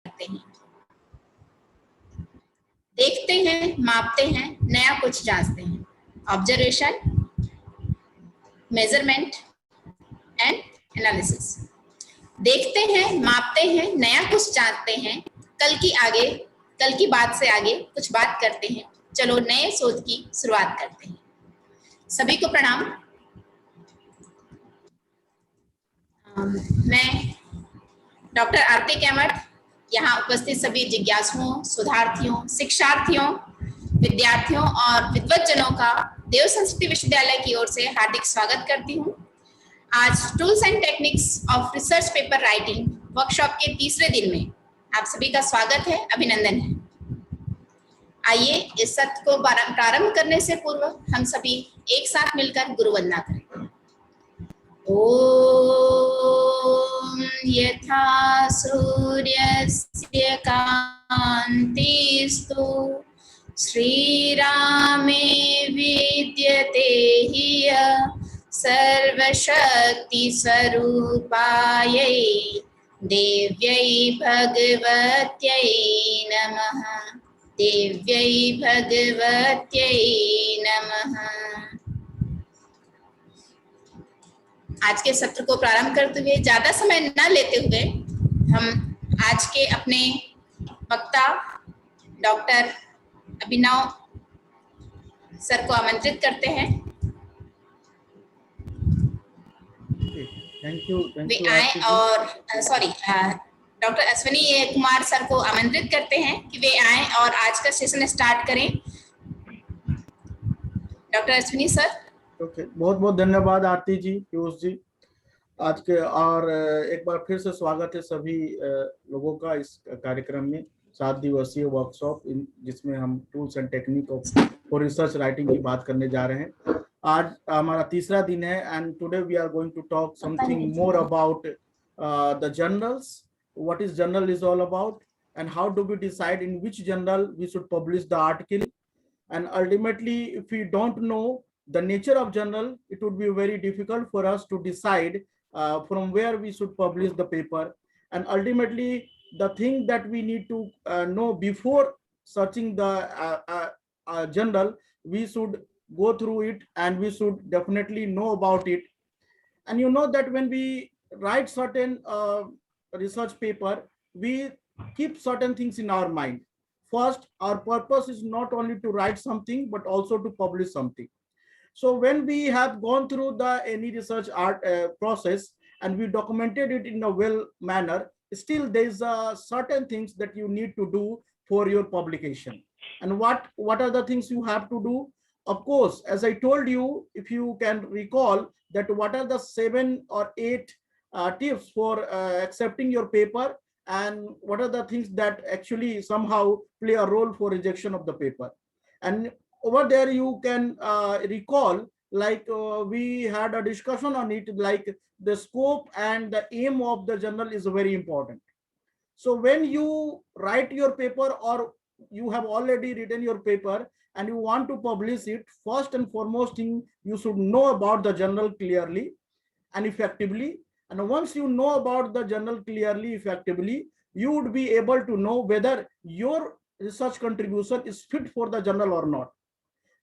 करते हैं, देखते हैं, मापते हैं, नया कुछ जांचते हैं। Observation, measurement and analysis. देखते हैं, मापते हैं, नया कुछ जांचते हैं, कल की बात से आगे कुछ बात करते हैं। चलो नए शोध की शुरुआत करते हैं। सभी को प्रणाम। मैं डॉक्टर आरती कैमठ, यहाँ उपस्थित सभी जिज्ञासुओं, शोधार्थियों, शिक्षार्थियों, विद्यार्थियों और विद्वज्जनों का देव संस्कृति विश्वविद्यालय की ओर से हार्दिक स्वागत करती हूँ। आज tools and techniques of research paper writing workshop के तीसरे दिन में आप सभी का स्वागत है, अभिनंदन है। आइए इस सत्र को प्रारंभ करने से पूर्व हम सभी एक साथ मिलकर गुरु वंदना करें। ओम यथा सूर्यस्य कान्तिस्तु श्रीरामे विद्यते हि सर्वशक्ति स्वरूपायै देव्यै भगवत्यै नमः। देव्यै भगवत्यै नमः। आज के सत्र को प्रारंभ करते हुए ज्यादा समय न लेते हुए हम आज के अपने वक्ता डॉक्टर अभिनव सर को आमंत्रित करते हैं। Thank you. वे आए और डॉक्टर अश्विनी कुमार सर को आमंत्रित करते हैं कि वे आए और आज का सेशन स्टार्ट करें। Doctor Ashwini sir. ओके, बहुत बहुत धन्यवाद आरती जी, पीयूष जी। आज के और एक बार फिर से स्वागत है सभी लोगों का इस कार्यक्रम में, 7 दिवसीय वर्कशॉप जिसमें हम tools and technique for research writing की बात करने जा रहे हैं। आज हमारा तीसरा दिन है and today we are going to talk something more about the journals, what is journal is all about and how do we decide in which journal we should publish the article, and ultimately if we don't know the nature of journal, it would be very difficult for us to decide from where we should publish the paper. And ultimately the thing that we need to know before searching the journal, we should go through it and we should definitely know about it. And you know that when we write certain research paper, we keep certain things in our mind. First, our purpose is not only to write something but also to publish something. So when we have gone through the any research process and we documented it in a well manner, still there is certain things that you need to do for your publication. And what are the things you have to do? Of course, as I told you, if you can recall, that what are the 7 or 8 tips for accepting your paper, and what are the things that actually somehow play a role for rejection of the paper. And over there you can recall, like we had a discussion on it, like the scope and the aim of the journal is very important. So when you write your paper or you have already written your paper and you want to publish it, first and foremost thing, you should know about the journal clearly and effectively. And once you know about the journal clearly, effectively, you would be able to know whether your research contribution is fit for the journal or not.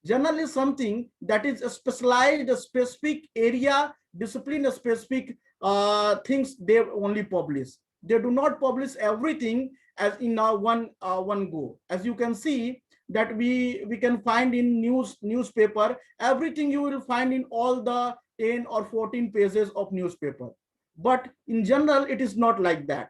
Journal is something that is a specialized, a specific area, discipline, a specific things they only publish. They do not publish everything as in one go. As you can see that we can find in newspaper, everything you will find in all the 10 or 14 pages of newspaper. But in general, it is not like that.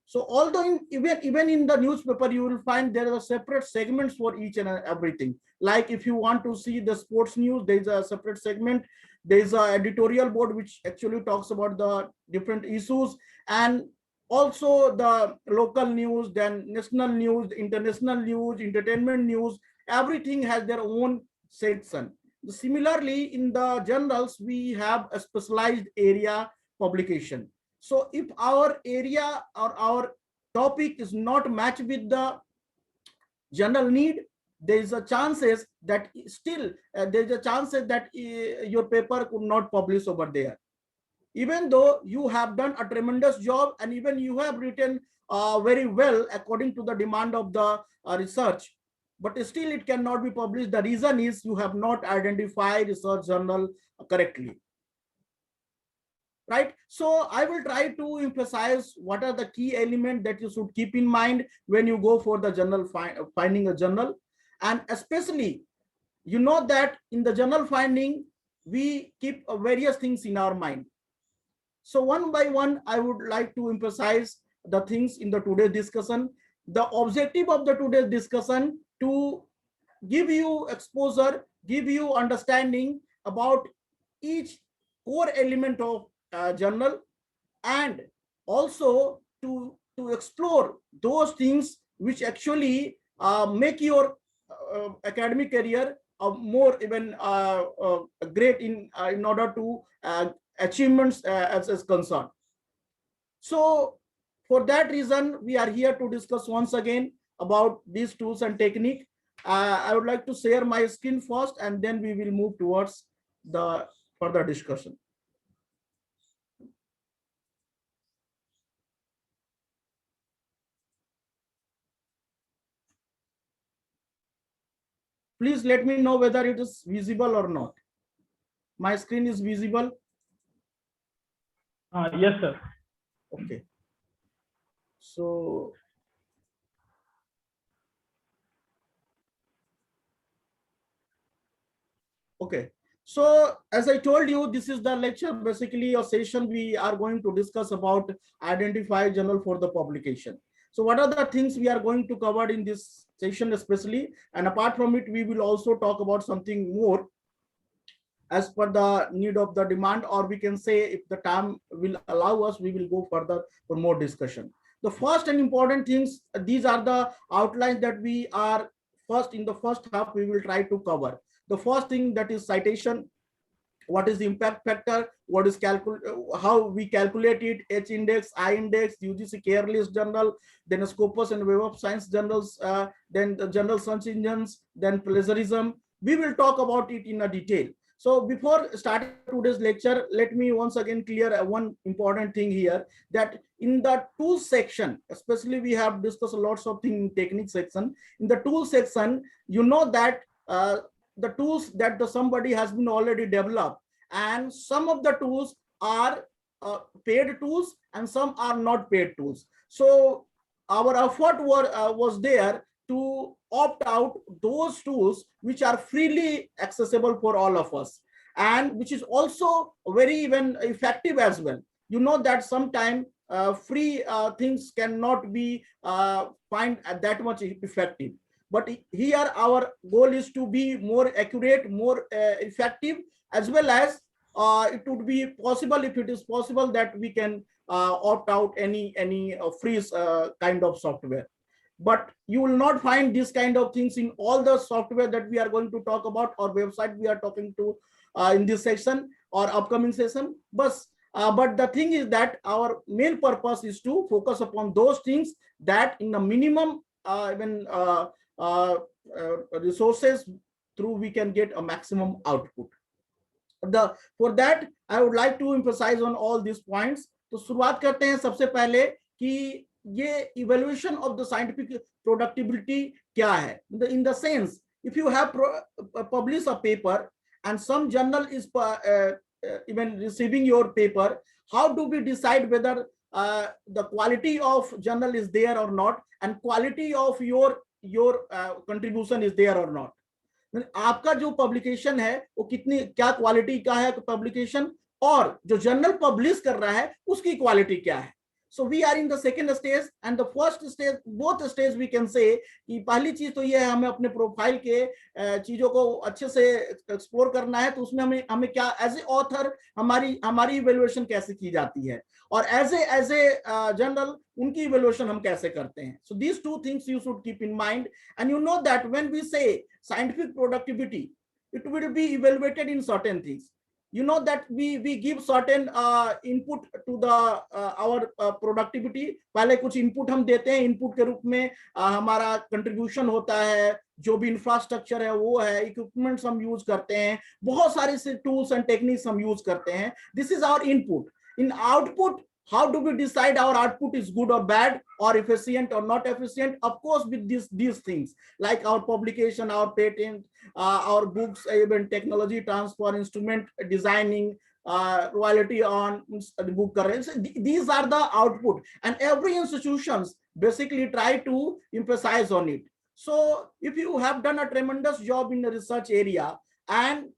So although even in the newspaper, you will find there are separate segments for each and everything. Like if you want to see the sports news, there is a separate segment. There is an editorial board which actually talks about the different issues, and also the local news, then national news, international news, entertainment news. Everything has their own section. Similarly, in the journals, we have a specialized area publication. So if our area or our topic is not matched with the journal need, there is a chances that still there is a chances that your paper could not publish over there. Even though you have done a tremendous job and even you have written very well according to the demand of the research, but still it cannot be published. The reason is you have not identified research journal correctly, right? So I will try to emphasize what are the key elements that you should keep in mind when you go for the journal, finding a journal. And especially, you know that in the journal finding, we keep various things in our mind. So one by one, I would like to emphasize the things in the today's discussion. The objective of the today's discussion to give you exposure, give you understanding about each core element of journal, and also to explore those things which actually make your academic career more even great in order to achievements as concerned. So for that reason, we are here to discuss once again about these tools and technique. I would like to share my screen first, and then we will move towards the further discussion. Please let me know whether it is visible or not. My screen is visible. Yes, sir. Okay. So okay. So as I told you, this is the lecture, basically a session we are going to discuss about identify journal for the publication. So what are the things we are going to cover in this session especially, and apart from it, we will also talk about something more as per the need of the demand, or we can say if the time will allow us, we will go further for more discussion. The first and important things, these are the outlines that we are first in the first half we will try to cover. The first thing, that is citation. What is the impact factor? What is how we calculate it? H index, I index, UGC care list journal, then Scopus and Web of Science journals, then the journal search engines, then plagiarism. We will talk about it in a detail. So before starting today's lecture, let me once again clear one important thing here, that in the tools section, especially we have discussed lots of things in technique section. In the tools section, you know that the tools that somebody has been already developed, and some of the tools are paid tools and some are not paid tools. So our effort was there to opt out those tools which are freely accessible for all of us, and which is also very even effective as well. You know that sometimes free things cannot be find that much effective. But here our goal is to be more accurate, more effective, as well as it would be possible, if it is possible, that we can opt out any free kind of software. But you will not find this kind of things in all the software that we are going to talk about, or website we are talking to in this section or upcoming session. But the thing is that our main purpose is to focus upon those things that in the minimum resources through we can get a maximum output. For that I would like to emphasize on all these points. तो शुरुआत करते हैं सबसे पहले कि ये evaluation of the scientific productivity क्या है. In the sense, if you have published a paper and some journal is even receiving your paper, how do we decide whether the quality of journal is there or not, and quality of your contribution is there or not? आपका जो publication है वो कितनी क्या quality का है publication, और जो जर्नल पब्लिश कर रहा है उसकी क्वालिटी क्या है. So we are in the second stage, and the first stage, both stage we can say कि पहली चीज तो ये है, हमें अपने प्रोफाइल के चीजों को अच्छे से एक्सप्लोर करना है. तो उसमें हमें क्या एज ए ऑथर हमारी इवेल्युएशन कैसे की जाती है, और एज ए जर्नल उनकी इवेल्युएशन हम कैसे करते हैं. So these two things you should keep in mind, and you know that when we say scientific productivity, it will be evaluated in certain things. You know that we give certain input to the our productivity. पहले कुछ input हम देते हैं, input के रूप में हमारा contribution होता है, जो भी infrastructure है वो है, equipments हम use करते हैं, बहुत सारे से tools and techniques हम use करते हैं. This is our input. In output, how do we decide our output is good or bad, or efficient or not efficient? Of course, with these things like our publication, our patent, our books, even technology transfer, instrument designing, royalty on the book currency. These are the output, and every institutions basically try to emphasize on it. So if you have done a tremendous job in the research area, and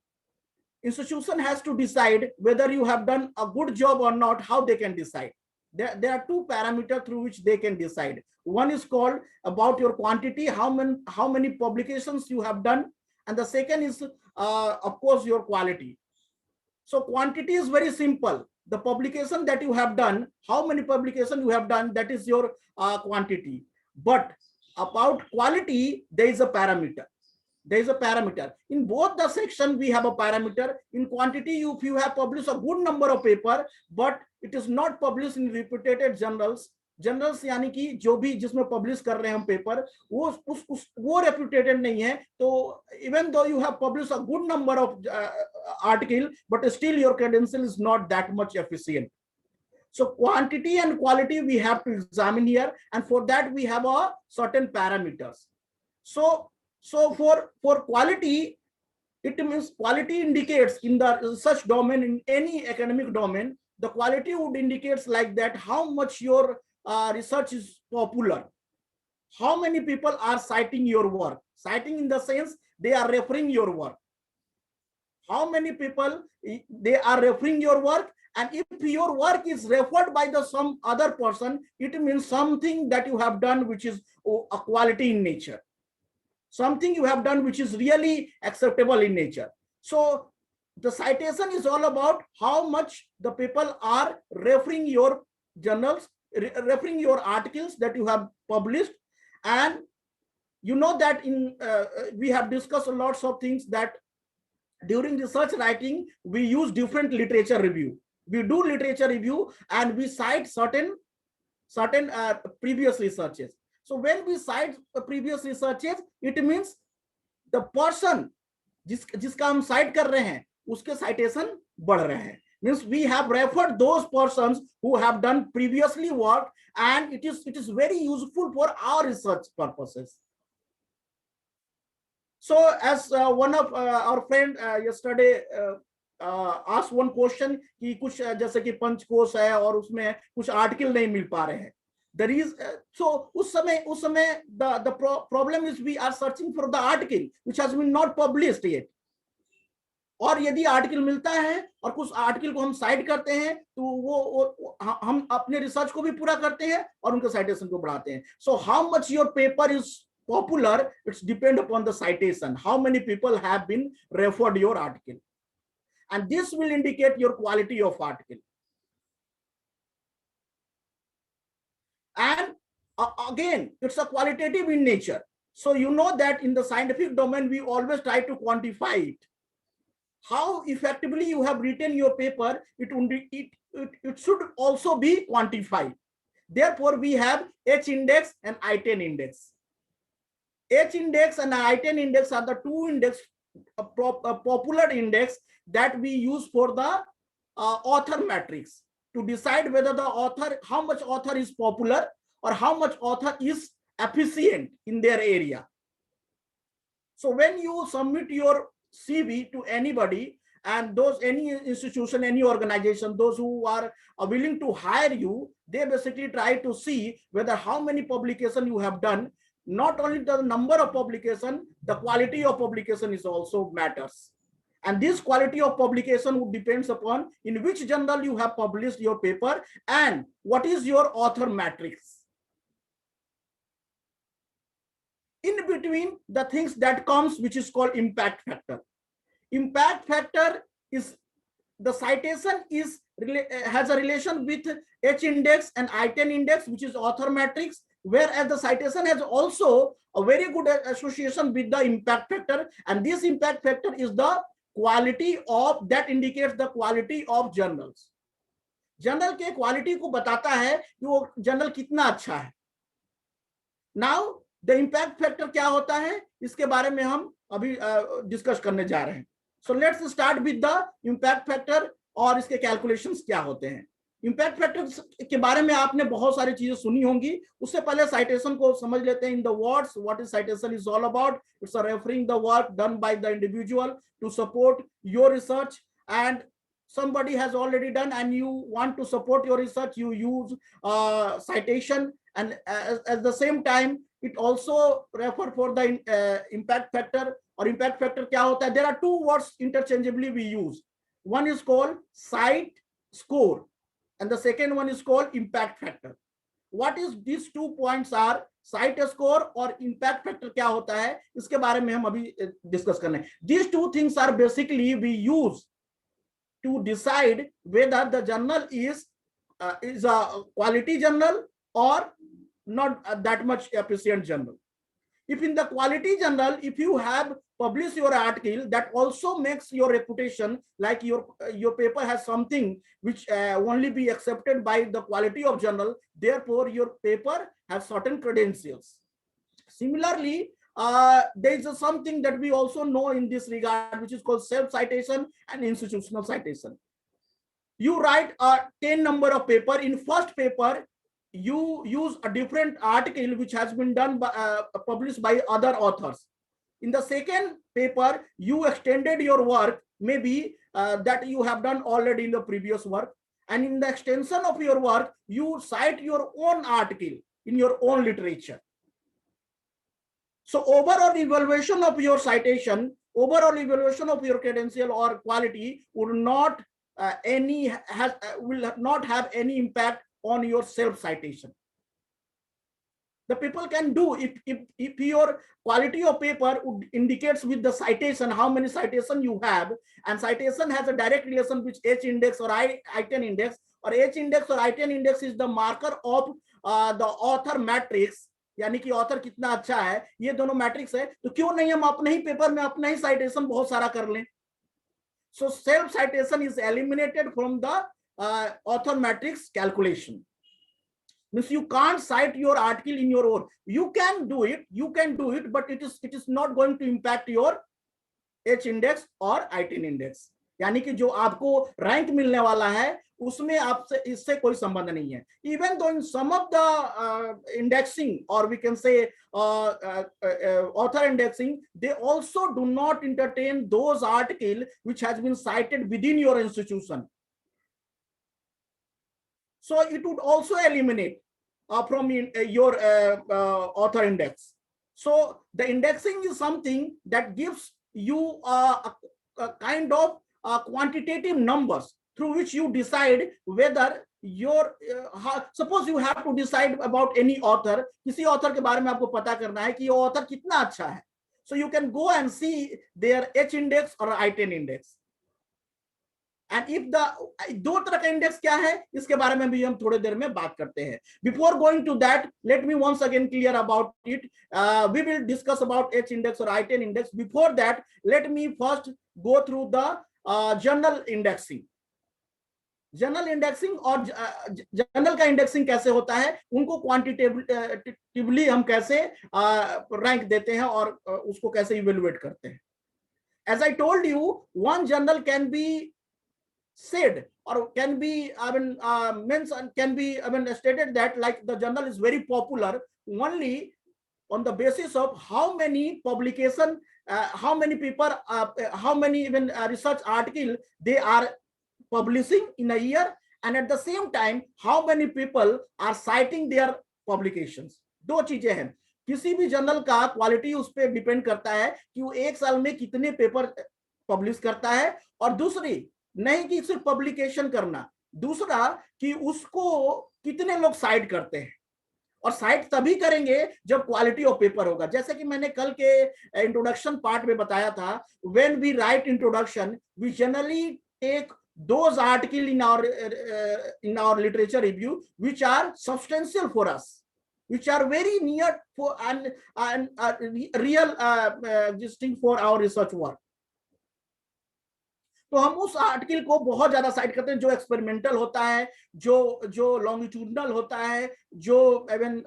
institution has to decide whether you have done a good job or not, how they can decide? There are two parameters through which they can decide. One is called about your quantity, how many publications you have done, and the second is of course your quality. So quantity is very simple. The publication that you have done, how many publications you have done, that is your quantity. But about quality, there is a parameter. There is a parameter. In both the section, we have a parameter. In quantity, if you have published a good number of paper, but it is not published in reputed journals, journals यानी कि जो भी जिसमें publish कर रहे हैं हम paper, वो रेप्यूटेटेड नहीं है, तो even though you have publish a good number of article, but still your credential is not that much efficient. So quantity and quality we have to examine here, and for that we have a certain parameters. So for quality, it means quality indicates in the research domain, in any academic domain, the quality would indicates like that how much your research is popular, how many people are citing your work. Citing in the sense they are referring your work. How many people they are referring your work, and if your work is referred by the some other person, it means something that you have done which is a quality in nature, something you have done which is really acceptable in nature. So the citation is all about how much the people are referring your journals, referring your articles that you have published. And you know that in we have discussed lots of things, that during research writing we use different literature review. We do literature review and we cite certain previous researches. So when we cite previous researches, it means the person जिसका हम cite कर रहे हैं उसके citation बढ़ रहे हैं. Means we have referred those persons who have done previously work, and it is very useful for our research purposes. So as one of our friend yesterday asked one question कि कुछ जैसे कि पंचकोश है और उसमें कुछ आर्टिकल नहीं मिल पा रहे हैं. There is so उस समय the problem is we are searching for the article which has been not published yet. और यदि आर्टिकल मिलता है और कुछ आर्टिकल को हम साइट करते हैं, तो वो हम अपने रिसर्च को भी पूरा करते हैं और उनके साइटेशन को बढ़ाते हैं. So how much your paper is popular, it's depend upon the citation, how many people have been referred your article, and this will indicate your quality of article. And again, it's a qualitative in nature. So you know that in the scientific domain we always try to quantify it. How effectively you have written your paper, it should also be quantified. Therefore we have H index and I10 index. H index and I10 index are the two index, popular index that we use for the author matrix, to decide whether the author, how much author is popular or how much author is efficient in their area. So when you submit your CV to anybody, and any institution, any organization, those who are willing to hire you, they basically try to see whether how many publications you have done. Not only the number of publication, the quality of publication is also matters. And this quality of publication would depends upon in which journal you have published your paper and what is your author matrix. In between the things that comes, which is called impact factor. Impact factor is the citation is has a relation with H index and I10 index, which is author matrix, whereas the citation has also a very good association with the impact factor, and this impact factor is the quality of, that indicates the quality of journals. Journal के quality को बताता है कि वो journal कितना अच्छा है. Now the impact factor क्या होता है, इसके बारे में हम अभी डिस्कस करने जा रहे हैं. So let's start with the impact factor और इसके कैलकुलेशंस क्या होते हैं. इम्पैक्ट फैक्टर के बारे में आपने बहुत सारी चीजें सुनी होंगी, उससे पहले साइटेशन को समझ लेते हैं। In the words what is citation is all about, it's referring the work done by the individual to support your research and somebody has already done and you want to support your research, you use citation, and at the same time it also refer for the impact factor. और impact factor क्या होता है? There are two words interchangeably we use. One is called site score and the second one is called impact factor. What is these 2 points are site score और impact factor क्या होता है, इसके बारे में हम अभी डिस्कस करने हैं. These two things are basically we use to decide whether the journal is a quality journal or not that much efficient journal. If in the quality journal, if you have published your article, that also makes your reputation like your paper has something which only be accepted by the quality of journal, therefore your paper has certain credentials. Similarly, there is something that we also know in this regard, which is called self-citation and institutional citation. You write a 10 number of paper. In first paper, you use a different article which has been done by, published by other authors. In the second paper, you extended your work, maybe that you have done already in the previous work. And in the extension of your work, you cite your own article in your own literature. So overall evaluation of your citation, overall evaluation of your credential or quality would not will not have any impact on your self citation. The people can do if your quality of paper would indicates with the citation how many citation you have, and citation has a direct relation with H index or I10 index, or H index or I10 index is the marker of the author matrix, यानी कि author कितना अच्छा है, ये दोनों matrix है, तो क्यों नहीं हम अपने ही पेपर में अपना ही साइटेशन बहुत सारा कर लें. So self citation is eliminated from the author matrix calculation. Means you can't cite your article in your own. You can do it, but it is not going to impact your H index or I10 index. यानी कि जो आपको rank मिलने वाला है उसमें आपसे इससे कोई संबंध नहीं है. Even though in some of the indexing, or we can say author indexing, they also do not entertain those articles which has been cited within your institution. So it would also eliminate from your author index. So the indexing is something that gives you a kind of quantitative numbers through which you decide whether your suppose you have to decide about any author, किसी author के बारे में आपको पता करना है कि ये author कितना अच्छा है. So you can go and see their H index or I10 index. And if दो तरह का इंडेक्स क्या है इसके बारे में भी हम थोड़ी देर में बात करते हैं. Before going to that, let me once again clear about it. We will discuss about H index or I10 index. Before that, let me first go through the journal indexing. Journal indexing और journal का indexing कैसे होता है, उनको quantitatively हम कैसे rank देते हैं और उसको कैसे इवेलुएट करते हैं. As I told you, one journal can be said or can be stated that like the journal is very popular only on the basis of how many publication, how many people, how many even research article they are publishing in a year, and at the same time how many people are citing their publications. दो चीजें हैं. किसी भी journal का quality उस पर depend करता है कि वो एक साल में कितने पेपर पब्लिश करता है, और दूसरी नहीं कि सिर्फ पब्लिकेशन करना, दूसरा कि उसको कितने लोग साइट करते हैं. और साइट तभी करेंगे जब क्वालिटी ऑफ पेपर होगा. जैसे कि मैंने कल के इंट्रोडक्शन पार्ट में बताया था, when we write introduction we generally take those articles in our literature review which are substantial for us, which are very near for and real existing for our research work. तो हम उस article को बहुत ज्यादा site करते हैं जो experimental होता है, जो लॉन्गिट्यूडनल होता है, जो इवन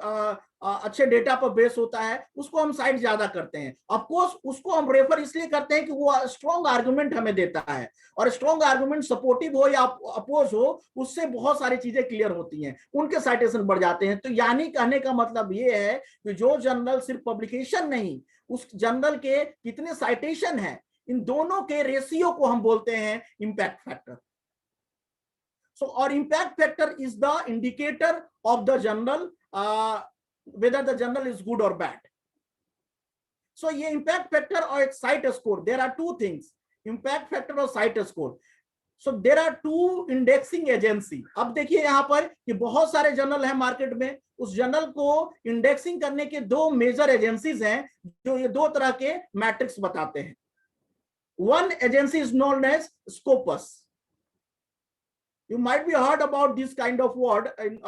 अच्छे डेटा पर बेस होता है उसको हम साइट ज्यादा करते हैं। ऑफ कोर्स उसको हम रेफर इसलिए करते हैं कि वो स्ट्रॉन्ग आर्गुमेंट हमें देता है, और स्ट्रॉन्ग आर्गुमेंट सपोर्टिव हो या अपोज हो उससे बहुत सारी चीजें क्लियर होती हैं, उनके साइटेशन बढ़ जाते हैं। तो यानी कहने का मतलब ये है कि जो जर्नल सिर्फ पब्लिकेशन नहीं, उस जर्नल के कितने साइटेशन है, इन दोनों के रेशियो को हम बोलते हैं impact factor. So our impact factor is the indicator of the journal, whether the journal is good or bad. So ये impact factor और एक site score, there are two things, impact factor और site score. So there are two indexing agency. अब देखिए यहाँ पर कि बहुत सारे जर्नल हैं मार्केट में, उस जर्नल को इंडेक्सिंग करने के दो मेजर एजेंसीज हैं जो ये दो तरह के मैट्रिक्स बताते हैं। One agency is known as Scopus. You might be heard about this kind of word in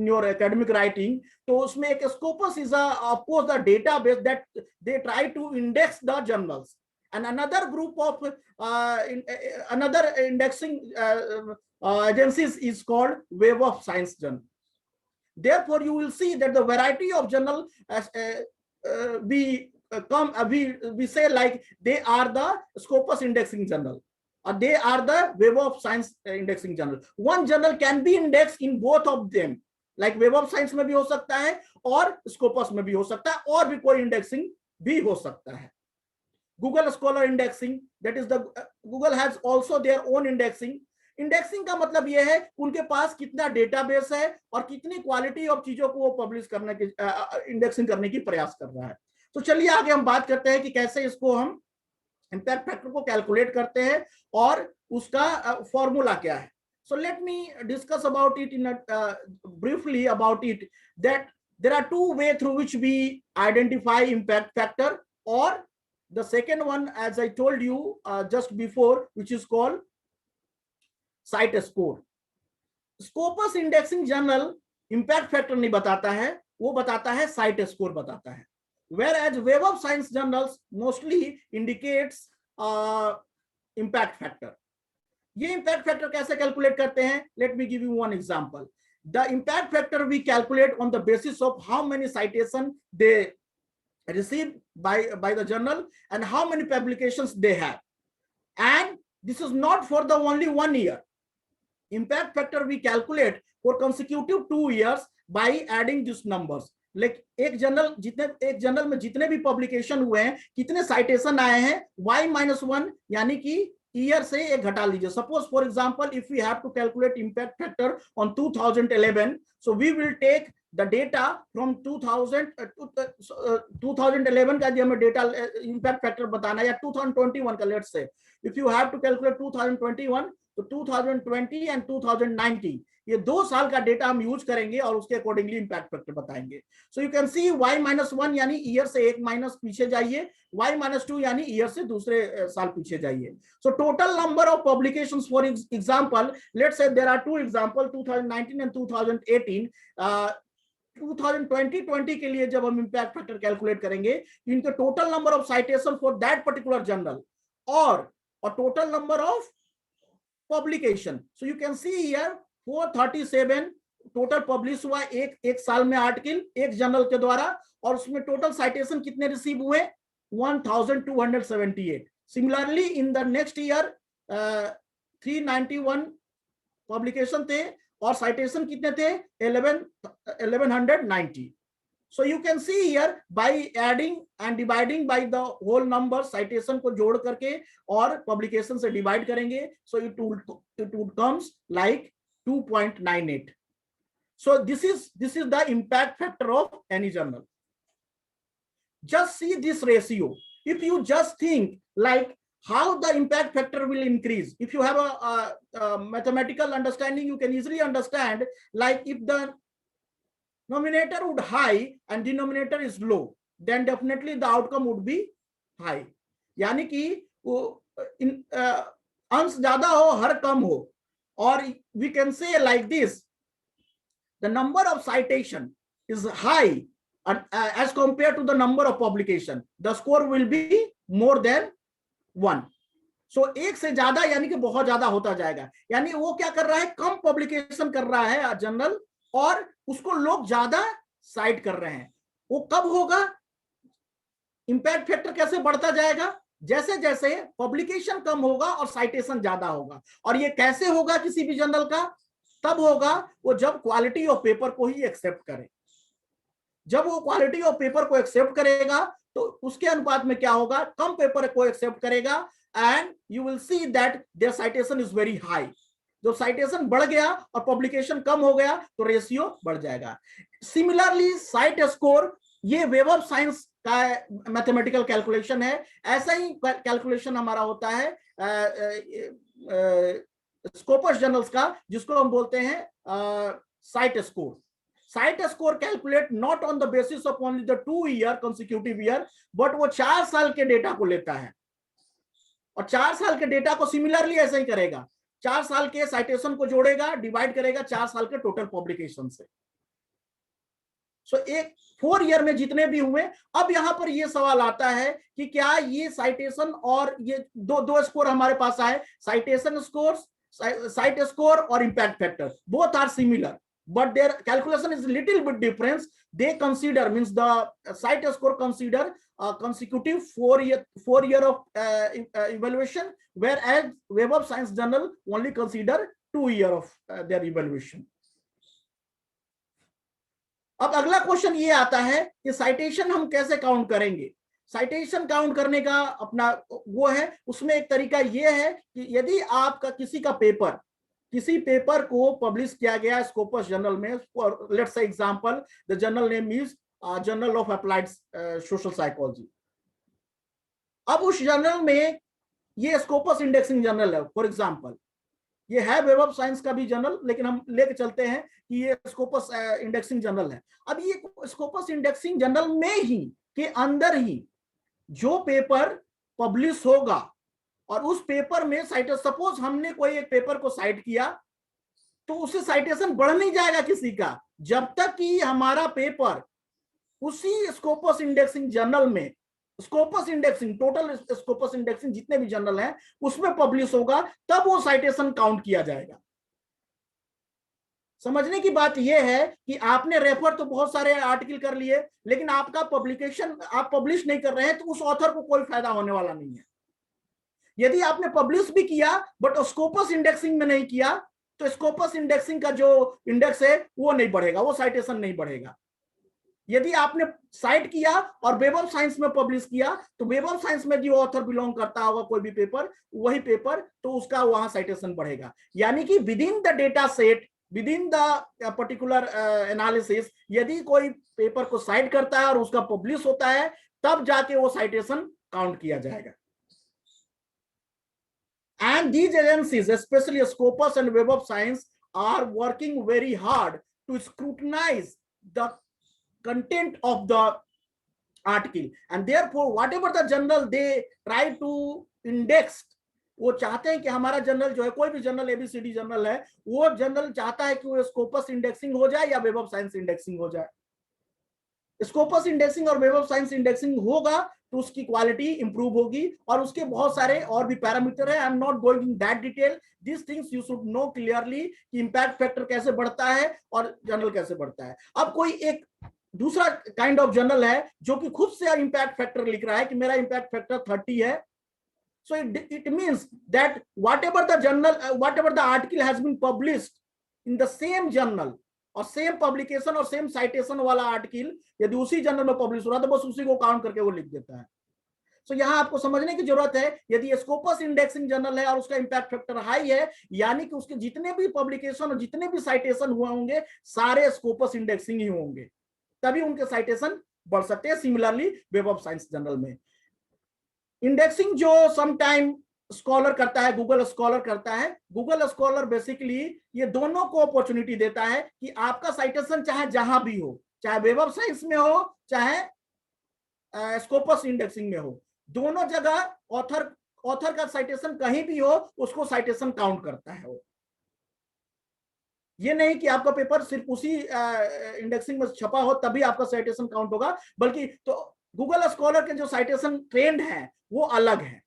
your academic writing. तो उसमें एक Scopus is of course the database that they try to index the journals, and another group of another indexing agencies is called Web of Science Journal. Therefore, you will see that the variety of journal we say like they are the Scopus indexing journal, or they are the Web of Science indexing journal. One journal can be indexed in both of them, like Web of Science में भी हो सकता है और Scopus में भी हो सकता है, और भी कोई indexing भी हो सकता है। Google Scholar indexing, that is the Google has also their own indexing. Indexing का मतलब यह है उनके पास कितना डेटाबेस है और कितनी क्वालिटी ऑफ चीजों को वो पब्लिश करने की इंडेक्सिंग करने की प्रयास कर रहा है। तो चलिए आगे हम बात करते हैं कि कैसे इसको हम इम्पैक्ट फैक्टर को कैलकुलेट करते हैं और उसका फॉर्मूला क्या है। So let me discuss about it in briefly about it, that there are two way through which we identify impact factor, और the second one as I told you just before, which is called cite score. Scopus indexing journal impact factor नहीं बताता है, वो बताता है site score बताता है, whereas Web of Science journals mostly indicates impact factor. ये impact factor कैसे कैलकुलेट करते हैं? Let me give you one example. The impact factor we calculate on the basis of how many citation they receive by the journal and how many publications they have, and this is not for the only 1 year. Impact factor we calculate for consecutive 2 years by adding these numbers. like एक journal में जितने भी publication हुए हैं, कितने citation आए हैं, y-1 यानी कि ईयर से एक घटा लीजिए। Suppose for example if we have to calculate impact factor on 2011, so we will take the data from 2011 का जो हमें डेटा इंपैक्ट फैक्टर बताना, या 2021 का, let's say if you have to calculate 2021, तो 2020 एंड 2019 ये 2 साल का डेटा हम यूज करेंगे और उसके अकॉर्डिंगली इंपैक्ट फैक्टर बताएंगे। सो यू कैन सी y-1 यानी ईयर से एक माइनस पीछे जाइए, y-2 यानी ईयर से दूसरे साल पीछे जाइए। So total number of publications for example, let's say there are 2 example 2019 and 2018। 2020 के लिए जब हम इंपैक्ट फैक्टर कैलकुलेट करेंगे, इनके total number of citation for that particular journal और total number of publication. So you can see here 437 total publish हुआ एक साल में आर्टिकल एक जर्नल के द्वारा, और उसमें टोटल साइटेशन कितने रिसीव हुए? 1278। Similarly in the next year 391 publication थे और साइटेशन कितने थे? 1190। So you can see here by adding and dividing by the whole number, citation को जोड़ करके और publication से divide करेंगे, so it would comes like 2.98. So this is the impact factor of any journal. Just see this ratio. If you just think like how the impact factor will increase, if you have a mathematical understanding, you can easily understand, like if the numerator would high and denominator is low, then definitely the outcome would be high. यानी कि अंश ज्यादा हो हर कम हो, और we can say like this, the number of citation is high as compared to the number of publication, the score will be more than 1. So एक से ज्यादा यानी कि बहुत ज्यादा होता जाएगा, यानी वो क्या कर रहा है, कम पब्लिकेशन कर रहा है जर्नल और उसको लोग ज्यादा साइट कर रहे हैं। वो कब होगा? इंपैक्ट फैक्टर कैसे बढ़ता जाएगा? जैसे जैसे पब्लिकेशन कम होगा और साइटेशन ज्यादा होगा। और ये कैसे होगा किसी भी जर्नल का? तब होगा वो जब क्वालिटी ऑफ पेपर को ही एक्सेप्ट करे। जब वो क्वालिटी ऑफ पेपर को एक्सेप्ट करेगा तो उसके अनुपात में क्या होगा? कम पेपर को एक्सेप्ट करेगा and you will see that there citation is very high. जो साइटेशन बढ़ गया और पब्लिकेशन कम हो गया तो रेशियो बढ़ जाएगा। सिमिलरली साइट स्कोर, ये वेब ऑफ साइंस का मैथमेटिकल कैलकुलेशन है। ऐसा ही कैलकुलेशन हमारा होता है स्कोपस जर्नल्स का, जिसको हम बोलते हैं site score. Cite score calculate not on the basis of only the 2 year consecutive year, but वो 4 साल के डेटा को लेता है और 4 साल के डेटा को सिमिलरली ऐसा ही करेगा। 4 साल के साइटेशन को जोड़ेगा, डिवाइड करेगा 4 साल के टोटल पब्लिकेशन से। सो एक 4 ईयर में जितने भी हुए। अब यहां पर ये सवाल आता है कि क्या ये साइटेशन और ये दो स्कोर हमारे पास आए, साइटेशन स्कोर, साइट स्कोर और impact factor, both are similar but their calculation is little bit difference. They consider, means the site score consider consecutive 4 year of evaluation, whereas Web of Science journal only consider 2 year of their evaluation. अब अगला question ये आता है कि citation हम कैसे count करेंगे। Citation count करने का अपना वो है, उसमें एक तरीका ये है कि यदि आपका किसी पेपर को पब्लिश किया गया स्कोपस जर्नल में, let's say example the journal name is journal of applied social psychology. अब उस जर्नल में ये स्कोपस इंडेक्सिंग जर्नल है, फॉर एग्जांपल ये है वेब ऑफ साइंस का भी जर्नल, लेकिन हम लेके चलते हैं कि ये स्कोपस इंडेक्सिंग जर्नल है। अब ये स्कोपस इंडेक्सिंग जर्नल में ही के अंदर ही जो पेपर पब्लिश होगा और उस पेपर में साइटेशन, सपोज हमने कोई एक पेपर को साइट किया तो उससे साइटेशन बढ़ नहीं जाएगा किसी का, जब तक कि हमारा पेपर उसी स्कोपस इंडेक्सिंग जर्नल में, Scopus indexing, total Scopus indexing जितने भी जर्नल हैं उसमें पब्लिश होगा, तब वो साइटेशन काउंट किया जाएगा। समझने की बात यह है कि आपने रेफर तो बहुत सारे आर्टिकल कर लिए, लेकिन आपका पब्लिकेशन आप पब्लिश नहीं कर रहे हैं, तो उस ऑथर को कोई फायदा होने वाला नहीं है। यदि आपने पब्लिश भी किया बट स्कोपस इंडेक्सिंग में नहीं किया, तो स्कोपस इंडेक्सिंग का जो इंडेक्स है वो नहीं बढ़ेगा, वो साइटेशन नहीं बढ़ेगा। यदि आपने साइट किया और वेब ऑफ साइंस में पब्लिश किया, तो वेब ऑफ साइंस में जो ऑथर बिलोंग करता होगा कोई भी पेपर, वही पेपर, तो उसका वहां साइटेशन बढ़ेगा। यानी कि with in the data set, with in the particular analysis, यदि कोई पेपर को साइट करता है और उसका पब्लिश होता है, तब जाके वो साइटेशन काउंट किया जाएगा। And these agencies, especially Scopus and Web of Science, are working very hard to scrutinize the content of the article, and therefore whatever the journal they try to index, वो चाहते हैं कि हमारा journal जो है, कोई भी जर्नल एबीसीडी जर्नल है, वो जर्नल चाहता है कि वो स्कोपस इंडेक्सिंग हो जाए या वेब ऑफ साइंस इंडेक्सिंग हो जाए। स्कोपस इंडेक्सिंग और वेब ऑफ साइंस इंडेक्सिंग होगा तो उसकी क्वालिटी इंप्रूव होगी, और उसके बहुत सारे और भी पैरामीटर है। आई am not going in that detail, this things you should know clearly कि इंपैक्ट फैक्टर कैसे बढ़ता है और जर्नल कैसे बढ़ता है। अब कोई एक दूसरा काइंड ऑफ जर्नल है जो कि खुद से इंपैक्ट फैक्टर लिख रहा है कि मेरा इंपैक्ट फैक्टर 30 है, so it means that whatever the article has been published in the same journal और सेम पब्लिकेशन और सेम साइटेशन वाला आर्टिकल यदि उसी जर्नल में पब्लिश हो रहा है, तो बस उसी को काउंट करके वो लिख देता है। सो यहां आपको समझने की जरूरत है, यदि स्कोपस इंडेक्सिंग जर्नल है और उसका इंपैक्ट फैक्टर हाई है, यानी कि उसके जितने भी पब्लिकेशन और जितने भी साइटेशन हुए होंगे सारे स्कोपस इंडेक्सिंग ही होंगे, तभी उनके साइटेशन बढ़ सकते हैं। Similarly web of science journal में इंडेक्सिंग जो समटाइम स्कॉलर करता है, गूगल स्कॉलर करता है, गूगल स्कॉलर बेसिकली ये दोनों को अपॉर्चुनिटी देता है कि आपका साइटेशन चाहे जहां भी हो, चाहे वेब ऑफ साइंस में हो चाहे स्कोपस इंडेक्सिंग में हो, दोनों जगह ऑथर का साइटेशन कहीं भी हो उसको साइटेशन काउंट करता है। वो ये नहीं कि आपका पेपर सिर्फ उसी इंडेक्सिंग में छपा हो तभी आपका साइटेशन काउंट होगा, बल्कि तो गूगल स्कॉलर के जो साइटेशन ट्रेंड है वो अलग है।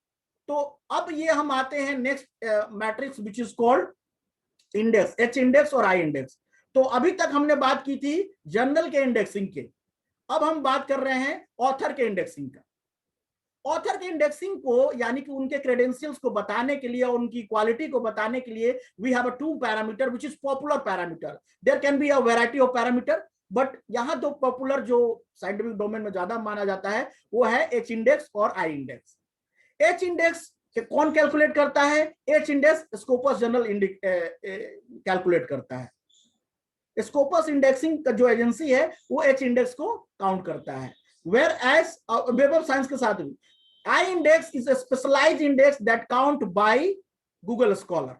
तो अब ये हम आते हैं next matrix which is called index, H index और आई इंडेक्स। तो अभी तक हमने बात की थी जर्नल के इंडेक्सिंग के, अब हम बात कर रहे हैं ऑथर के इंडेक्सिंग का। ऑथर के इंडेक्सिंग को यानी कि उनके क्रेडेंशियल्स को बताने के लिए और उनकी क्वालिटी को बताने के लिए we have a 2 parameter which is popular parameter. There can be a variety of parameter, but यहां दो पॉपुलर जो साइंटिफिक डोमेन में ज्यादा माना जाता है वो है एच इंडेक्स और आई इंडेक्स। एच इंडेक्स कौन कैलकुलेट करता है? H index Scopus general calculate करता है। स्कोपस इंडेक्सिंग का जो एजेंसी है वो एच इंडेक्स को काउंट करता है। Whereas web of science के साथ भी I index is a specialized index that count by Google Scholar.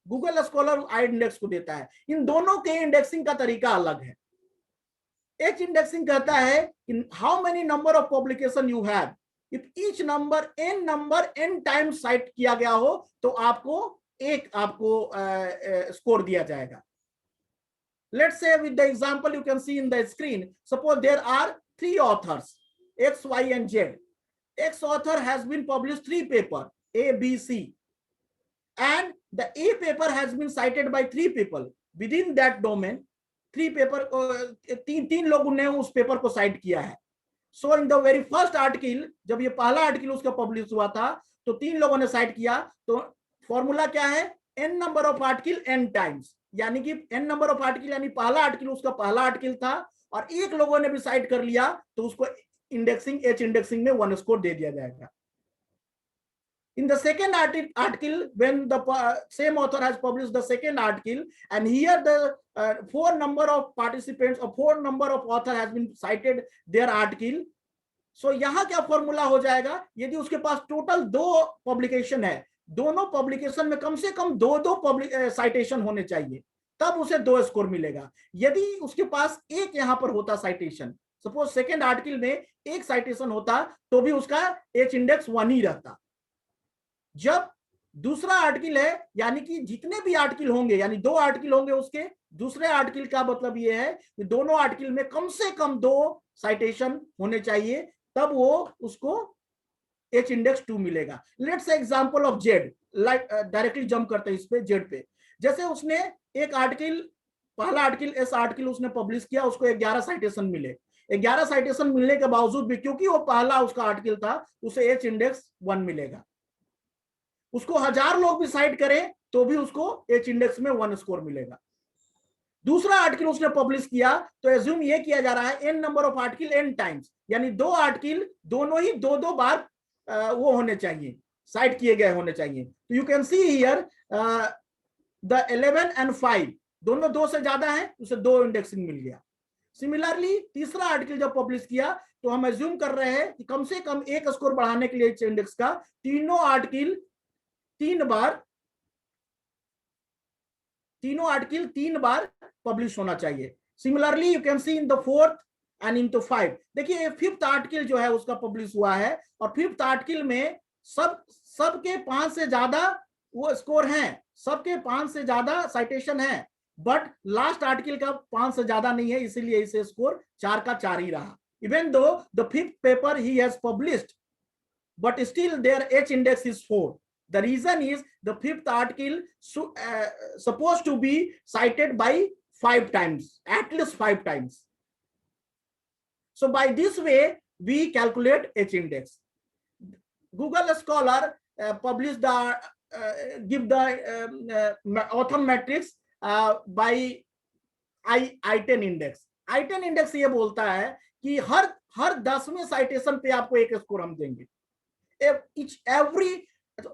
Google Scholar I index को देता है। इन दोनों के इंडेक्सिंग का तरीका अलग है। एच इंडेक्सिंग कहता है कि how many number of publication you have, if each number n times site किया गया हो तो आपको स्कोर दिया जाएगा। Let's say with the example you can see in the screen, suppose there are 3 authors X, Y and Z. X author has been published 3 papers A, B, C, and the A paper has been cited by 3 people within that domain. 3 paper तीन लोगों ने उस paper को cite किया है। So in the very first article, जब ये पहला आर्टिकल उसका पब्लिश हुआ था तो 3 लोगों ने साइट किया, तो फॉर्मूला क्या है? n number of article n times, यानी कि n नंबर ऑफ आर्टिकल यानी पहला आर्टिकल उसका पहला आर्टिकल था और एक लोगों ने भी साइट कर लिया तो उसको इंडेक्सिंग एच इंडेक्सिंग में 1 स्कोर दे दिया जाएगा। In the second article, when the same author has published the second article, and here the 4 number of participants or 4 number of author has been cited their article. So यहाँ क्या formula हो जाएगा? यदि उसके पास total 2 publication है, दोनों publication में कम से कम 2 साइटेशन होने चाहिए, तब उसे 2 स्कोर मिलेगा। यदि उसके पास एक यहाँ पर होता साइटेशन, सपोज सेकेंड आर्टिकल में 1 साइटेशन होता तो भी उसका एच इंडेक्स 1 ही रहता। जब दूसरा आर्टिकल है, यानी कि जितने भी आर्टिकल होंगे, यानी 2 आर्टिकल होंगे उसके, दूसरे आर्टिकल का मतलब ये है कि दोनों आर्टिकल में कम से कम 2 साइटेशन होने चाहिए, तब वो उसको एच इंडेक्स 2 मिलेगा। Let's say example of Z, directly jump करते हैं इस पे, जेड पे। जैसे उसने एक आर्टिकल, पहला आर्टिकल एस आर्टिकल उसने पब्लिश किया, उसको 11 साइटेशन मिले। 11 साइटेशन मिलने के बावजूद भी, क्योंकि वो पहला उसका आर्टिकल था, उसे एच इंडेक्स 1 मिलेगा। उसको 1000 लोग भी साइट करें तो भी उसको एच इंडेक्स में 1 स्कोर मिलेगा। दूसरा आर्टिकल उसने पब्लिश किया तो एज्यूम ये किया जा रहा है n number of article n times, यानी 2 आर्टिकल दोनों ही 2 बार वो होने चाहिए, साइट किए गए होने चाहिए। तो you can see here the 11 and 5 दोनों 2 से ज्यादा है, उसे 2 इंडेक्सिंग मिल गया। सिमिलरली तीसरा आर्टिकल जब पब्लिश किया तो हम एज्यूम कर रहे हैं कि कम से कम 1 स्कोर बढ़ाने के लिए एच इंडेक्स का, तीनों आर्टिकल 3 बार पब्लिश होना चाहिए। Similarly you can C in the 4th and in the 5। देखिए 5th आर्टिकल जो है उसका पब्लिश हुआ है और 5th आर्टिकल में सबके 5 से ज्यादा वो स्कोर हैं, सबके 5 से ज्यादा साइटेशन है, बट लास्ट आर्टिकल का 5 से ज्यादा नहीं है, इसीलिए इसे स्कोर 4 का 4 ही रहा। Even though the 5th paper he has published, but still their H index is 4. The reason is the 5th article supposed to be cited by 5 times, at least 5 times. So by this way we calculate H index. Google Scholar publish the give the author matrix by I10 index. I10 index ये बोलता है कि हर 10वें citation पे आपको 1 score हम देंगे।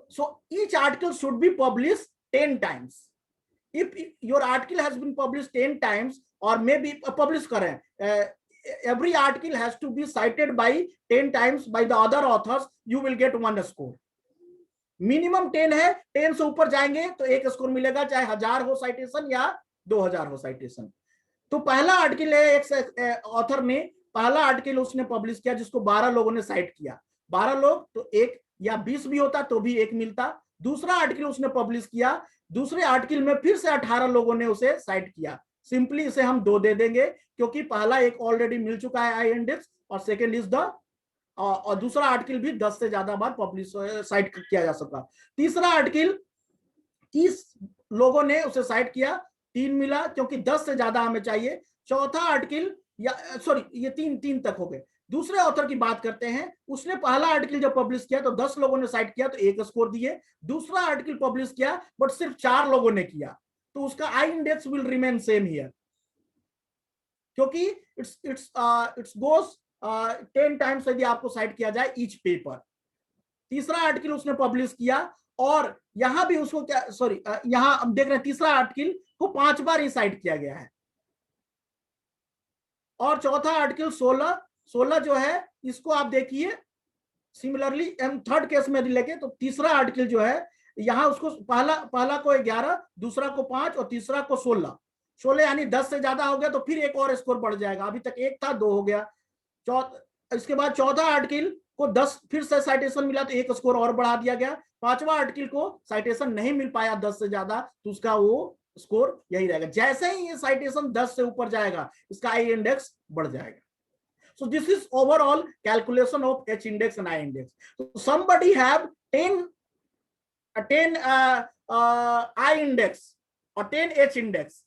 So each article should be published 10 times. If your article has been published 10 times, or maybe publish करें, every article has to be cited by 10 times by the other authors, you will get 1 score. Minimum 10 है, 10 से ऊपर जाएंगे तो 1 score मिलेगा, चाहे 1000 हो citation या 2000 हो साइटेशन। तो पहला आर्टिकल है, एक ऑथर ने पहला आर्टिकल उसने पब्लिश किया जिसको 12 लोगों ने साइट किया, 12 लोग तो 1, या 20 भी होता तो भी 1 मिलता। दूसरा आर्टिकल उसने पब्लिश किया, दूसरे आर्टिकल में फिर से 18 लोगों ने उसे साइट किया, सिंपली इसे हम 2 दे देंगे, क्योंकि पहला एक ऑलरेडी मिल चुका है आई इंडेक्स, और सेकंड इज द और दूसरा आर्टिकल भी 10 से ज्यादा बार पब्लिश साइट किया जा सका। तीसरा आर्टिकल 30 लोगों ने उसे साइट किया, 3 मिला क्योंकि 10 से ज्यादा हमें चाहिए। चौथा आर्टिकल या सॉरी ये 3 तक हो गए। दूसरे ऑथर की बात करते हैं, उसने पहला आर्टिकल जब पब्लिश किया तो 10 लोगों ने साइट किया तो 1 स्कोर दिए। दूसरा आर्टिकल पब्लिश किया बट सिर्फ 4 लोगों ने किया तो उसका I index will remain same here, क्योंकि इट्स गोस 10 टाइम्स यदि आपको साइट किया जाए ईच पेपर। तीसरा आर्टिकल उसने पब्लिश किया और यहां भी उसको क्या सॉरी यहां हम देख रहे हैं तीसरा आर्टिकल को 5 बार ही साइट किया गया है। और चौथा आर्टिकल 16 जो है इसको आप देखिए सिमिलरली हम थर्ड केस में लेके तो तीसरा आर्टिकल जो है यहां उसको पहला को 11, दूसरा को 5 और तीसरा को 16 यानी 10 से ज्यादा हो गया तो फिर एक और स्कोर बढ़ जाएगा। अभी तक 1 था 2 हो गया। इसके बाद चौथा आर्टिकल को 10 फिर से साइटेशन मिला तो 1 स्कोर और बढ़ा दिया गया। पांचवा आर्टिकल को साइटेशन नहीं मिल पाया 10 से ज्यादा तो उसका वो स्कोर यही रहेगा। जैसे ही ये साइटेशन 10 से ऊपर जाएगा इसका आई इंडेक्स बढ़ जाएगा। So this is overall calculation of H index and I index. So somebody have 10 I index और 10 H index,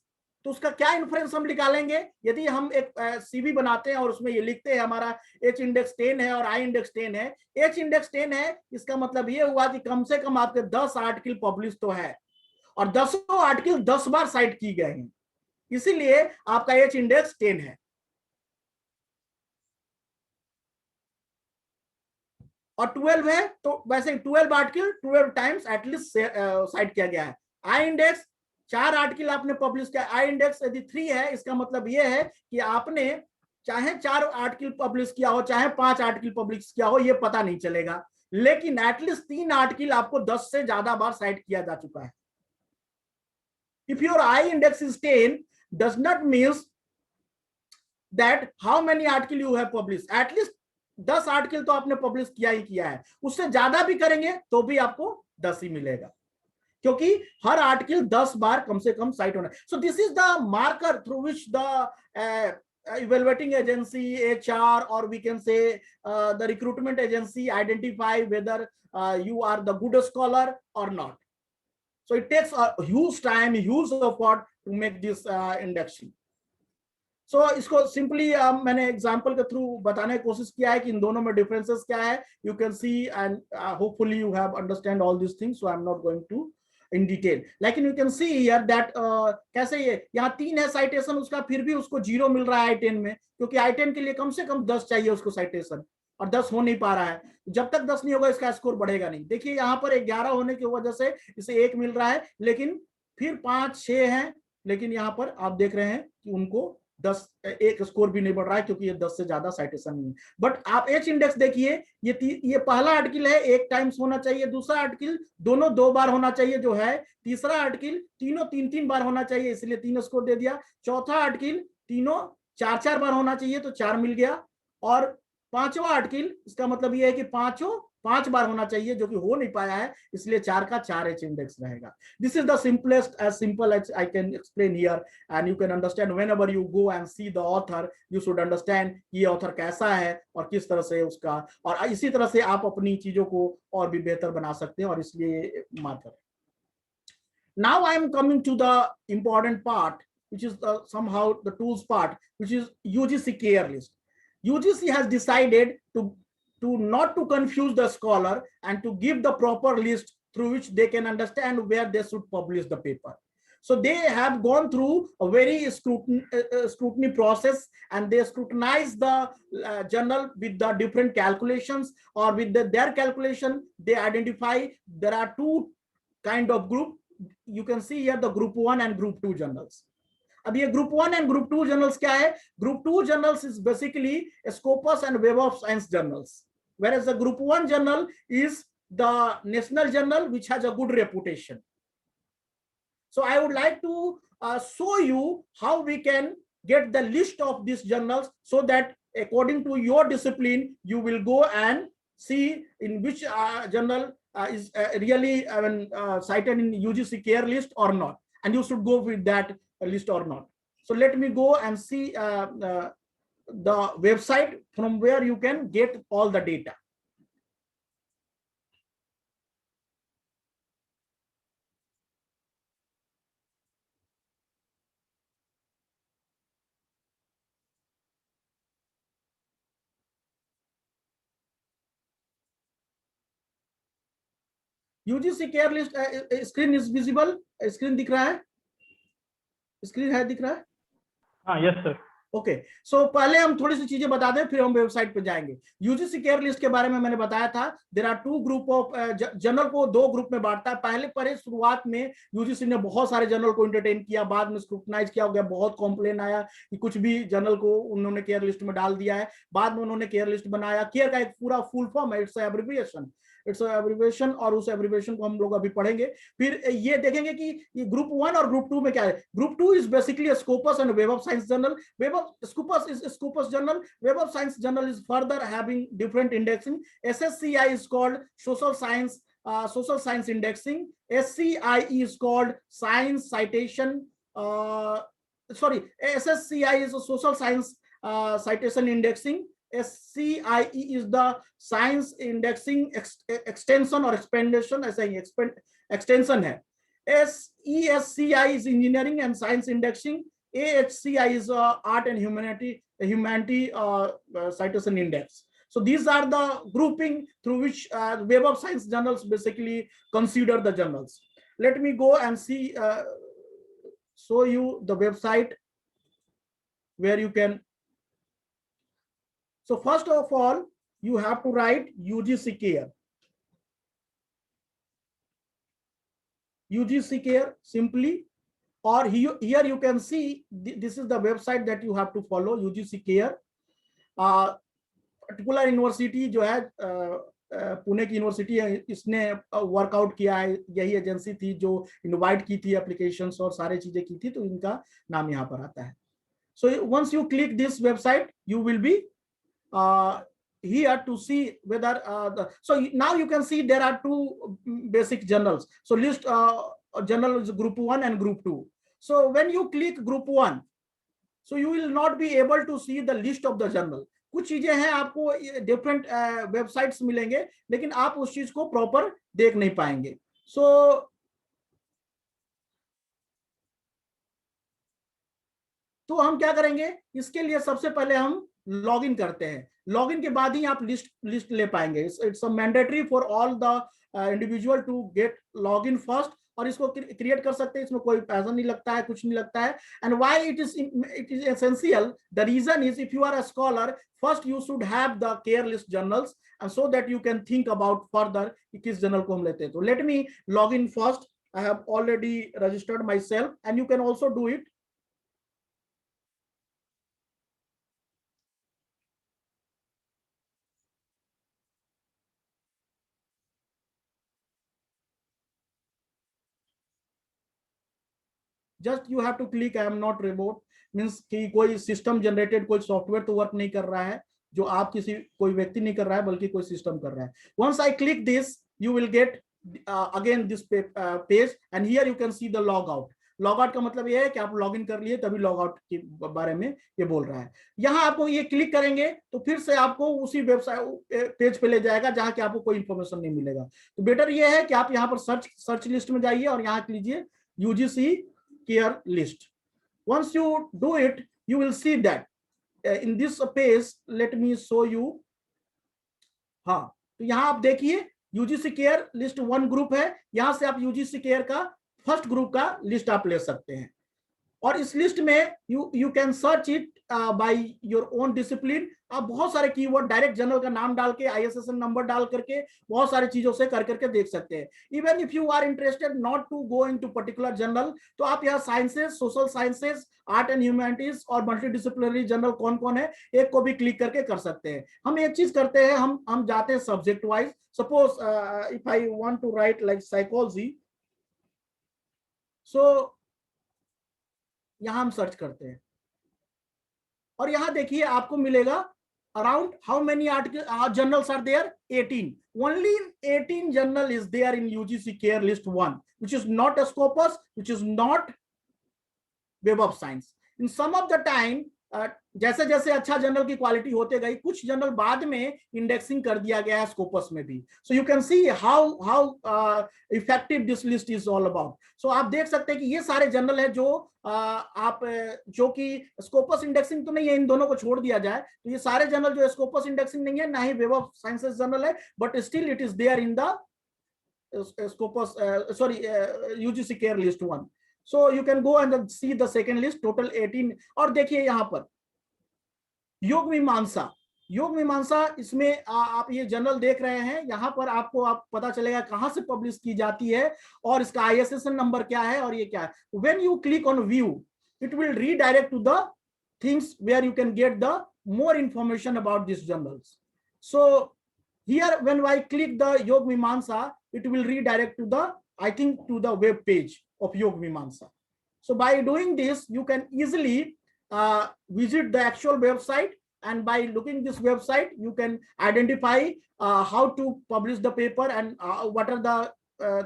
तो उसका क्या इन्फ्रेंस हम निकालेंगे? यदि हम एक सीवी बनाते हैं और उसमें ये लिखते हैं हमारा H इंडेक्स 10 है और I इंडेक्स 10 है। H इंडेक्स 10 है इसका मतलब ये हुआ कि कम से कम आपके 10 आर्टिकल पब्लिश तो है और 10 आर्टिकल 10 बार साइट की गए हैं, इसीलिए आपका H इंडेक्स 10 है। और 12 है तो वैसे 12 आर्टिकल 12 टाइम्स एटलीस्ट साइट किया गया है। आई इंडेक्स 4 आर्टिकल आपने पब्लिश किया। आई इंडेक्स यदि 3 है इसका मतलब यह है कि आपने चाहे 4 आर्टिकल पब्लिश किया हो चाहे 5 आर्टिकल पब्लिश किया हो ये पता नहीं चलेगा, लेकिन एटलीस्ट 3 आर्टिकल आपको 10 से ज्यादा बार साइट किया जा चुका है। If your I index is 10 does not means that how many article you have publish, at least 10 article तो आपने पब्लिश किया ही किया है। उससे ज्यादा भी करेंगे तो भी आपको 10 ही मिलेगा, क्योंकि हर आर्टिकल 10 बार कम से कम साइट होना। सो this is the marker through which the evaluating agency, HR, or we can say the recruitment agency identify whether you are the good scholar or not. So it takes a huge time, huge effort to make this indexing. सो इसको simply मैंने example के through बताने की कोशिश किया है कि इन दोनों में डिफरेंसेस क्या है। You can see and hopefully you have understand all this things, so I am not going to in detail, लेकिन you can see here that कैसे ये यहाँ 3 है साइटेशन उसका फिर भी उसको 0 मिल रहा है I10 में, क्योंकि I10 के लिए कम से कम 10 चाहिए उसको साइटेशन और 10 हो नहीं पा रहा है। जब तक 10 नहीं होगा इसका स्कोर बढ़ेगा नहीं। देखिए यहाँ पर 11 होने की वजह से इसे 1 मिल रहा है, लेकिन फिर 5 6 हैं, लेकिन यहाँ पर आप देख रहे हैं कि उनको 10 एक स्कोर भी नहीं बढ़ रहा है क्योंकि ये 10 से ज्यादा साइटेशन नहीं है। बट आप H इंडेक्स देखिए, ये पहला आर्टिकल है 1 टाइम्स होना चाहिए, दूसरा आर्टिकल दोनों 2 बार होना चाहिए जो है, तीसरा आर्टिकल तीनों 3 बार होना चाहिए इसलिए 3 स्कोर दे दिया, चौथा आर्टिकल तीनों 4 बार होना चाहिए तो 4 मिल गया, और पांचवा आर्टिकल इसका मतलब ये है कि पांचों 5 बार होना चाहिए जो कि हो नहीं पाया है, इसलिए 4 का 4 H इंडेक्स रहेगा। This is the simplest, as simple as I can explain here, and you can understand whenever you go and see the author, you should understand ये author कैसा है और किस तरह से उसका, और इसी तरह से आप अपनी चीजों को और भी बेहतर बना सकते हैं, और इसलिए marker. Now I am coming to the important part, which is somehow the tools part, which is UGC care list. UGC has decided to not to confuse the scholar and to give the proper list through which they can understand where they should publish the paper. So they have gone through a very scrutiny process, and they scrutinize the journal with the different calculations, or with their calculation they identify there are 2 kind of group. You can see here the group 1 and group 2 journals. अब ये group 1 and group 2 journals क्या है? Group 2 journals is basically Scopus and web of science journals, whereas the group 1 journal is the national journal which has a good reputation. So I would like to show you how we can get the list of these journals, so that according to your discipline you will go and see in which journal is really cited in UGC care list or not, and you should go with that list or not. So let me go and see the website from where you can get all the data. UGC care list, screen is visible, screen दिख रहा है, screen है, दिख रहा है? हाँ, yes sir. Okay, सो पहले हम थोड़ी सी चीजें बता दें, फिर हम वेबसाइट पे जाएंगे। यूजीसी केयर लिस्ट के बारे में मैंने बताया था, there are two group of journal को दो ग्रुप में बांटता है। पहले शुरुआत में यूजीसी ने बहुत सारे जर्नल को एंटरटेन किया, बाद में स्क्रूटनाइज किया गया, बहुत कॉम्प्लेन आया कि कुछ भी जर्नल को उन्होंने केयर लिस्ट में डाल दिया है। बाद में उन्होंने केयर लिस्ट बनाया। केयर का एक पूरा फुल फॉर्म है, इट्स एब्रिविएशन, और उस एब्रिविएशन को हम लोग अभी पढ़ेंगे। फिर ये देखेंगे कि ये ग्रुप 1 और ग्रुप 2 में क्या है। Group 2 is basically Scopus and web of science journal. Web of Scopus is Scopus journal. Web of Science journal is further having different indexing. SSCI is called social science indexing. SCIE is called science citation. SSCI is a social science citation indexing. SCIE is the science indexing extension or expandation. ऐसा ही extension है. ESCI is engineering and science indexing. AHCI is art and humanity citation index. So these are the grouping through which Web of Science journals basically consider the journals. Let me go and see, show you the website where you can. So first of all, you have to write UGC Care. UGC Care simply. Or here you can see this is the website that you have to follow, UGC Care. Particular university जो है पुणे की university है, इसने workout किया है, यही agency थी जो इनवाइट की थी एप्लीकेशंस और सारी चीजें की थी, तो इनका नाम यहाँ पर आता है। So once you click this website you will be here to see whether so now you can see there are two basic journals. So list journal is group 1 and group 2. So when you click group 1, so you will not be able to see the list of the journal. कुछ चीजें हैं आपको different websites मिलेंगे, लेकिन आप उस चीज को प्रॉपर देख नहीं पाएंगे। तो हम क्या करेंगे, इसके लिए सबसे पहले हम लॉगिन करते हैं। लॉगिन के बाद ही आप लिस्ट ले पाएंगे। It's mandatory for all the individual to get login first, और इसको क्रिएट कर सकते हैं, इसमें कोई पैसा नहीं लगता है, कुछ नहीं लगता है। And why it is essential, the reason is if you are a scholar, first you should have the care list journals and so that you can think about further कि किस जर्नल को हम लेते हैं। तो let me log in first. I have already registered my self and you can also do it. Just you have to click I am not remote, means कि कोई system generated कोई सॉफ्टवेयर तो work नहीं कर रहा है, जो आप कोई व्यक्ति नहीं कर रहा है, बल्कि कोई सिस्टम कर रहा है। Once I click this, you will get again this page and here you can see the log out. Log out का मतलब ये है कि आप लॉग इन कर लिए, तभी लॉग आउट के बारे में ये बोल रहा है। यहाँ आपको ये क्लिक करेंगे तो फिर से आपको उसी वेबसाइट पेज पे ले जाएगा जहाँ कि आपको कोई इंफॉर्मेशन नहीं मिलेगा। तो बेटर ये है कि आप यहाँ पर सर्च लिस्ट में जाइए और यहाँ लीजिए UGC Care list. Once you do it, you will see that in this page, let me show you. हाँ, तो यहाँ आप देखिए UGC Care list 1 ग्रुप है, यहाँ से आप UGC Care का फर्स्ट ग्रुप का लिस्ट आप ले सकते हैं। और इस लिस्ट में you can search it by your own discipline. आप बहुत सारे कीवर्ड डायरेक्ट जर्नल का नाम डाल के, ISSN नंबर डाल करके, बहुत सारी चीजों से कर करके देख सकते हैं। Even if you are interested not to go into particular journal, तो आप यहाँ sciences, social sciences, art and humanities और मल्टीडिसिप्लिनरी जर्नल कौन कौन है, एक को भी क्लिक करके कर सकते हैं। हम एक चीज करते हैं, हम जाते हैं subject wise. Suppose if I want to write like psychology, so यहां हम सर्च करते हैं और यहां देखिए आपको मिलेगा around how many journals are there, 18. Only 18 journal is there in UGC Care list 1, which is not a Scopus, which is not Web of Science. In some of the time, जैसे जैसे अच्छा जर्नल की quality होते गई, कुछ journal बाद में indexing कर दिया गया है स्कोपस में भी। So you can see how effective this list is all about. So आप देख सकते हैं कि ये सारे जर्नल है जो आप जो कि स्कोपस इंडेक्सिंग तो नहीं है, इन दोनों को छोड़ दिया जाए तो ये सारे जर्नल जो स्कोपस इंडेक्सिंग नहीं है, ना ही वेब ऑफ साइंसेस जर्नल है, but still it is there in the Scopus, UGC care list 1. So you can go and see the second list, total 18. और देखिए यहाँ पर योग मीमांसा, इसमें आप ये जनरल देख रहे हैं, यहाँ पर आपको पता चलेगा कहाँ से पब्लिश की जाती है और इसका ISSN नंबर क्या है और ये क्या है. When you click on view, it will redirect to the things where you can get the more information about these journals. So here when I click the Yog Mimamsa, it will redirect to the, I think, to the web page of Yog Mimamsa. So by doing this, you can easily visit the actual website, and by looking this website, you can identify how to publish the paper and what are the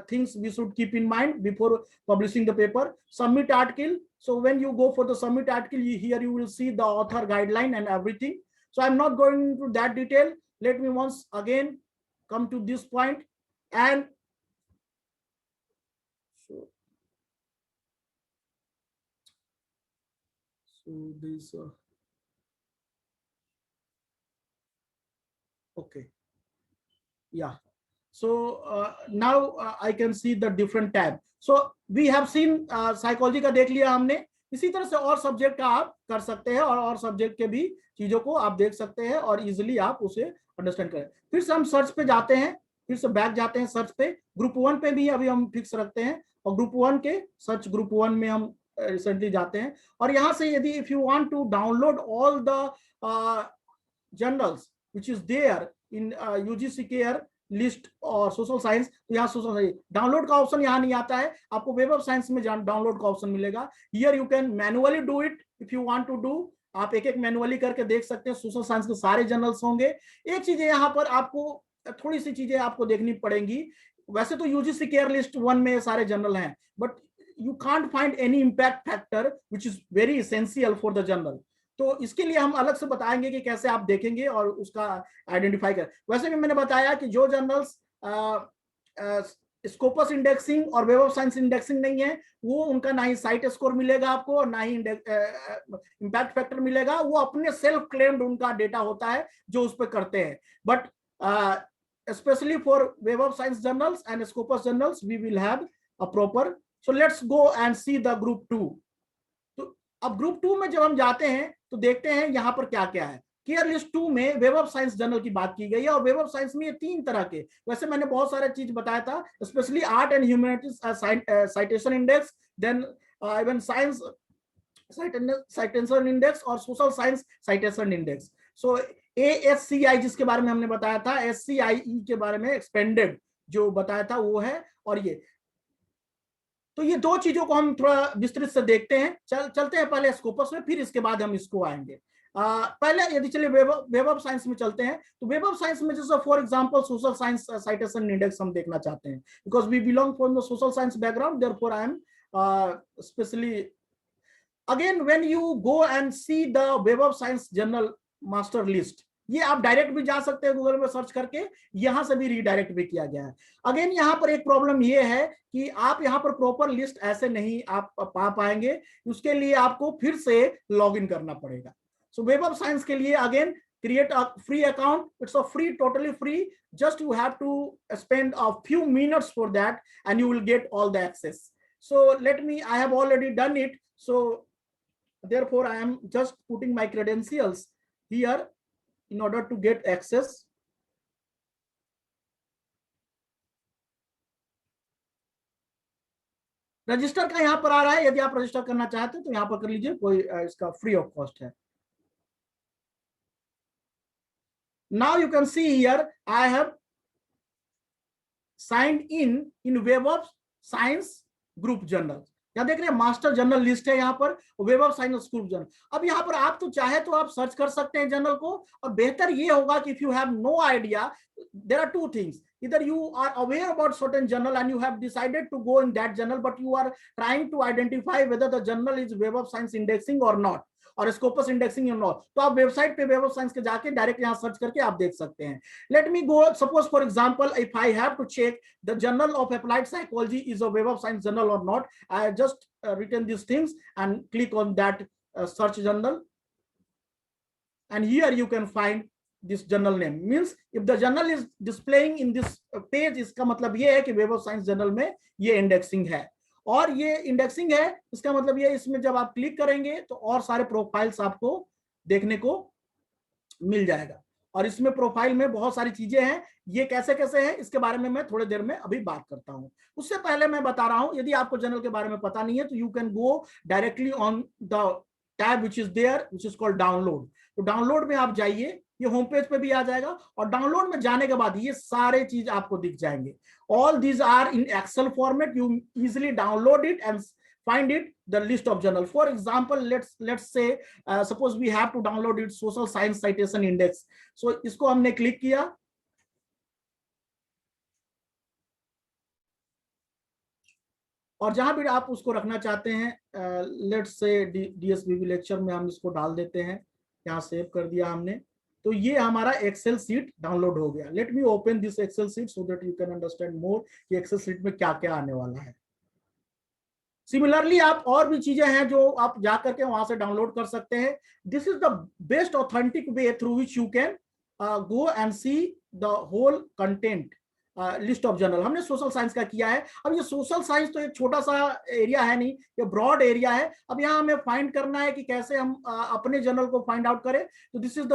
things we should keep in mind before publishing the paper. Submit article. So when you go for the submit article, here you will see the author guideline and everything. So I'm not going into that detail. Let me once again come to this point, and so this okay, yeah. So now I can see the different tab. So we have seen psychology का देख लिया हमने. इसी तरह से और subject का आप कर सकते हैं और सब्जेक्ट के भी चीजों को आप देख सकते हैं और इजीली आप उसे अंडरस्टैंड करें. फिर से हम सर्च पे जाते हैं, फिर से बैक जाते हैं सर्च पे. ग्रुप 1 पे भी अभी हम फिक्स रखते हैं और ग्रुप 1 के सर्च ग्रुप 1 में हम रिसेंटली जाते हैं. और यहाँ से यदि if you want to download all the journals which is there in UGC care list और सोशल साइंस, तो यहाँ सोशल साइंस डाउनलोड का ऑप्शन यहाँ नहीं आता है, आपको वेब ऑफ साइंस में डाउनलोड का ऑप्शन मिलेगा. Here you can manually do it if you want to do. आप एक एक मैनुअली करके देख सकते हैं. सोशल साइंस के सारे जर्नल्स होंगे. एक चीज यहाँ पर आपको थोड़ी सी चीजें आपको देखनी पड़ेंगी. वैसे तो यूजीसी केयर लिस्ट 1 में सारे जर्नल हैं, but you can't find any impact factor which is very essential for the journal. तो इसके लिए हम अलग से बताएंगे कि कैसे आप देखेंगे और उसका आइडेंटिफाई कर. वैसे भी मैंने बताया कि जो जर्नल्स स्कोपस इंडेक्सिंग और वेब ऑफ साइंस इंडेक्सिंग नहीं है, वो उनका ना ही साइट स्कोर मिलेगा आपको और ना ही इम्पैक्ट फैक्टर मिलेगा. वो अपने सेल्फ क्लेम्ड उनका डेटा होता है जो उस पर करते हैं. But especially for web of science journals and scopus journals, we will have a proper. So let's go and see the group 2. तो अब ग्रुप 2 में जब हम जाते हैं तो देखते हैं यहाँ पर क्या क्या है. केयर लिस्ट 2 में वेब ऑफ साइंस जर्नल की बात की गई है और वेब ऑफ साइंस में ये 3 तरह के, वैसे मैंने बहुत सारे चीज बताया था, specially art and humanities citation index, then even science citation index और social science citation index. So ASCI जिसके बारे में हमने बताया था, SCIE के बारे में एक्सपेंडेड जो बताया था वो है. और ये तो ये दो चीजों को हम थोड़ा विस्तृत से देखते हैं. चलते हैं पहले स्कोपस में, फिर इसके बाद हम इसको आएंगे. पहले यदि चलिए वेब ऑफ साइंस में चलते हैं. तो वेब ऑफ साइंस में जैसे for example social science citation index हम देखना चाहते हैं, because we belong from the social science background, therefore I am specially. Again when you go and see the web of science journal master list, ये आप direct भी जा सकते हैं गूगल में सर्च करके, यहां से भी रीडायरेक्ट भी किया गया है. अगेन यहां पर एक प्रॉब्लम ये है कि आप यहां पर प्रॉपर लिस्ट ऐसे नहीं आप पा पाएंगे, उसके लिए आपको फिर से लॉग इन करना पड़ेगा. सो वेब ऑफ साइंस के लिए again create a free account. It's a free, totally free. Just you have to spend a few minutes for that and you will get all the access. So let me, I have already done it. So therefore I am just putting my credentials here in order to get access. Register का यहां पर आ रहा है, यदि आप register करना चाहते हैं तो यहां पर कर लीजिए, कोई इसका फ्री ऑफ कॉस्ट है. Now you can see here I have signed in Web of Science Group Journal. क्या देख रहे हैं, मास्टर जर्नल लिस्ट है यहाँ पर, web of science group journal. अब यहाँ पर आप तो चाहे तो आप सर्च कर सकते हैं जर्नल को, और बेहतर ये होगा कि if you have no idea, there are two things. Either you are aware about certain journal and you have decided to go in that journal, but you are trying to identify whether the journal is Web of Science indexing or not, और Scopus indexing और not, तो आप website पे web of science के जाके direct यहां search करके आप देख सकते हैं. Let me go, suppose for example if I have to check the journal of applied psychology is a web of science journal और not, I just written these things and click on that search journal, and here you can find this journal name means if the journal is displaying in this page, इसका मतलब ये है कि web of science journal में ये indexing है। और ये इंडेक्सिंग है इसका मतलब ये, इसमें जब आप क्लिक करेंगे तो और सारे प्रोफाइल्स आपको देखने को मिल जाएगा। और इसमें प्रोफाइल में बहुत सारी चीजें हैं, ये कैसे कैसे है इसके बारे में मैं थोड़ी देर में अभी बात करता हूं। उससे पहले मैं बता रहा हूं, यदि आपको जर्नल के बारे में पता नहीं है तो you can go directly on the tab which is there which is called download. तो डाउनलोड में आप जाइए, ये होम पेज पे भी आ जाएगा, और डाउनलोड में जाने के बाद ये सारे चीज आपको दिख जाएंगे। All these are in excel format, you easily download it and find it the list of journal. For example, let's say suppose we have to download it social science citation index. So इसको हमने click किया, और जहां भी आप उसको रखना चाहते हैं, लेट्स से डीएसबीबी लेक्चर में हम इसको डाल देते हैं, यहाँ सेव कर दिया हमने। तो ये हमारा एक्सेल सीट डाउनलोड हो गया। Let me open this excel sheet so that you can understand more कि एक्सेल सीट में क्या क्या आने वाला है। सिमिलरली आप और भी चीजें हैं जो आप जा करके वहां से डाउनलोड कर सकते हैं। This is the best authentic way through which you can go and see the whole content list of journal. हमने सोशल साइंस का किया है। अब ये सोशल साइंस तो एक छोटा सा एरिया है नहीं, ये ब्रॉड एरिया है। अब यहाँ हमें फाइंड करना है कि कैसे हम अपने जर्नल को फाइंड आउट करें। तो this is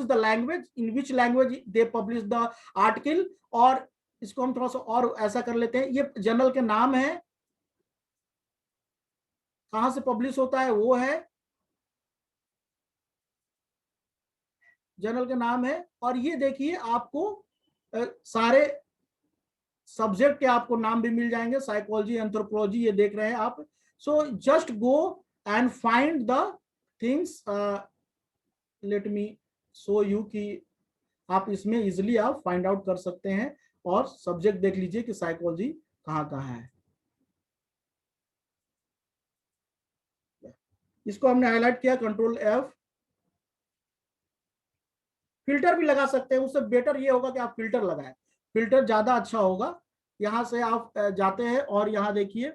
the language, in which language they publish the article. और इसको हम थोड़ा सा और ऐसा कर लेते हैं, ये जर्नल के नाम है, कहां से पब्लिश होता है वो है, जर्नल का नाम है। और ये देखिए आपको सारे सब्जेक्ट के आपको नाम भी मिल जाएंगे, साइकोलॉजी, एंथ्रोपोलॉजी, ये देख रहे हैं आप। So just go and find the things. Let me show you कि आप इसमें इजिली आप फाइंड आउट कर सकते हैं। और सब्जेक्ट देख लीजिए कि साइकोलॉजी कहाँ कहाँ है। इसको हमने हाईलाइट किया, कंट्रोल एफ। फिल्टर भी लगा सकते हैं, उससे बेटर ये होगा कि आप फिल्टर लगाएं, फिल्टर ज्यादा अच्छा होगा। यहां से आप जाते हैं और यहां देखिए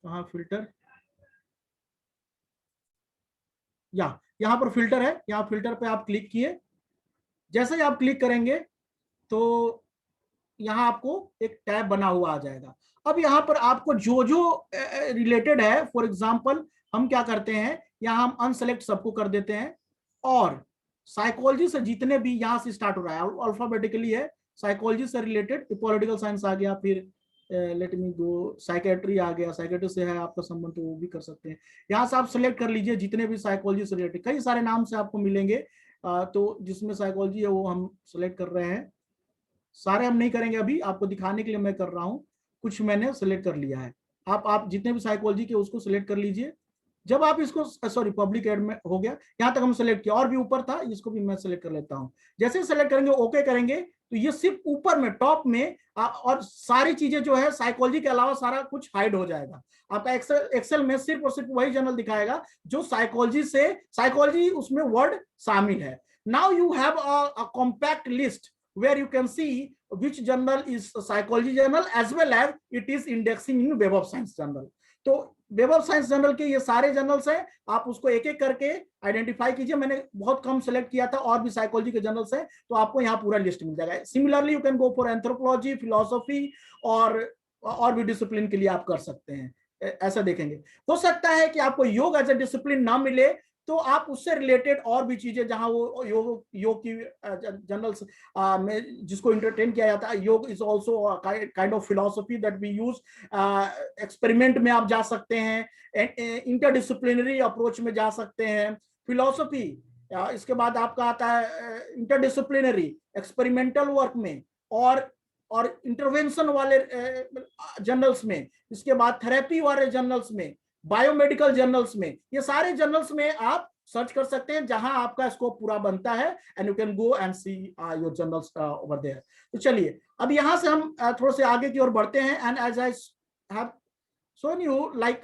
कहाँ फिल्टर, यहाँ पर फिल्टर है, यहाँ फिल्टर पे आप क्लिक किए। जैसे ही आप क्लिक करेंगे तो यहाँ आपको एक टैब बना हुआ आ जाएगा। अब यहाँ पर आपको जो जो रिलेटेड है, फॉर एग्जांपल हम क्या करते हैं, यहाँ हम अनसेलेक्ट सबको कर देते हैं। और साइकोलॉजी से जितने भी यहाँ से स्टार्ट हो रहा है अल्फाबेटिकली है, साइकोलॉजी से रिलेटेड पॉलिटिकल साइंस आ गया, फिर लेट मी गो साइकेट्री आ गया, साइकेट्री से है आपका संबंध तो वो भी कर सकते हैं। यहाँ से आप सिलेक्ट कर लीजिए जितने भी साइकोलॉजी से रिलेटेड, कई सारे नाम से आपको मिलेंगे। तो जिसमें साइकोलॉजी है वो हम सिलेक्ट कर रहे हैं। सारे हम नहीं करेंगे अभी, आपको दिखाने के लिए मैं कर रहा हूं, कुछ मैंने सिलेक्ट कर लिया है। आप जितने भी साइकोलॉजी के उसको सिलेक्ट कर लीजिए। जब आप इसको, सॉरी पब्लिक एड में हो गया, यहां तक हम सिलेक्ट किया, और भी ऊपर था, इसको भी मैं सिलेक्ट कर लेता हूं। जैसे सिलेक्ट करेंगे, ओके करेंगे, तो ये सिर्फ ऊपर में टॉप में और सारी चीजें जो है साइकोलॉजी के अलावा सारा कुछ हाइड हो जाएगा। आपका एक्सेल में सिर्फ और सिर्फ वही जर्नल दिखाएगा जो साइकोलॉजी उसमें वर्ड शामिल है। Now you have a compact list where you can see which journal is a psychology journal as well as it is indexing in Web of Science journal. तो वेब ऑफ साइंस जर्नल के ये सारे journals हैं, आप उसको एक एक करके आइडेंटिफाई कीजिए। मैंने बहुत कम सेलेक्ट किया था, और भी साइकोलॉजी के जर्नल्स हैं, तो आपको यहाँ पूरा लिस्ट मिल जाएगा। Similarly you can go for anthropology, philosophy और भी डिसिप्लिन के लिए आप कर सकते हैं। ऐसा देखेंगे, हो सकता है कि आपको योग एज ए डिसिप्लिन ना मिले, तो आप उससे रिलेटेड और भी चीजें, जहां वो योग की जर्नल्स में जिसको इंटरटेन किया जाता है, yoga is also kind of philosophy that we use. Experiment में आप जा सकते हैं, इंटरडिसिप्लिनरी अप्रोच में जा सकते हैं, फिलोसफी। इसके बाद आपका आता है इंटरडिसिप्लिनरी एक्सपेरिमेंटल वर्क में, और इंटरवेंशन वाले जर्नल्स में, इसके बाद थेरेपी वाले जर्नल्स में, बायोमेडिकल जर्नल्स में। ये सारे जर्नल्स में आप सर्च कर सकते हैं जहां आपका स्कोप पूरा बनता है, and you can go and see your journals over there. तो चलिए अब यहां से हम थोड़े से आगे की ओर बढ़ते हैं। And as I have shown you like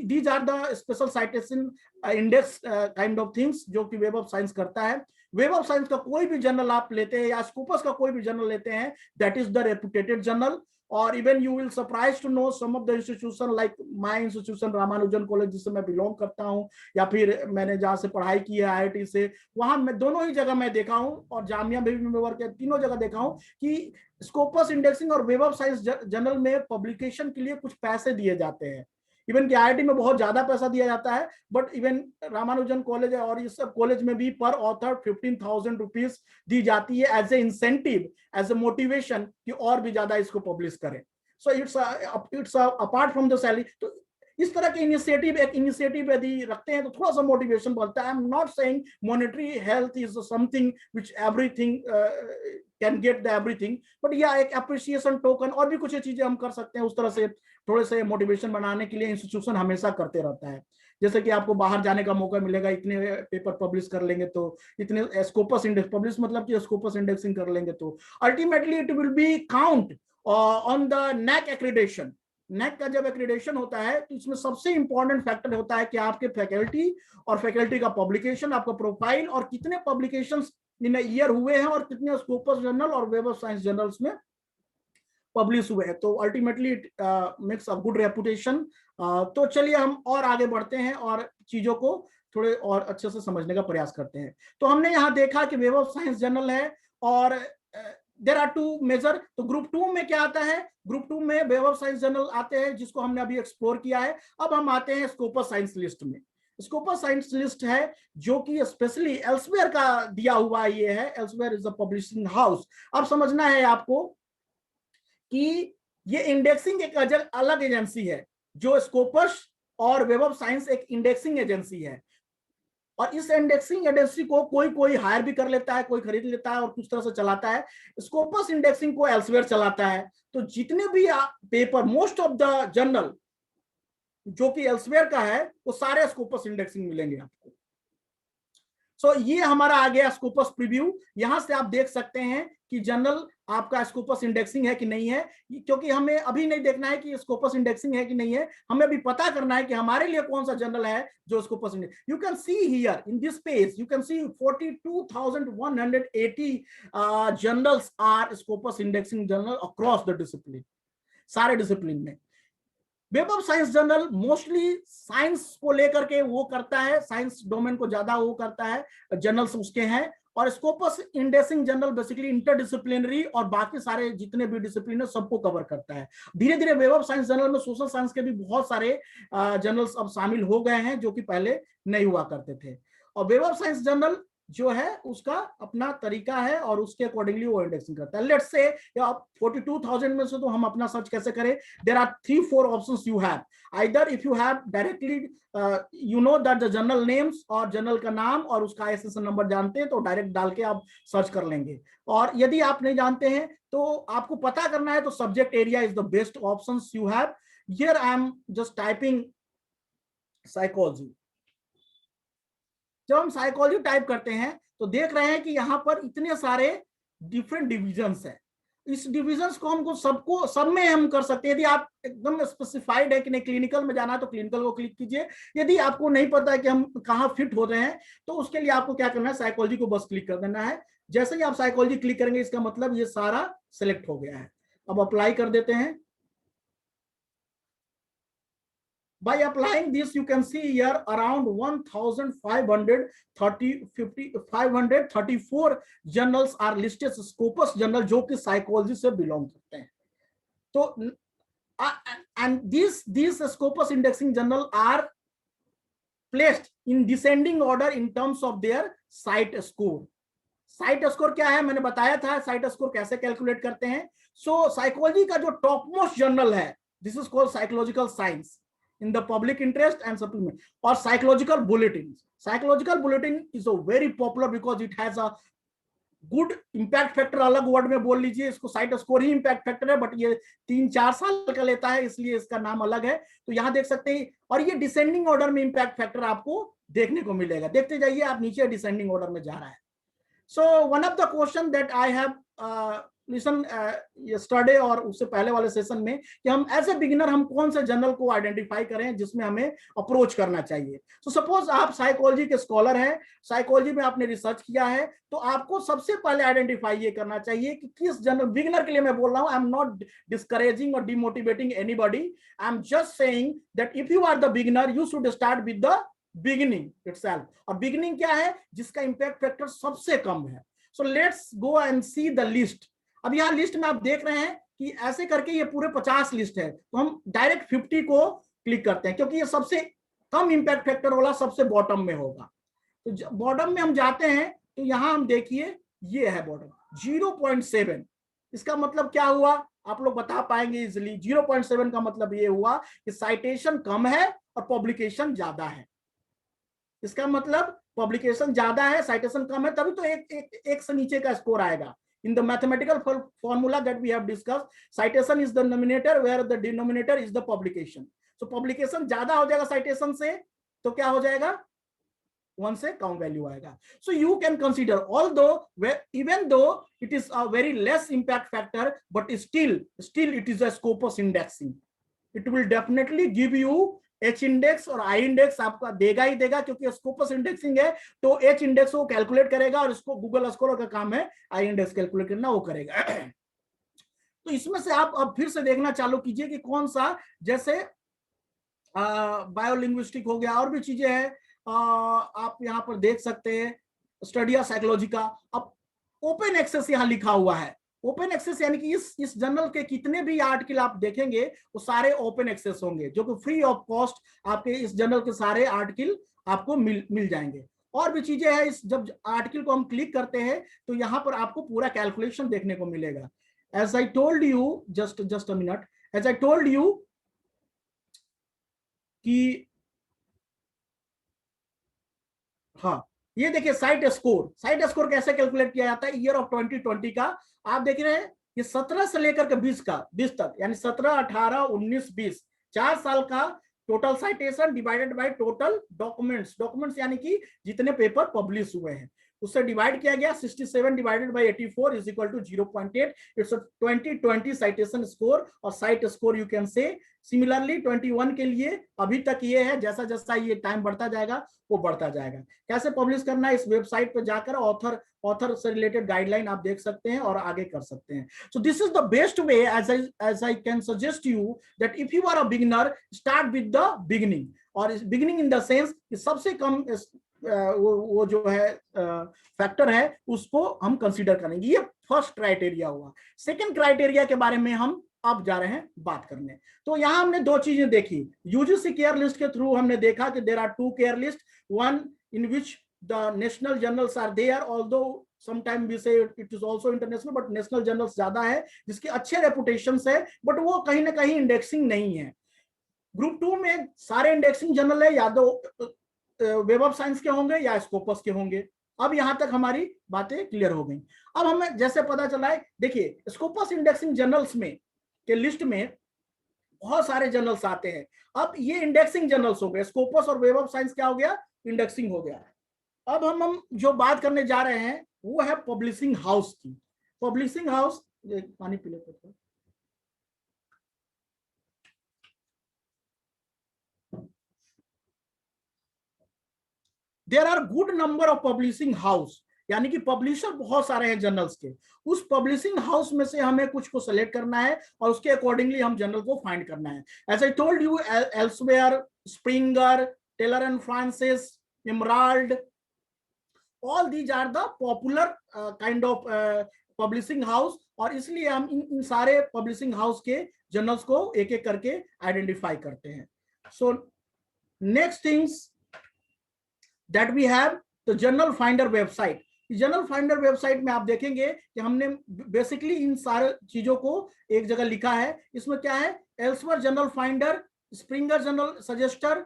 these are the special citation index kind of things जो कि वेब ऑफ साइंस करता है। वेब ऑफ साइंस का कोई भी जर्नल आप लेते हैं या स्कूपस का कोई भी जर्नल लेते हैं, that is the reputed journal. और even you will surprise to know some of the institution like my institution Ramanujan College जिससे मैं बिलोंग करता हूँ, या फिर मैंने जहाँ से पढ़ाई की है IIT से, वहां मैं दोनों ही जगह मैं देखा हूँ, और जामिया में भी मैं वर्क किया, तीनों जगह देखा हूँ कि स्कोपस इंडेक्सिंग और वेब ऑफ साइंस जर्नल में पब्लिकेशन के लिए कुछ पैसे दिए जाते हैं। इवन कि IIT में बहुत ज्यादा पैसा दिया जाता है, बट इवन रामानुजन कॉलेज और इस सब कॉलेज में भी पर ऑथर 15,000 रुपीज दी जाती है as a incentive, as a motivation कि और भी ज्यादा इसको पब्लिश करें। So it's apart from the salary. तो इस तरह के इनिशिएटिव, एक इनिशिएटिव यदि रखते हैं तो थोड़ा सा मोटिवेशन बढ़ता है। आई am not saying monetary health is something which everything can get the everything, but या एक अप्रिसिएशन टोकन और भी कुछ चीजें हम कर सकते हैं उस तरह से थोड़े से मोटिवेशन बनाने के लिए इंस्टीट्यूशन हमेशा करते रहता है। जैसे कि आपको बाहर जाने का मौका मिलेगा, इतने पेपर पब्लिश कर लेंगे तो, इतने स्कोपस इंडेक्स पब्लिश मतलब कि स्कोपस इंडेक्सिंग कर लेंगे तो ultimately it will be count on the NAAC accreditation. NAAC का जब एक्रीडेशन होता है तो इसमें सबसे इंपॉर्टेंट फैक्टर होता है कि आपके फैकल्टी और फैकल्टी का पब्लिकेशन, आपका प्रोफाइल और कितने पब्लिकेशंस इन ईयर हुए हैं और कितने स्कोपस जर्नल और वेब ऑफ साइंस जर्नल्स में पब्लिश हुए हैं। तो ultimately it makes a good reputation. तो चलिए हम और आगे बढ़ते हैं और चीजों को थोड़े और अच्छे से समझने का प्रयास करते हैं। तो हमने यहाँ देखा कि वेब ऑफ साइंस जर्नल है और देयर आर टू मेजर। तो ग्रुप 2 में क्या आता है? ग्रुप 2 में वेब ऑफ साइंस जर्नल आते हैं जिसको हमने अभी एक्सप्लोर किया है। अब हम आते हैं स्कोपस साइंस लिस्ट में। स्कोपस साइंस लिस्ट है जो कि स्पेशली एल्सवेयर का दिया हुआ ये है। Elsewhere is a publishing house. अब समझना है आपको कि ये इंडेक्सिंग एक अलग एजेंसी है, जो स्कोपस और वेब ऑफ साइंस एक इंडेक्सिंग एजेंसी है। और इस इंडेक्सिंग एजेंसी को कोई कोई हायर भी कर लेता है, कोई खरीद लेता है और कुछ तरह से चलाता है। स्कोपस इंडेक्सिंग को एल्सवेयर चलाता है। तो जितने भी paper, most of the journal जो कि एल्सवेयर का है, वो सारे स्कोपस इंडेक्सिंग मिलेंगे आपको। सो ये हमारा आ गया स्कोपस प्रीव्यू। यहां से आप देख सकते हैं कि जर्नल आपका स्कोपस इंडेक्सिंग है कि नहीं है, क्योंकि हमें अभी नहीं देखना है कि स्कोपस इंडेक्सिंग है कि नहीं है, हमें अभी पता करना है कि हमारे लिए कौन सा जर्नल है जो Scopus index. You can see here in this page, you can see 42,180 journals are Scopus indexing journal across the discipline, सारे डिसिप्लिन में। Web of science journal mostly science को लेकर के वो करता है, साइंस डोमेन को ज्यादा वो करता है, जर्नल्स उसके हैं। और Scopus indexing journal basically interdisciplinary और बाकी सारे जितने भी डिसिप्लिन है सबको कवर करता है। धीरे धीरे वेब ऑफ साइंस जर्नल में सोशल साइंस के भी बहुत सारे जर्नल्स अब शामिल हो गए हैं जो कि पहले नहीं हुआ करते थे। और वेब ऑफ साइंस जर्नल जो है उसका अपना तरीका है और उसके अकॉर्डिंगली वो इंडेक्सिंग करता है। लेट्स से 42,000 में से तो हम अपना सर्च कैसे करें? There are 3-4 options you have. Either if you have directly you know that the journal names और जर्नल का नाम और उसका ISSN नंबर जानते हैं तो डायरेक्ट डाल के आप सर्च कर लेंगे। और यदि आप नहीं जानते हैं तो आपको पता करना है तो subject area is the best options you have. Here I am just typing psychology. जब हम साइकोलॉजी टाइप करते हैं तो देख रहे हैं कि यहाँ पर इतने सारे डिफरेंट डिविजन्स हैं। इस डिविजन्स को हमको सब में हम कर सकते हैं। यदि आप एकदम स्पेसिफाइड है कि नहीं क्लिनिकल में जाना है तो क्लिनिकल को क्लिक कीजिए। यदि आपको नहीं पता है कि हम कहाँ फिट हो रहे हैं तो उसके लिए आपको क्या करना है, साइकोलॉजी को बस क्लिक कर देना है। जैसे ही आप साइकोलॉजी क्लिक करेंगे इसका मतलब ये सारा सिलेक्ट हो गया है। अब अप्लाई कर देते हैं। By applying this, you can see here around 1,534 journals are listed Scopus journal जो कि साइकोलॉजी से बिलोंग करते हैं। तो and these Scopus indexing journal are placed in descending order in terms of their site score. Site score क्या है? मैंने बताया था साइट स्कोर कैसे कैलकुलेट करते हैं। सो साइकोलॉजी का जो टॉप मोस्ट जर्नल है, this is called psychological science in the public interest and supplement, or psychological bulletins. Psychological bulletin is a very popular because it has a good impact factor। अलग word में बोल लीजिए इसको, site score ही impact factor है, but ये 3-4 साल का लेता है इसलिए इसका नाम अलग है। तो यहाँ देख सकते हैं, और ये डिसेंडिंग ऑर्डर में इम्पैक्ट फैक्टर आपको देखने को मिलेगा। देखते जाइए आप, नीचे डिसेंडिंग ऑर्डर में जा रहा है। So one of the question that I have listen yesterday और उससे पहले वाले सेशन में कि हम एज ए बिगिनर हम कौन से जर्नल को आइडेंटिफाई करें जिसमें हमें अप्रोच करना चाहिए। तो सपोज आप साइकोलॉजी के स्कॉलर हैं, साइकोलॉजी में आपने रिसर्च किया है, तो आपको सबसे पहले आइडेंटिफाई ये करना चाहिए कि किस जर्नल, बिगिनर के लिए मैं बोल रहा हूं, आई एम नॉट डिस्करेजिंग और demotivating anybody, I am just saying that if you are the beginner you should start with the beginning itself. और बिगिनिंग क्या है? जिसका इंपैक्ट फैक्टर सबसे कम है। So let's go and see the list. अब यहाँ लिस्ट में आप देख रहे हैं कि ऐसे करके ये पूरे 50 लिस्ट है, तो हम डायरेक्ट 50 को क्लिक करते हैं क्योंकि ये सबसे कम इंपैक्ट फैक्टर वाला सबसे बॉटम में होगा। तो बॉटम में हम जाते हैं तो यहां हम देखिए ये है बॉटम 0.7। इसका मतलब क्या हुआ आप लोग बता पाएंगे इजिली? 0.7 का मतलब ये हुआ कि साइटेशन कम है और पब्लिकेशन ज्यादा है। इसका मतलब पब्लिकेशन ज्यादा है, साइटेशन कम है, तभी तो एक से नीचे का स्कोर आएगा। In the mathematical formula that we have discussed, citation is the numerator where the denominator is the publication. So publication ज्यादा हो जाएगा citation से, तो क्या हो जाएगा? 1 से कम वैल्यू आएगा। So you can consider, although even though it is a very less impact factor, but still it is a Scopus indexing. It will definitely give you H index और I इंडेक्स आपका देगा ही देगा, क्योंकि Scopus indexing है तो H index को calculate करेगा और इसको गूगल स्कोलर का काम है I इंडेक्स कैलकुलेट करना, वो करेगा। तो इसमें से आप अब फिर से देखना चालू कीजिए कि कौन सा, जैसे बायोलिंग्विस्टिक हो गया और भी चीजें हैं, आप यहाँ पर देख सकते हैं स्टडी ऑफ साइकोलॉजी का। अब ओपन एक्सेस यहाँ लिखा हुआ है। ओपन एक्सेस यानी कि इस जर्नल के कितने भी आर्टिकल आप देखेंगे वो सारे ओपन एक्सेस होंगे, जो कि फ्री ऑफ कॉस्ट आपके इस जर्नल के सारे आर्टिकल आपको मिल जाएंगे। और भी चीजें हैं, इस जब आर्टिकल को हम क्लिक करते हैं तो यहाँ पर आपको पूरा कैलकुलेशन देखने को मिलेगा। As I told you, just a minute, as I told you कि हाँ, ये देखिए साइट स्कोर कैसे कैलकुलेट किया जाता है ईयर ऑफ 2020 का। आप देख रहे हैं ये 17 से लेकर के 20 तक, यानी 17, 18, 19, 20 4 साल का total citation divided by total documents यानी कि जितने पेपर पब्लिश हुए हैं उससे डिवाइड किया गया। 67 divided by 84 is equal to 0.8। It's 2020 citation score और cite score you can say. Similarly 21 के लिए अभी तक ये है, जैसा जैसा ये टाइम बढ़ता जाएगा वो बढ़ता जाएगा। कैसे पब्लिश करना है, इस वेबसाइट पर जाकर ऑथर से रिलेटेड गाइडलाइन आप देख सकते हैं और आगे कर सकते हैं। So this is the best way as I can suggest you that if you are a beginner start with the beginning. और बिगिनिंग इन द सेंस कि सबसे कम वो जो है फैक्टर है उसको हम कंसीडर करेंगे। ये फर्स्ट क्राइटेरिया हुआ। सेकंड क्राइटेरिया के बारे में हम अब जा रहे हैं बात करने। तो यहां हमने दो चीजें देखी। यूजीसी केयर लिस्ट के थ्रू हमने देखा कि there are 2 care list, one in which the national journals are there, although sometime we say it is also international, but national journals ज्यादा है जिसके अच्छे रेपुटेशंस है, बट वो कहीं ना कहीं इंडेक्सिंग नहीं है। ग्रुप 2 में सारे इंडेक्सिंग जर्नल है, या तो वेब ऑफ साइंस के होंगे या स्कोपस के होंगे। अब यहां तक हमारी बातें क्लियर हो गई। अब हमें जैसे पता चला है, देखिए स्कोपस इंडेक्सिंग जर्नल्स में के लिस्ट में बहुत सारे जर्नल्स आते हैं। अब ये इंडेक्सिंग जर्नल्स हो गए, स्कोपस और वेब ऑफ साइंस क्या हो गया, इंडेक्सिंग हो गया। अब हम जो बात करने जा रहे हैं वो है पब्लिशिंग हाउस की। पब्लिशिंग हाउस, पानी पी लेते थे। There are good number of publishing house, यानी कि पब्लिशर बहुत सारे हैं जर्नल्स के। उस पब्लिशिंग हाउस में से हमें कुछ को सेलेक्ट करना है और उसके अकॉर्डिंगली हम जर्नल को फाइंड करना है। As I told you, Elsevier, Springer, Taylor and Francis, Emerald, all these are the popular kind of publishing house. और इसलिए हम इन सारे पब्लिशिंग हाउस के जर्नल्स को एक एक करके आइडेंटिफाई करते हैं। So next things that we have the journal finder website. Journal finder website में आप देखेंगे कि हमने बेसिकली इन सारे चीजों को एक जगह लिखा है। इसमें क्या है, Elsevier journal finder, Springer journal suggester,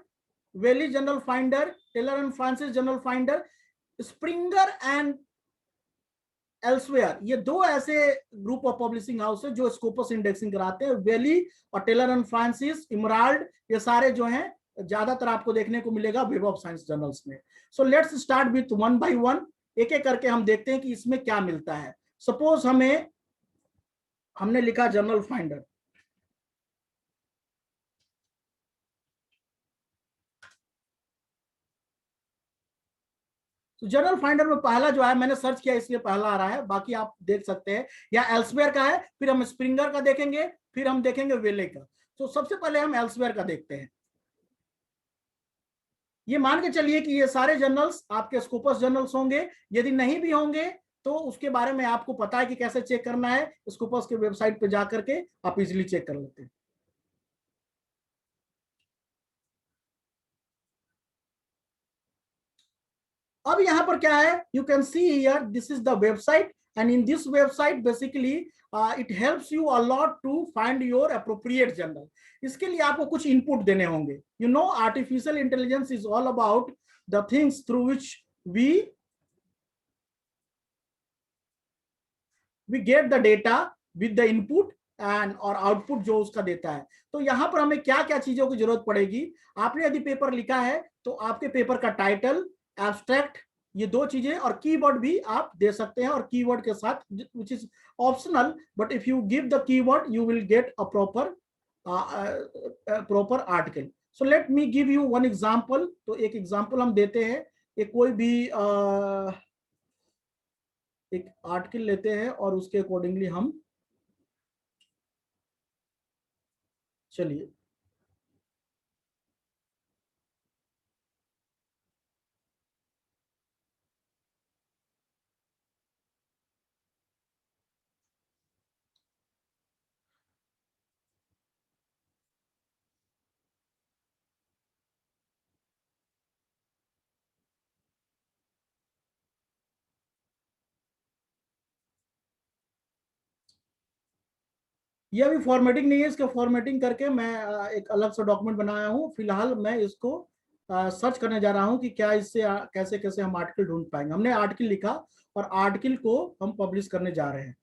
Wiley journal finder, Taylor and Francis journal finder. Springer and Elsevier ये दो ऐसे ग्रुप ऑफ पब्लिशिंग हाउस है जो स्कोपस इंडेक्सिंग कराते हैं। वेली और टेलर एंड फ्रांसिस, इमराल्ड, ये सारे जो हैं ज्यादातर आपको देखने को मिलेगा वेब ऑफ साइंस जर्नल्स में। So let's start with one by one, एक एक करके हम देखते हैं कि इसमें क्या मिलता है। सपोज हमें हमने लिखा जर्नल फाइंडर। तो जर्नल फाइंडर में पहला जो है, मैंने सर्च किया इसलिए पहला आ रहा है, बाकी आप देख सकते हैं, या एल्सवेयर का है, फिर हम स्प्रिंगर का देखेंगे, फिर हम देखेंगे वेले का। तो सबसे पहले हम एल्सवेयर का देखते हैं। ये मान के चलिए कि ये सारे जर्नल्स आपके स्कोपस जर्नल्स होंगे। यदि नहीं भी होंगे तो उसके बारे में आपको पता है कि कैसे चेक करना है, स्कोपस के वेबसाइट पे जाकर के आप इजीली चेक कर लेते हैं। अब यहां पर क्या है, you can see here, this is the website, and in this website basically it helps you a lot to find your appropriate journal. इसके लिए आपको कुछ इनपुट देने होंगे। You know, artificial intelligence is all about the things through which we get the data with the input and और output जो उसका देता है। तो यहां पर हमें क्या क्या चीजों की जरूरत पड़ेगी। आपने यदि पेपर लिखा है तो आपके पेपर का टाइटल, एब्स्ट्रैक्ट, ये दो चीजें, और कीवर्ड भी आप दे सकते हैं, और कीवर्ड के साथ, which is optional, but if you give the keyword you will get a proper article. So let me give you one example. तो एक एग्जांपल हम देते हैं, एक कोई भी एक आर्टिकल लेते हैं और उसके अकॉर्डिंगली हम, चलिए ये अभी फॉर्मेटिंग नहीं है, इसका फॉर्मेटिंग करके मैं एक अलग सा डॉक्यूमेंट बनाया हूँ। फिलहाल मैं इसको सर्च करने जा रहा हूँ कि क्या इससे कैसे कैसे हम आर्टिकल ढूंढ पाएंगे। हमने आर्टिकल लिखा और आर्टिकल को हम पब्लिश करने जा रहे हैं।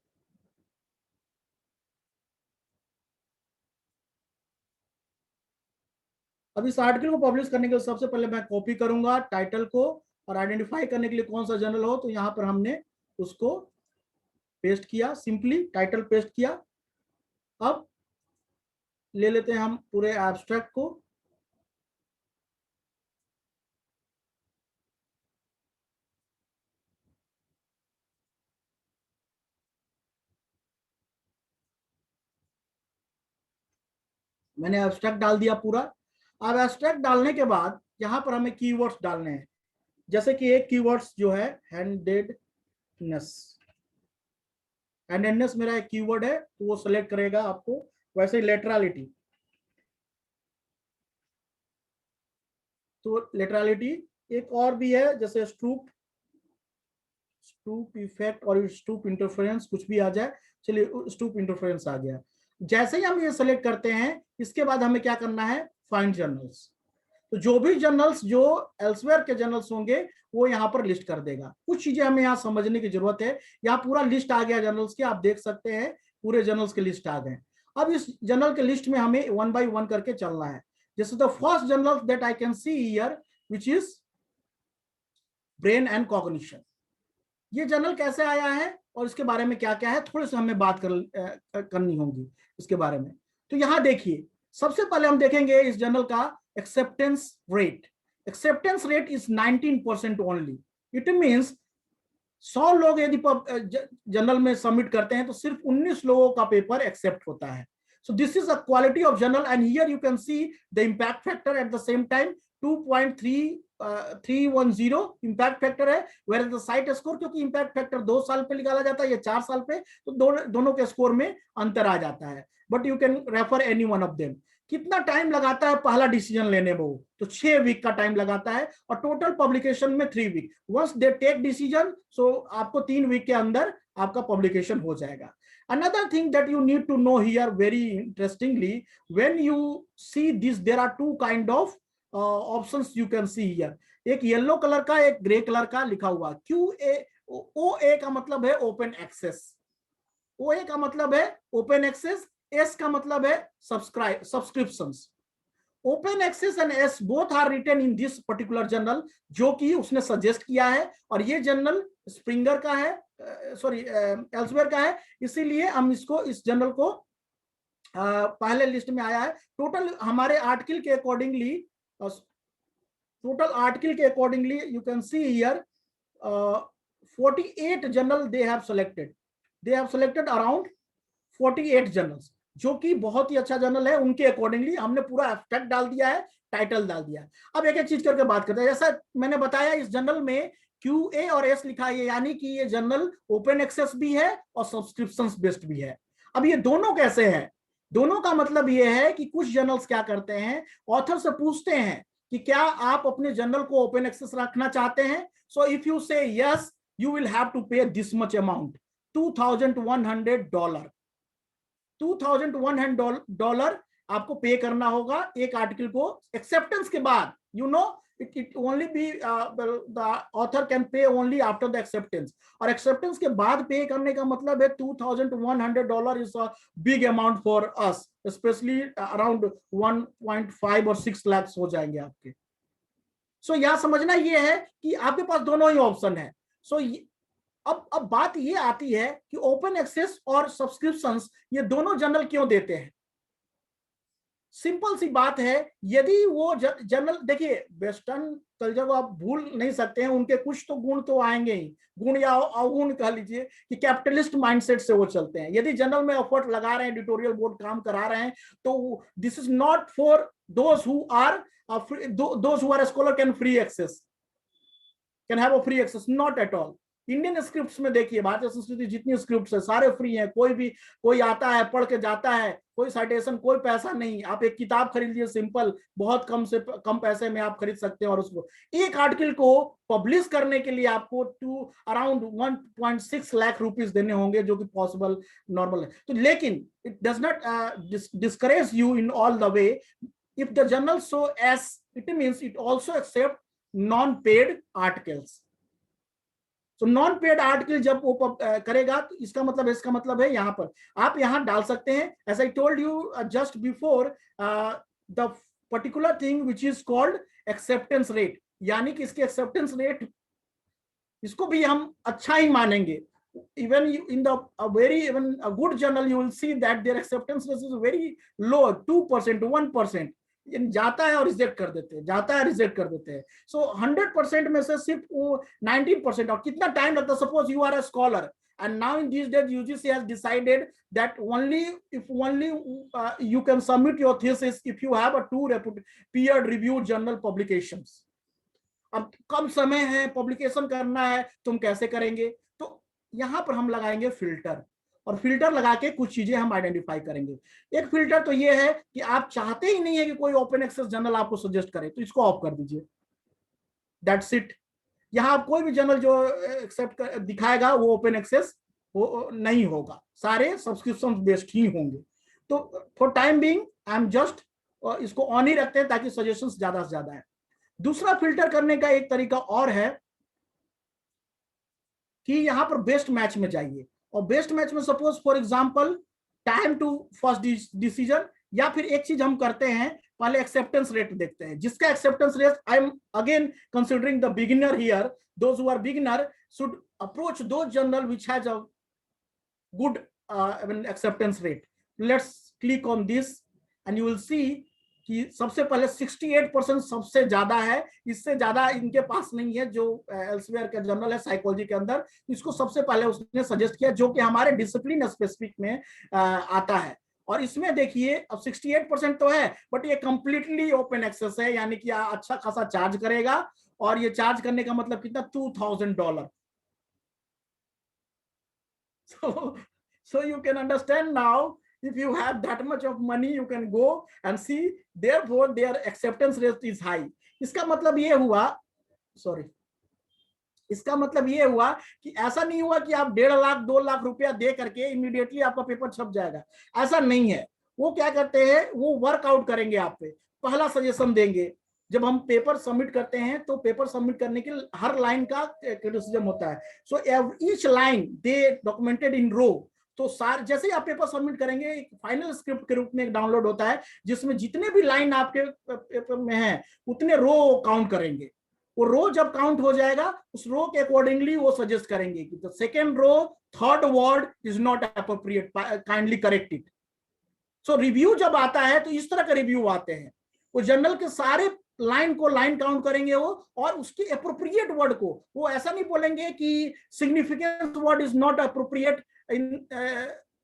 अब इस आर्टिकल को पब्लिश करने के लिए सबसे पहले मैं कॉपी करूंगा टाइटल को, और आइडेंटिफाई करने के लिए कौन सा जर्नल हो, तो यहाँ पर हमने उसको पेस्ट किया, सिंपली टाइटल पेस्ट किया। अब ले लेते हैं हम पूरे एब्स्ट्रैक्ट को, मैंने एब्स्ट्रैक्ट डाल दिया पूरा। अब एब्स्ट्रैक्ट डालने के बाद यहाँ पर हमें कीवर्ड्स डालने हैं। जैसे कि एक कीवर्ड्स जो है हैंडेडनेस, हैंडेडनेस मेरा एक कीवर्ड है, तो वो सेलेक्ट करेगा आपको। वैसे लेटरलिटी, तो लेटरलिटी एक और भी है, जैसे स्टूप, स्टूप इफेक्ट और स्टूप इंटरफेरेंस, कुछ भी आ जाए। चलिए स्टूप इंटरफेरेंस आ गया। जैसे ही हम ये सेलेक्ट करते हैं, इसके बाद हमें क्या करना है, फाइंड जर्नल्स। तो जो भी जर्नल्स जो एल्सवेयर के जर्नल्स होंगे वो यहाँ पर लिस्ट कर देगा। कुछ चीजें हमें यहाँ समझने की जरूरत है। यहाँ पूरा लिस्ट आ गया जर्नल्स की, आप देख सकते हैं पूरे जर्नल्स के लिस्ट आ गए। अब इस जर्नल के लिस्ट में हमें वन बाय वन करके चलना है। जैसे the first journal that I can see here which is brain and cognition. ये जर्नल कैसे आया है और इसके बारे में क्या क्या है, थोड़े से हमें बात करनी होगी इसके बारे में। तो यहाँ देखिए, सबसे पहले हम देखेंगे इस जर्नल का acceptance rate. Acceptance rate is 19% only. It means 100 लोग यदि जर्नल में सबमिट करते हैं तो सिर्फ 19 लोगों का पेपर एक्सेप्ट होता है। So this is a quality of journal, and here you can see the impact factor at the same time 2.310 impact factor है। वेयर द साइट स्कोर, क्योंकि इम्पैक्ट फैक्टर 2 साल पे निकाला जाता है या 4 साल पे, तो दोनों के स्कोर में अंतर आ जाता है। But you can refer any one of them. कितना टाइम लगाता है पहला डिसीजन लेने में, तो 6 वीक का टाइम लगाता है, और टोटल पब्लिकेशन में 3 week. Once they take decision, so आपको 3 वीक के अंदर आपका पब्लिकेशन हो जाएगा। Another thing that you need to know here very interestingly, when you see this, there are two kind of options you can see here. एक yellow colour का, एक grey colour का लिखा हुआ। OA का मतलब है ओपन एक्सेस, OA का मतलब है ओपन एक्सेस, S का मतलब है subscriptions. Open access and S both are written in this particular journal, जो कि उसने सजेस्ट किया है, और ये जर्नल स्प्रिंगर का है, सॉरी एल्सवेयर का है, इसीलिए हम इसको, इस जर्नल को पहले लिस्ट में आया है। टोटल हमारे आर्टिकल के accordingly, you can see here 48 journal they have selected around 48 journals, जो कि बहुत ही अच्छा जर्नल है। उनके अकॉर्डिंगली हमने पूरा एब्स्ट्रैक्ट डाल दिया है, टाइटल डाल दिया है। अब एक एक चीज करके बात करते हैं। जैसा मैंने बताया, इस जर्नल में QA और S लिखा है, यानी कि ये जर्नल ओपन एक्सेस भी है और सब्सक्रिप्शन बेस्ड भी है। अब ये दोनों कैसे हैं? दोनों का मतलब ये है कि कुछ जर्नल्स क्या करते हैं, ऑथर से पूछते हैं कि क्या आप अपने जर्नल को ओपन एक्सेस रखना चाहते हैं। So if you say yes, you will have to pay this much amount, $2,100, $2,100 आपको पे करना होगा एक आर्टिकल को। एक्सेप्टेंस के बाद, you know, it only be the author can pay only after the acceptance, और acceptance के बाद पे करने का मतलब है $2,100 is a big amount for us, especially around 1.5 और 6 lakhs हो जाएंगे आपके। सो यहाँ समझना ये है कि आपके पास दोनों ही ऑप्शन है। सो अब बात ये आती है कि ओपन एक्सेस और सब्सक्रिप्शंस ये दोनों जर्नल क्यों देते हैं। सिंपल सी बात है, यदि वो जर्नल, देखिए वेस्टर्न कल्चर को आप भूल नहीं सकते हैं, उनके कुछ तो गुण तो आएंगे ही, गुण या अवगुण कह लीजिए, कि कैपिटलिस्ट माइंडसेट से वो चलते हैं। यदि जर्नल में एफर्ट लगा रहे हैं, एडिटोरियल बोर्ड काम करा रहे हैं, तो this is not for those who are scholar can free access, can have a free access, not at all. Indian scripts में देखिए, भारतीय संस्कृति जितनी स्क्रिप्ट्स है सारे फ्री हैं, कोई आता है पढ़ के जाता है, कोई साइटेशन, कोई पैसा नहीं। आप एक किताब खरीद लीजिए सिंपल, बहुत कम से कम पैसे में आप खरीद सकते हैं, और उसको एक आर्टिकल को पब्लिश करने के लिए आपको अराउंड 1.6 लाख रुपीस देने होंगे, जो कि पॉसिबल नॉर्मल है। तो लेकिन it does not discourage you in all the way. If the journal shows S, it means it also accept non paid articles. तो नॉन पेड आर्टिकल जब वो करेगा, तो इसका मतलब है यहाँ पर आप यहाँ डाल सकते हैं, as I told you just before, the particular thing which is called acceptance rate, यानी कि इसकी एक्सेप्टेंस रेट, इसको भी हम अच्छा ही मानेंगे। even in the even a good journal, you will see that their acceptance rate is very low, 2%, 1%। जाता है और रिजेक्ट कर देते हैं, जाता है रिजेक्ट कर देते हैं। सो 100% में से सिर्फ 19%। और कितना टाइम लगता है? Suppose you are a scholar and now in these days UGC has decided that only you can submit your thesis if you have a 2 peer reviewed journal publications। अब कम समय है, पब्लिकेशन करना है, तुम कैसे करेंगे? तो यहां पर हम लगाएंगे फिल्टर, और फिल्टर लगा के कुछ चीजें हम आइडेंटिफाई करेंगे। एक फिल्टर तो ये है कि आप चाहते ही नहीं है कि कोई ओपन एक्सेस जर्नल आपको सजेस्ट करे, तो इसको ऑफ कर दीजिए, दैट्स इट। यहां कोई भी जर्नल जो एक्सेप्ट दिखाएगा वो ओपन एक्सेस वो नहीं होगा, सारे सब्सक्रिप्शन बेस्ड ही होंगे। तो for time being I am just इसको ऑन ही रखते हैं, ताकि सजेशंस ज्यादा से ज्यादा है। दूसरा फिल्टर करने का एक तरीका और है कि यहां पर बेस्ट मैच में जाइए, और बेस्ट मैच में suppose for example time to first decision, या फिर एक चीज हम करते हैं, पहले एक्सेप्टेंस रेट देखते हैं, जिसका acceptance rate, I am again considering the beginner here, those who are beginner should approach those journal which has a good acceptance rate। let's click on this and you will see कि सबसे पहले 68% सबसे ज्यादा है, इससे ज्यादा इनके पास नहीं है। जो एल्सवेयर का जर्नल है साइकोलॉजी के अंदर, इसको सबसे पहले उसने सजेस्ट किया, जो कि हमारे डिसिप्लिन स्पेसिफिक में आता है। और इसमें देखिए अब 68% तो है, बट ये कंप्लीटली ओपन एक्सेस है, यानी कि अच्छा खासा चार्ज करेगा, और ये चार्ज करने का मतलब कितना, $2,000। so you can understand now, if you have that much of money you can go and see, therefore their acceptance rate is high। इसका मतलब ये हुआ, सॉरी, इसका मतलब ये हुआ कि ऐसा नहीं हुआ कि आप 1.5 लाख 2 लाख रुपया दे करके इमीडिएटली आपका पेपर छप जाएगा, ऐसा नहीं है। वो क्या करते हैं, वो वर्कआउट करेंगे आप पे, पहला सजेशन देंगे। जब हम पेपर सबमिट करते हैं तो पेपर सबमिट करने के हर लाइन का क्रिटिसिज्म होता है। So each line they documented in row, तो सारे जैसे ही आप पेपर सबमिट करेंगे, फाइनल स्क्रिप्ट के रूप में एक डाउनलोड होता है जिसमें जितने भी लाइन आपके पेपर में है उतने रो काउंट करेंगे। वो रो जब काउंट हो जाएगा उस रो के अकॉर्डिंगली वो सजेस्ट करेंगे कि the second row third word is not appropriate, kindly correct it. So review जब आता है तो इस तरह का रिव्यू आते हैं, वो जर्नल के सारे लाइन को लाइन काउंट करेंगे वो, और उसके अप्रोप्रिएट वर्ड को वो ऐसा नहीं बोलेंगे कि significant word is not appropriate in,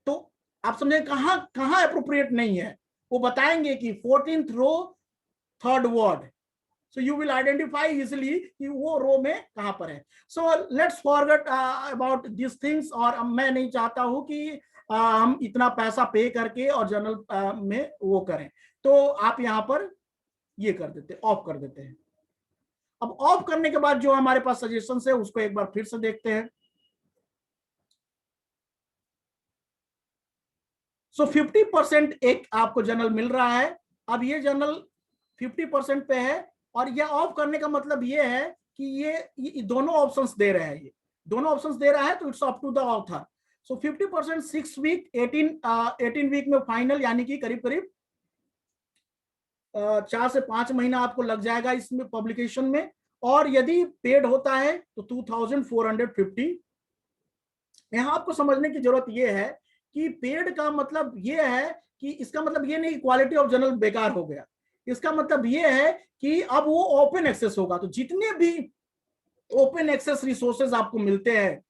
तो आप समझे कहां कहां अप्रोप्रिएट नहीं है, वो बताएंगे कि 14th row third word. So you will identify easily कि वो रो में कहां पर है। So let's forget about these things। और मैं नहीं चाहता हूं कि हम इतना पैसा पे करके और जर्नल में वो करें, तो आप यहां पर ये कर देते, ऑफ कर देते हैं। अब ऑफ करने के बाद जो हमारे पास सजेशंस है उसको एक बार फिर से देखते हैं। सो 50% एक आपको जर्नल मिल रहा है। अब ये जर्नल 50% पे है, और ये ऑफ करने का मतलब ये है कि ये दोनों ऑप्शंस दे रहे हैं, ये दोनों ऑप्शंस दे रहा है, तो it's up to the author. So 50% 6 week 18 week में फाइनल, यानी कि करीब करीब 4 से 5 महीना आपको लग जाएगा इसमें पब्लिकेशन में। और यदि पेड होता है तो 2450। यहां आपको समझने की जरूरत यह है कि पेड का मतलब यह है कि इसका मतलब ये नहीं क्वालिटी ऑफ जर्नल बेकार हो गया, इसका मतलब ये है कि अब वो ओपन एक्सेस होगा। तो जितने भी ओपन एक्सेस रिसोर्सेज आपको मिलते हैं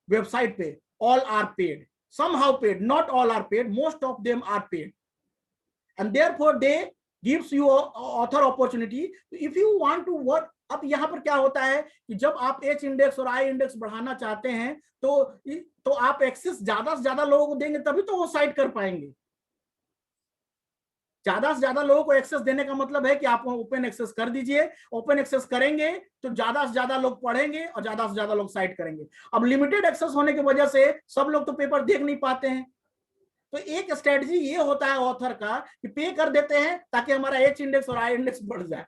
वेबसाइट पे, all are paid, somehow paid, not all are paid, most of them are paid, and therefore they gives you author opportunity if you want to work। अब यहां पर क्या होता है कि जब आप H इंडेक्स और I इंडेक्स बढ़ाना चाहते हैं तो आप एक्सेस ज्यादा से ज्यादा लोगों को देंगे तभी तो वो साइट कर पाएंगे। ज्यादा से ज्यादा लोगों को एक्सेस देने का मतलब है कि आप ओपन एक्सेस कर दीजिए। ओपन एक्सेस करेंगे तो ज्यादा से ज्यादा लोग पढ़ेंगे और ज्यादा से ज्यादा लोग साइट करेंगे। अब लिमिटेड एक्सेस होने की वजह से सब लोग तो पेपर देख नहीं पाते हैं, तो एक स्ट्रेटजी ये होता है ऑथर का कि पे कर देते हैं ताकि हमारा H इंडेक्स और I इंडेक्स बढ़ जाए।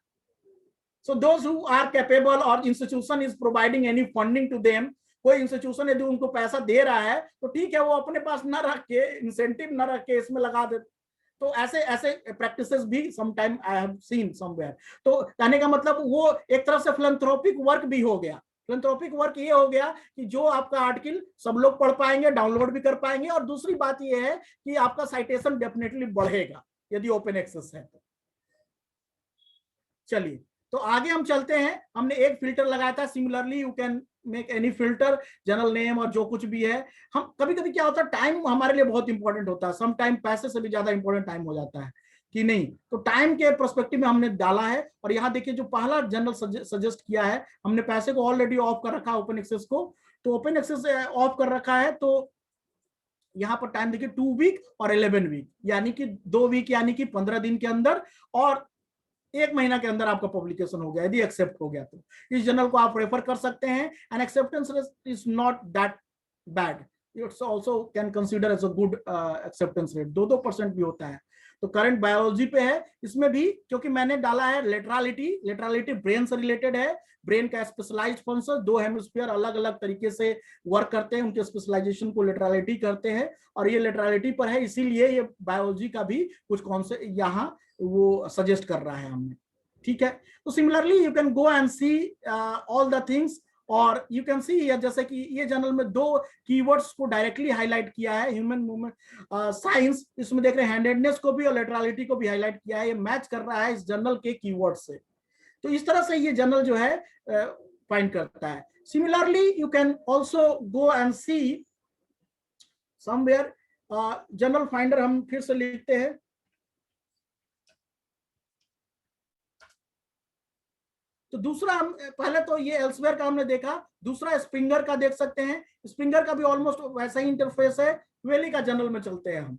So those who are capable और institution is providing any funding to them, कोई इंस्टीट्यूशन यदि उनको पैसा दे रहा है तो ठीक है, वो अपने पास न रख के, इंसेंटिव न रख के इसमें लगा देते। तो ऐसे ऐसे प्रैक्टिसेस भी sometime I have seen somewhere. तो कहने का मतलब वो एक तरफ से फिलैंथ्रोपिक वर्क भी हो गया। फिलैंथ्रोपिक वर्क ये हो गया कि जो आपका आर्टिकल सब लोग पढ़ पाएंगे, डाउनलोड भी कर पाएंगे, और दूसरी बात ये है कि आपका साइटेशन डेफिनेटली बढ़ेगा यदि ओपन एक्सेस है तो। चलिए, तो आगे हम चलते हैं। हमने एक फिल्टर लगाया था, similarly you can make any filter, general name और जो कुछ भी है। हम कभी कभी क्या होता है, टाइम हमारे लिए बहुत इंपॉर्टेंट होता है, सम टाइम पैसे से भी ज्यादा इंपॉर्टेंट टाइम हो जाता है कि नहीं, तो टाइम के पर्सपेक्टिव में हमने डाला है। और यहाँ देखिए जो पहला जनरल सजेस्ट किया है, हमने पैसे को ऑलरेडी ऑफ कर रखा है, ओपन एक्सेस को, तो ओपन एक्सेस ऑफ कर रखा है। तो यहाँ पर टाइम देखिए 2 वीक और 11 वीक, यानी कि 2 वीक यानी कि 15 दिन के अंदर, और 1 महीना के अंदर आपका पब्लिकेशन हो गया यदि एक्सेप्ट हो गया तो। इस जर्नल को आप रेफर कर सकते हैं, and acceptance rate is not that bad, it's also can consider as a good acceptance rate, 2% भी होता है। तो करंट बायोलॉजी पे है, इसमें भी क्योंकि मैंने डाला है लेटरलिटी ब्रेन से रिलेटेड है। ब्रेन का स्पेशलाइज्ड फंक्शन, 2 हेमिस्फीयर अलग अलग तरीके से वर्क करते हैं, उनके स्पेशलाइजेशन को लेटरलिटी करते हैं, और ये लेटरलिटी पर है, इसीलिए ये बायोलॉजी का भी कुछ कॉन्सेप्ट यहाँ वो सजेस्ट कर रहा है हमने। ठीक है, तो similarly you can go and see all the things, और यू कैन सी जैसे कि ये जर्नल में 2 कीवर्ड्स को डायरेक्टली हाईलाइट किया है, ह्यूमन मूवमेंट साइंस, इसमें देख रहे हैं हैंडेडनेस को भी और लेटरलिटी को भी हाईलाइट किया है, ये मैच कर रहा है इस जर्नल के कीवर्ड से। तो इस तरह से ये जर्नल जो है फाइंड करता है। Similarly you can also go and C somewhere, journal finder हम फिर से लिखते हैं। तो दूसरा, हम पहले तो ये एल्सवेयर का हमने देखा, दूसरा स्प्रिंगर का देख सकते हैं। स्प्रिंगर का भी ऑलमोस्ट वैसा ही इंटरफेस है। वेली का जर्नल में चलते हैं हम।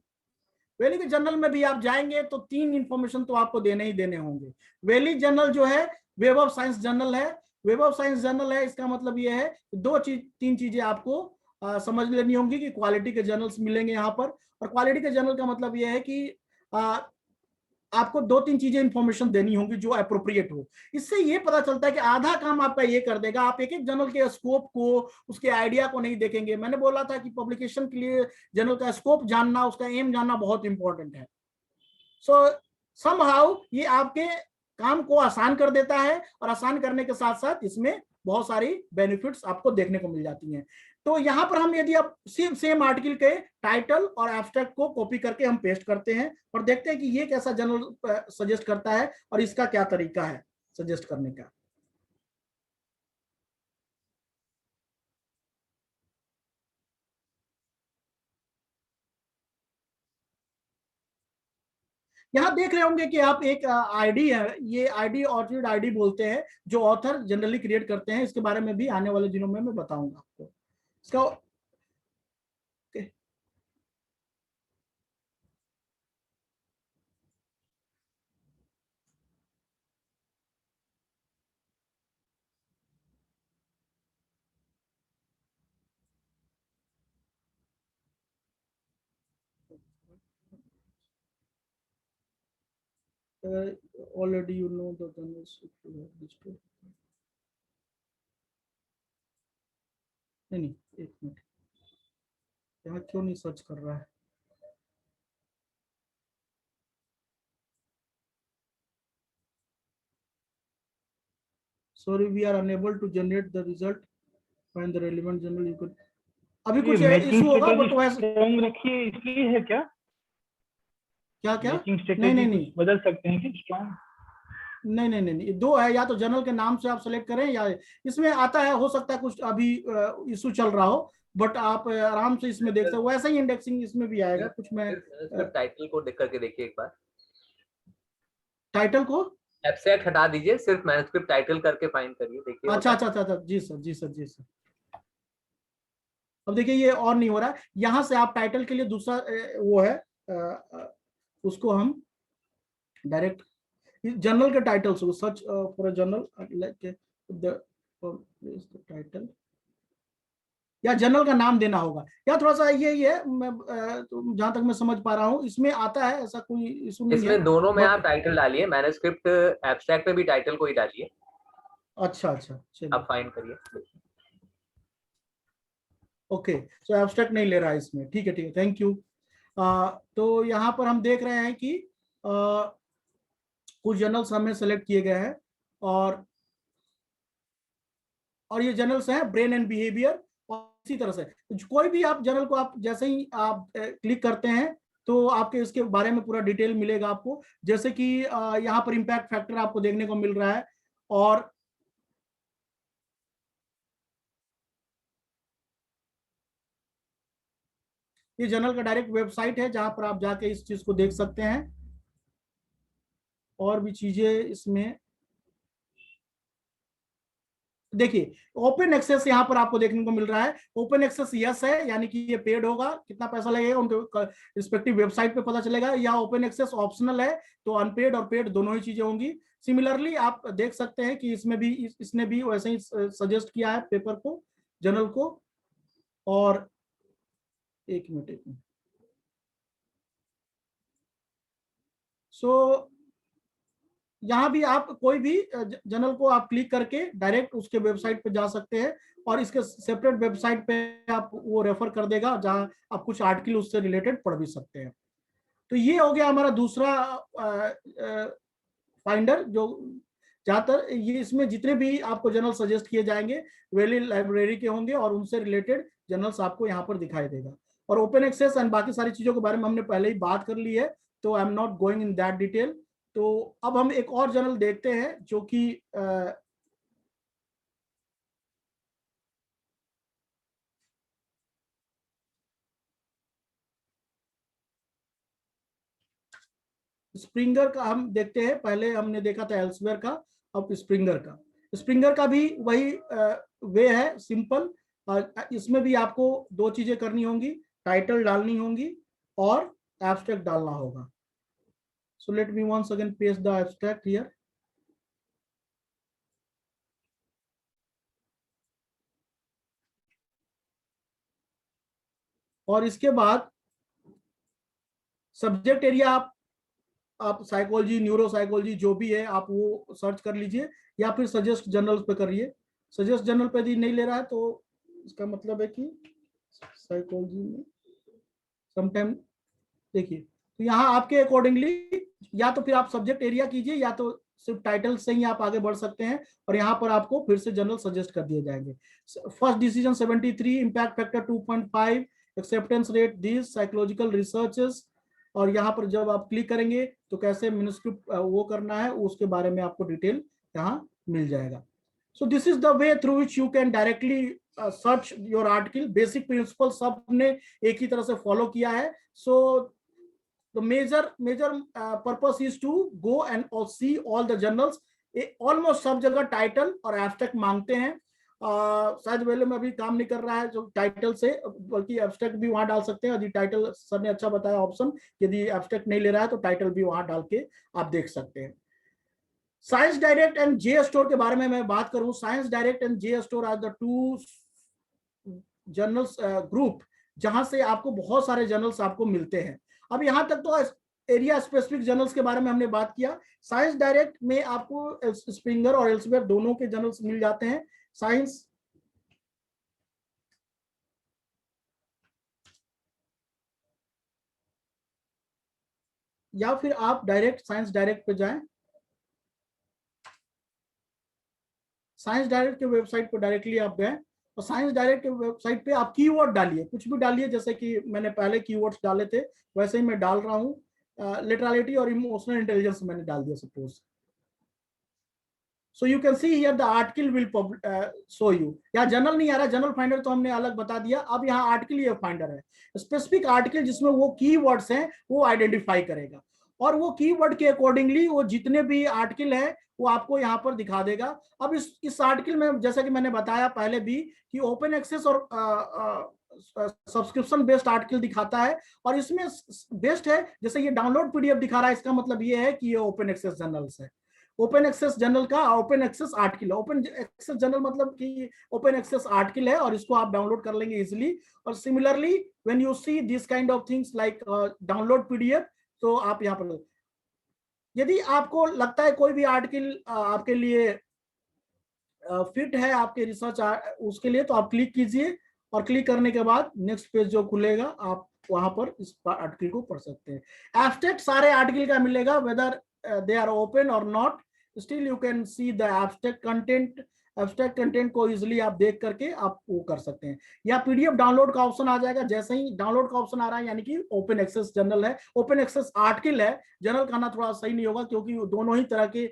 वेली के जर्नल में भी आप जाएंगे तो 3 इंफॉर्मेशन तो आपको देने ही देने होंगे। वेली जर्नल जो है वेब ऑफ साइंस जर्नल है। वेब ऑफ साइंस जर्नल है, इसका मतलब ये है 3 चीजें आपको समझ लेनी होंगी कि क्वालिटी के जर्नल्स मिलेंगे यहाँ पर। और क्वालिटी के जर्नल का मतलब ये है कि आपको 2-3 चीजें इंफॉर्मेशन देनी होंगी जो अप्रोप्रिएट हो। इससे ये पता चलता है कि आधा काम आपका ये कर देगा, आप एक एक जर्नल के स्कोप को, उसके आइडिया को नहीं देखेंगे। मैंने बोला था कि पब्लिकेशन के लिए जर्नल का स्कोप जानना, उसका एम जानना बहुत इंपॉर्टेंट है। सो समहाउ ये आपके काम को आसान कर देता है, और आसान करने के साथ साथ इसमें बहुत सारी बेनिफिट्स आपको देखने को मिल जाती हैं। तो यहां पर हम, यदि आप सेम आर्टिकल के टाइटल और एब्स्ट्रैक्ट को कॉपी करके हम पेस्ट करते हैं और देखते हैं कि ये कैसा जर्नल सजेस्ट करता है और इसका क्या तरीका है सजेस्ट करने का। यहाँ देख रहे होंगे कि आप एक आईडी है, ये आईडी ऑथर आईडी बोलते हैं, जो ऑथर जनरली क्रिएट करते हैं। इसके बारे में भी आने वाले दिनों में मैं बताऊंगा आपको इसका। Already you know the journals if you have listed. नहीं, एक मिनट, यहाँ क्यों नहीं सर्च कर रहा है? Sorry, we are unable to generate the result. Find the relevant journal you could. अभी कुछ इशू होगा, बट वैसे स्ट्रॉन्ग रखिए, इसलिए है क्या? क्या मैचिंग नहीं नहीं स्ट्रेटजी नहीं बदल सकते हैं कि स्ट्रॉन्ग? नहीं नहीं नहीं, दो है, या तो जर्नल के नाम से आप सेलेक्ट करें, या इसमें आता है, हो सकता है कुछ अभी इशू चल रहा हो, बट आप आराम से इसमें देख सकते हो। वैसा ही इंडेक्सिंग इसमें भी आएगा कुछ। मैं टाइटल को देख करके देखिए एक बार। टाइटल को एब्स्ट्रैक्ट हटा दीजिए, सिर्फ मैन्युस्क्रिप्ट टाइटल करके फाइंड करिए, देखिए। अच्छा अच्छा अच्छा अच्छा, जी सर जी सर जी सर। अब देखिए ये और नहीं हो रहा है। यहां से आप टाइटल के लिए दूसरा वो है, उसको हम डायरेक्ट जर्नल के टाइटल से search for a journal the title, या जर्नल का नाम देना होगा, या थोड़ा सा ये है, मैं तो जहां तक मैं समझ पा रहा हूँ इसमें आता है, ऐसा कोई इशू नहीं है। इसमें दोनों में आप टाइटल डालिए, मैन्युस्क्रिप्ट एब्स्ट्रैक्ट में भी टाइटल को ही डालिए। अच्छा अच्छा, चलिए आप फाइंड करिए। ओके। सो एब्स्ट्रैक्ट नहीं ले रहा है इसमें, ठीक है ठीक है, थैंक यू। तो यहाँ पर हम देख रहे हैं कि कुछ जर्नल्स हमें सेलेक्ट किए गए हैं, और ये जर्नल्स हैं ब्रेन एंड बिहेवियर। और इसी तरह से कोई भी आप जर्नल को आप जैसे ही आप क्लिक करते हैं तो आपके इसके बारे में पूरा डिटेल मिलेगा आपको। जैसे कि यहाँ पर इम्पैक्ट फैक्टर आपको देखने को मिल रहा है, और ये जर्नल का डायरेक्ट वेबसाइट है जहां पर आप जाके इस चीज को देख सकते हैं। और भी चीजें इसमें देखिए, ओपन एक्सेस यहाँ पर आपको देखने को मिल रहा है। ओपन एक्सेस यस है, यानी कि ये पेड होगा, कितना पैसा लगेगा उनके रिस्पेक्टिव वेबसाइट पे पता चलेगा। या ओपन एक्सेस ऑप्शनल है, तो अनपेड और पेड दोनों ही चीजें होंगी। सिमिलरली आप देख सकते हैं कि इसमें भी इसने भी वैसे ही सजेस्ट किया है पेपर को, जर्नल को। और एक मिनट सो यहाँ भी आप कोई भी जर्नल को आप क्लिक करके डायरेक्ट उसके वेबसाइट पे जा सकते हैं, और इसके सेपरेट वेबसाइट पे आप वो रेफर कर देगा जहाँ आप कुछ आर्टिकल उससे रिलेटेड पढ़ भी सकते हैं। तो ये हो गया हमारा दूसरा फाइंडर, जो ज्यादातर ये इसमें जितने भी आपको जर्नल सजेस्ट किए जाएंगे वैली लाइब्रेरी के होंगे, और उनसे रिलेटेड जर्नल्स आपको यहाँ पर दिखाई देगा। और ओपन एक्सेस एंड बाकी सारी चीजों के बारे में हमने पहले ही बात कर ली है, तो आई am not going in that detail. तो अब हम एक और जर्नल देखते हैं जो कि स्प्रिंगर का हम देखते हैं। पहले हमने देखा था एल्सवेयर का, अब स्प्रिंगर का। स्प्रिंगर का भी वही वे है, सिंपल। इसमें भी आपको दो चीजें करनी होंगी, टाइटल डालनी होंगी और एब्स्ट्रैक्ट डालना होगा। So let me once again paste the abstract here. और इसके बाद सब्जेक्ट एरिया आप आप साइकोलॉजी, न्यूरो साइकोलॉजी जो भी है आप वो सर्च कर लीजिए, या फिर सजेस्ट जर्नल पे करिए। सजेस्ट जर्नल पे यदि नहीं ले रहा है तो इसका मतलब है कि साइकोलॉजी में समटाइम देखिए, तो यहाँ आपके अकॉर्डिंगली या तो फिर आप सब्जेक्ट एरिया कीजिए, या तो सिर्फ टाइटल से ही आप आगे बढ़ सकते हैं, और यहाँ पर आपको फिर से जर्नल सजेस्ट कर दिए जाएंगे। First decision 73, impact factor 2.5, acceptance rate, this psychological researches, और यहाँ पर जब आप क्लिक करेंगे तो कैसे मैन्युस्क्रिप्ट वो करना है उसके बारे में आपको डिटेल यहाँ मिल जाएगा। सो this is the way through which you can directly search your article. Basic principle सबने एक ही तरह से फॉलो किया है। सो the major purpose is to go and see all the journals। Almost सब जगह टाइटल और एब्स्ट्रैक्ट मांगते हैं। शायद वैल्यू में अभी काम नहीं कर रहा है जो टाइटल से, बल्कि एब्स्ट्रैक्ट भी वहां डाल सकते हैं। यदि टाइटल, सर ने अच्छा बताया ऑप्शन, यदि एब्स्ट्रैक्ट नहीं ले रहा है तो टाइटल भी वहां डाल के आप देख सकते हैं। Science Direct and JSTOR के बारे में मैं बात करूं, Science Direct and JSTOR are the two journals group जहां से आपको बहुत सारे जर्नल्स आपको मिलते हैं। अब यहां तक तो एरिया स्पेसिफिक जर्नल्स के बारे में हमने बात किया। साइंस डायरेक्ट में आपको स्प्रिंगर और एल्सेवियर दोनों के जर्नल्स मिल जाते हैं। साइंस या फिर आप डायरेक्ट साइंस डायरेक्ट पे जाएं, साइंस डायरेक्ट के वेबसाइट पर डायरेक्टली आप गए, और साइंस डायरेक्ट के वेबसाइट पे आप कीवर्ड डालिए, कुछ भी डालिए, जैसे कि मैंने पहले कीवर्ड्स डाले थे वैसे ही मैं डाल रहा हूँ। लिटरलिटी और इमोशनल इंटेलिजेंस मैंने डाल दिया suppose. So you can see here the article will show you. यहाँ जर्नल नहीं आ रहा, जर्नल फाइंडर तो हमने अलग बता दिया। अब यहाँ आर्टिकल ये फाइंडर है, स्पेसिफिक आर्टिकल जिसमें वो कीवर्ड्स हैं वो आइडेंटिफाई करेगा, और वो कीवर्ड के अकॉर्डिंगली वो जितने भी आर्टिकल है वो आपको यहाँ पर दिखा देगा। अब इस आर्टिकल में जैसा कि मैंने बताया पहले भी कि ओपन एक्सेस और सब्सक्रिप्शन बेस्ड आर्टिकल दिखाता है, और इसमें बेस्ट है, जैसे ये डाउनलोड पीडीएफ दिखा रहा है, इसका मतलब ये है कि ये ओपन एक्सेस जर्नल्स है। ओपन एक्सेस जर्नल का open access article, open access journal मतलब कि ओपन एक्सेस आर्टिकल है, और इसको आप डाउनलोड कर लेंगे इजिली। और similarly when you see this kind of things like download PDF, तो आप यहाँ पर यदि आपको लगता है कोई भी आर्टिकल आपके लिए फिट है आपके रिसर्च उसके लिए, तो आप क्लिक कीजिए, और क्लिक करने के बाद नेक्स्ट पेज जो खुलेगा आप वहां पर इस आर्टिकल को पढ़ सकते हैं। एब्स्ट्रैक्ट सारे आर्टिकल का मिलेगा, वेदर दे आर ओपन और not, still you can see the abstract content. Abstract content को इजिली आप देख करके आप वो कर सकते हैं। या पीडीएफ डाउनलोड का ऑप्शन आ जाएगा, जैसे ही डाउनलोड का ऑप्शन आ रहा है यानी कि ओपन एक्सेस जर्नल है, ओपन एक्सेस आर्टिकल है। जर्नल कहना थोड़ा सही नहीं होगा क्योंकि दोनों ही तरह के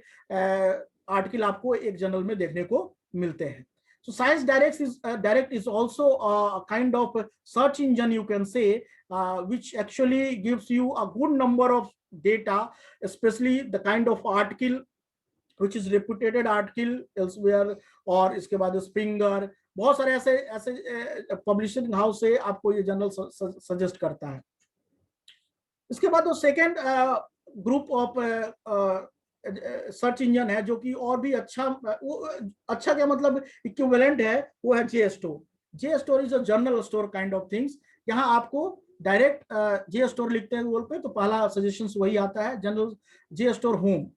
आर्टिकल आपको एक जर्नल में देखने को मिलते हैं। So Science Direct is also a kind of search engine, you can say, which actually gives you a good number of data, especially the kind of article which is reputed article elsewhere, और इसके बाद Springer, बहुत सारे ऐसे publishing house से आपको ये journal suggest करता है। इसके बाद वो second group of search engine है जो कि और भी अच्छा, वो अच्छा क्या मतलब इक्विवेलेंट है, वो है JSTOR. JSTOR is a journal store kind of things. यहाँ आपको डायरेक्ट जे स्टोर लिखते हैं गूगल पे तो पहला सजेशन वही आता है, जनरल जे स्टोर होम।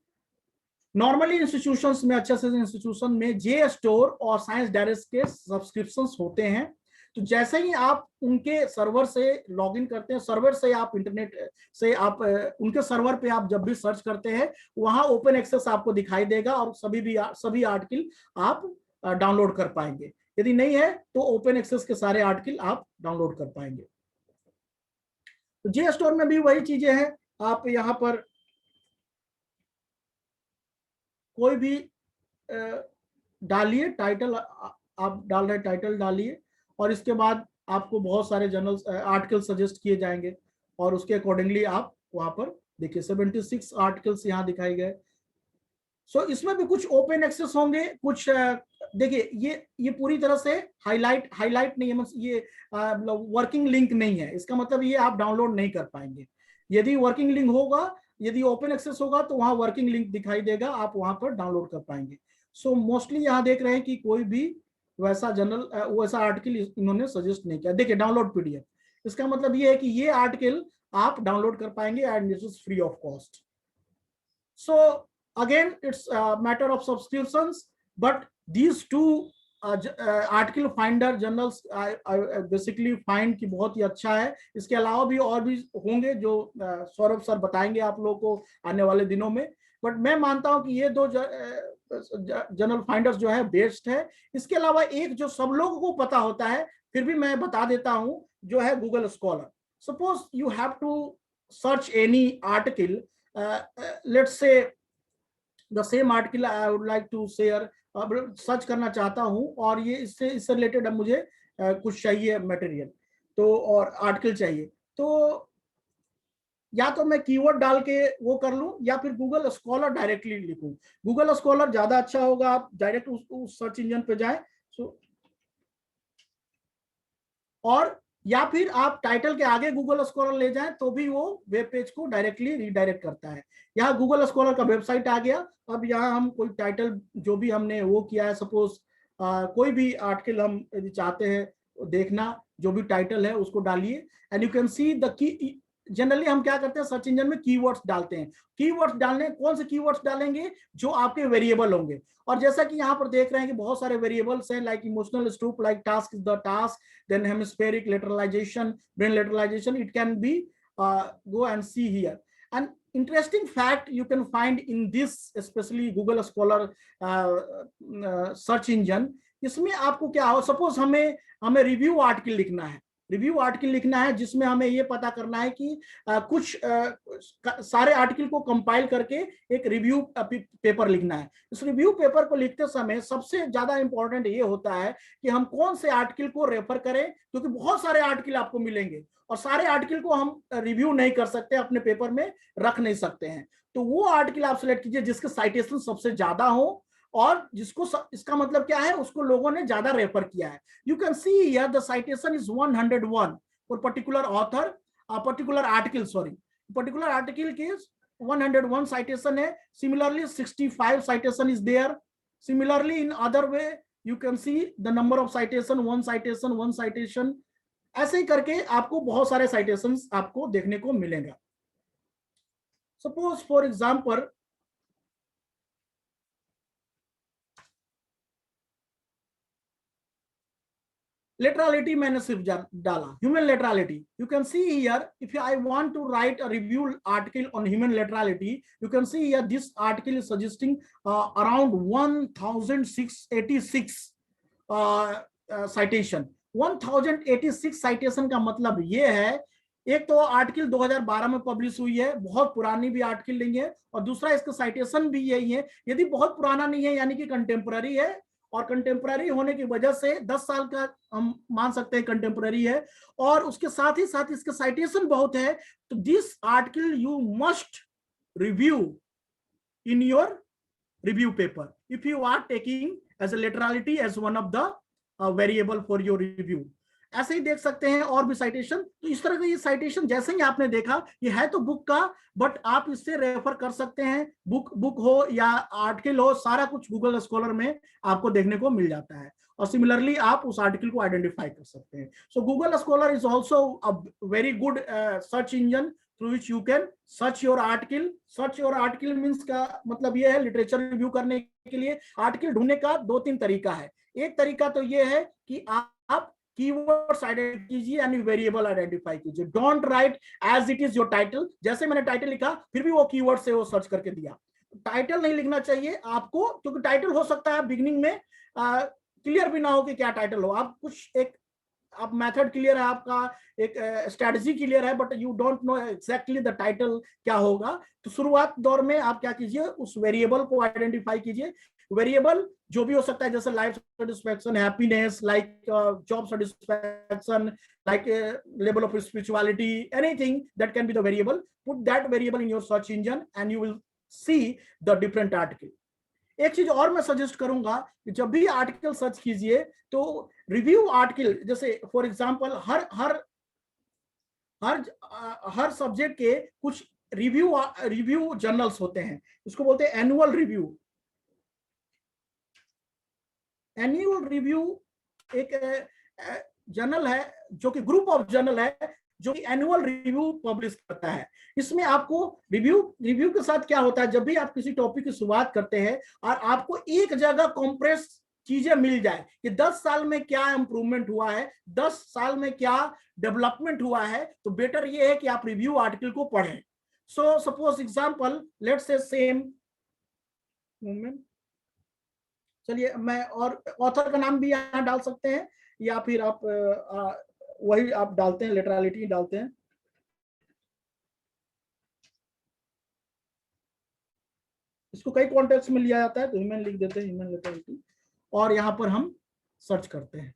नॉर्मली इंस्टीट्यूशंस में, अच्छे से इंस्टीट्यूशन में जे स्टोर और साइंस डायरेक्ट के सब्सक्रिप्शंस होते हैं। तो जैसे ही आप उनके सर्वर से लॉगिन करते हैं, सर्वर से आप इंटरनेट से आप उनके सर्वर पे आप जब भी सर्च करते हैं वहां ओपन एक्सेस आपको दिखाई देगा, और सभी आर्टिकल आप डाउनलोड कर पाएंगे। यदि नहीं है तो ओपन एक्सेस के सारे आर्टिकल आप डाउनलोड कर पाएंगे। तो जे स्टोर में भी वही चीजें हैं, आप यहाँ पर कोई भी डालिए, टाइटल आप डाल रहे टाइटल डालिए, और इसके बाद आपको बहुत सारे जर्नल्स आर्टिकल सजेस्ट किए जाएंगे, और उसके अकॉर्डिंगली आप वहां पर देखिए 76 आर्टिकल्स यहाँ दिखाए गए। सो इसमें भी कुछ ओपन एक्सेस होंगे, कुछ देखिए ये पूरी तरह से हाईलाइट नहीं है, ये वर्किंग लिंक नहीं है, इसका मतलब ये आप डाउनलोड नहीं कर पाएंगे। यदि वर्किंग लिंक होगा, यदि ओपन एक्सेस होगा तो वहां वर्किंग लिंक दिखाई देगा, आप वहां पर डाउनलोड कर पाएंगे। सो मोस्टली यहाँ देख रहे हैं कि कोई भी वैसा जर्नल वैसा आर्टिकल इन्होंने सजेस्ट नहीं किया। देखिए डाउनलोड पीडीएफ, इसका मतलब ये है कि ये आर्टिकल आप डाउनलोड कर पाएंगे and this is free of cost. So again, it's a matter of substitutions, but these two article finder journals basically find की बहुत ही अच्छा है। इसके अलावा भी और भी होंगे जो सौरभ सर बताएंगे आप लोगों को आने वाले दिनों में, बट मैं मानता हूं कि ये दो जर्नल फाइंडर्स जो है बेस्ट है। इसके अलावा एक जो सब लोगों को पता होता है फिर भी मैं बता देता हूं, जो है Google Scholar. Suppose you have to search any article, let's say the same article I would like to share, search करना चाहता हूं और ये इससे रिलेटेड अब मुझे कुछ चाहिए मटेरियल, तो और आर्टिकल चाहिए, तो या तो मैं कीवर्ड डाल के वो कर लूं या फिर गूगल स्कॉलर डायरेक्टली लिखूं। गूगल स्कॉलर ज्यादा अच्छा होगा, आप डायरेक्ट उस सर्च इंजन पे जाएं। और या फिर आप टाइटल के आगे गूगल स्कॉलर ले जाएं तो भी वो वेब पेज को डायरेक्टली रिडायरेक्ट करता है। यहाँ गूगल स्कॉलर का वेबसाइट आ गया। अब यहाँ हम कोई टाइटल जो भी हमने वो किया है, सपोज कोई भी आर्टिकल हम यदि चाहते हैं देखना, जो भी टाइटल है उसको डालिए and you can see the key. Generally हम क्या करते हैं, सर्च इंजन में कीवर्ड्स डालते हैं। कीवर्ड्स डालने, कौन से कीवर्ड्स डालेंगे, जो आपके वेरिएबल होंगे। और जैसा कि यहाँ पर देख रहे हैं कि बहुत सारे वेरिएबल्स हैं, like emotional stoop, like task is the task, then hemispheric lateralization, brain lateralization, it can be go and see here. An interesting fact you can find in this, especially Google Scholar search engine, इसमें आपको क्या हो, suppose हमें review article लिखना है, review article लिखना है जिसमें हमें ये पता करना है कि कुछ सारे आर्टिकल को कंपाइल करके एक रिव्यू पेपर लिखना है। इस रिव्यू पेपर को लिखते समय सबसे ज्यादा इंपॉर्टेंट ये होता है कि हम कौन से आर्टिकल को रेफर करें, क्योंकि बहुत सारे आर्टिकल आपको मिलेंगे और सारे आर्टिकल को हम रिव्यू नहीं कर सकते, अपने पेपर में रख नहीं सकते हैं। तो वो आर्टिकल आप सिलेक्ट कीजिए जिसके साइटेशन सबसे ज्यादा हो और जिसको इसका मतलब क्या है, उसको लोगों ने ज्यादा रेफर किया है। You can see here the citation is 101 for particular author, particular article, sorry, particular article की 101 citation है। Similarly 65 citation is there. Similarly in other way you can see the number of citation, one citation। ऐसे ही करके आपको बहुत सारे citations आपको देखने को मिलेगा। Suppose for example laterality मैंने सिर्फ डाला, human laterality। You can see here if I want to write a review article on human laterality, you can see here this article is suggesting around 1686 citation। 1086 citation का मतलब ये है, एक तो article 2012 में पब्लिश हुई है, बहुत पुरानी भी आर्टिकल नहीं है, और दूसरा इसका साइटेशन भी यही है। यदि बहुत पुराना नहीं है यानी कि कंटेम्पररी है, और कंटेम्पररी होने की वजह से 10 साल का हम मान सकते हैं कंटेम्पररी है, और उसके साथ ही साथ इसके साइटेशन बहुत है। तो this article you must review in your review paper if you are taking as a laterality as one of the variable for your review. ऐसे ही देख सकते हैं और भी साइटेशन। तो इस तरह का ये साइटेशन जैसे ही आपने देखा, ये है तो बुक का, बट आप इससे रेफर कर सकते हैं, बुक हो या आर्टिकल हो, सारा कुछ गूगल स्कॉलर में आपको देखने को मिल जाता है, और सिमिलरली आप उस आर्टिकल को आइडेंटिफाई कर सकते हैं। सो Google scholar is also a very good search engine through which you can search your article. Search your article means का मतलब ये है, लिटरेचर रिव्यू करने के लिए आर्टिकल ढूंढने का 2-3 तरीका है। एक तरीका तो ये है कि आप कीवर्ड्स आइडेंटिफाई कीजिए यानी वेरिएबल आइडेंटिफाई कीजिए। Don't write as it is your title. जैसे मैंने टाइटल लिखा फिर भी वो कीवर्ड से वो सर्च करके दिया, टाइटल नहीं लिखना चाहिए आपको, क्योंकि टाइटल हो सकता है बिगिनिंग में क्लियर भी ना हो कि क्या टाइटल हो। आप कुछ एक आप मेथड क्लियर है, आपका एक स्ट्रेटजी क्लियर है, but you don't know exactly the title क्या होगा। तो शुरुआत दौर में आप क्या कीजिए, उस वेरिएबल को आइडेंटिफाई कीजिए। वेरिएबल जो भी हो सकता है, जैसे life satisfaction, happiness, like job satisfaction, like level of spirituality, anything that can be the variable. Put that variable in your search engine and you will see the different article. एक चीज और मैं सजेस्ट करूंगा कि जब भी article search कीजिए तो रिव्यू आर्टिकल, जैसे फॉर एग्जांपल हर सब्जेक्ट के कुछ रिव्यू जर्नल्स होते हैं, इसको बोलते हैं एनुअल रिव्यू। एनुअल रिव्यू एक जर्नल है जो कि ग्रुप ऑफ जर्नल है जो कि एनुअल रिव्यू पब्लिश करता है। इसमें आपको रिव्यू के साथ क्या होता है, जब भी आप किसी टॉपिक की शुरुआत करते हैं और आपको एक जगह कॉम्प्रेस चीजें मिल जाए कि 10 साल में क्या इंप्रूवमेंट हुआ है, 10 साल में क्या डेवलपमेंट हुआ है, तो बेटर ये है कि आप रिव्यू आर्टिकल को पढ़ें। सो सपोज एग्जांपल, लेट्स से सेम मूवमेंट, चलिए मैं और ऑथर का नाम भी यहाँ डाल सकते हैं, या फिर आप वही आप डालते हैं, लिटरलिटी डालते हैं। इसको कई कॉन्टेक्स्ट में लिया जाता है, तो ह्यूमन लिख देते हैं, ह्यूमन लिटरलिटी, और यहाँ पर हम सर्च करते हैं।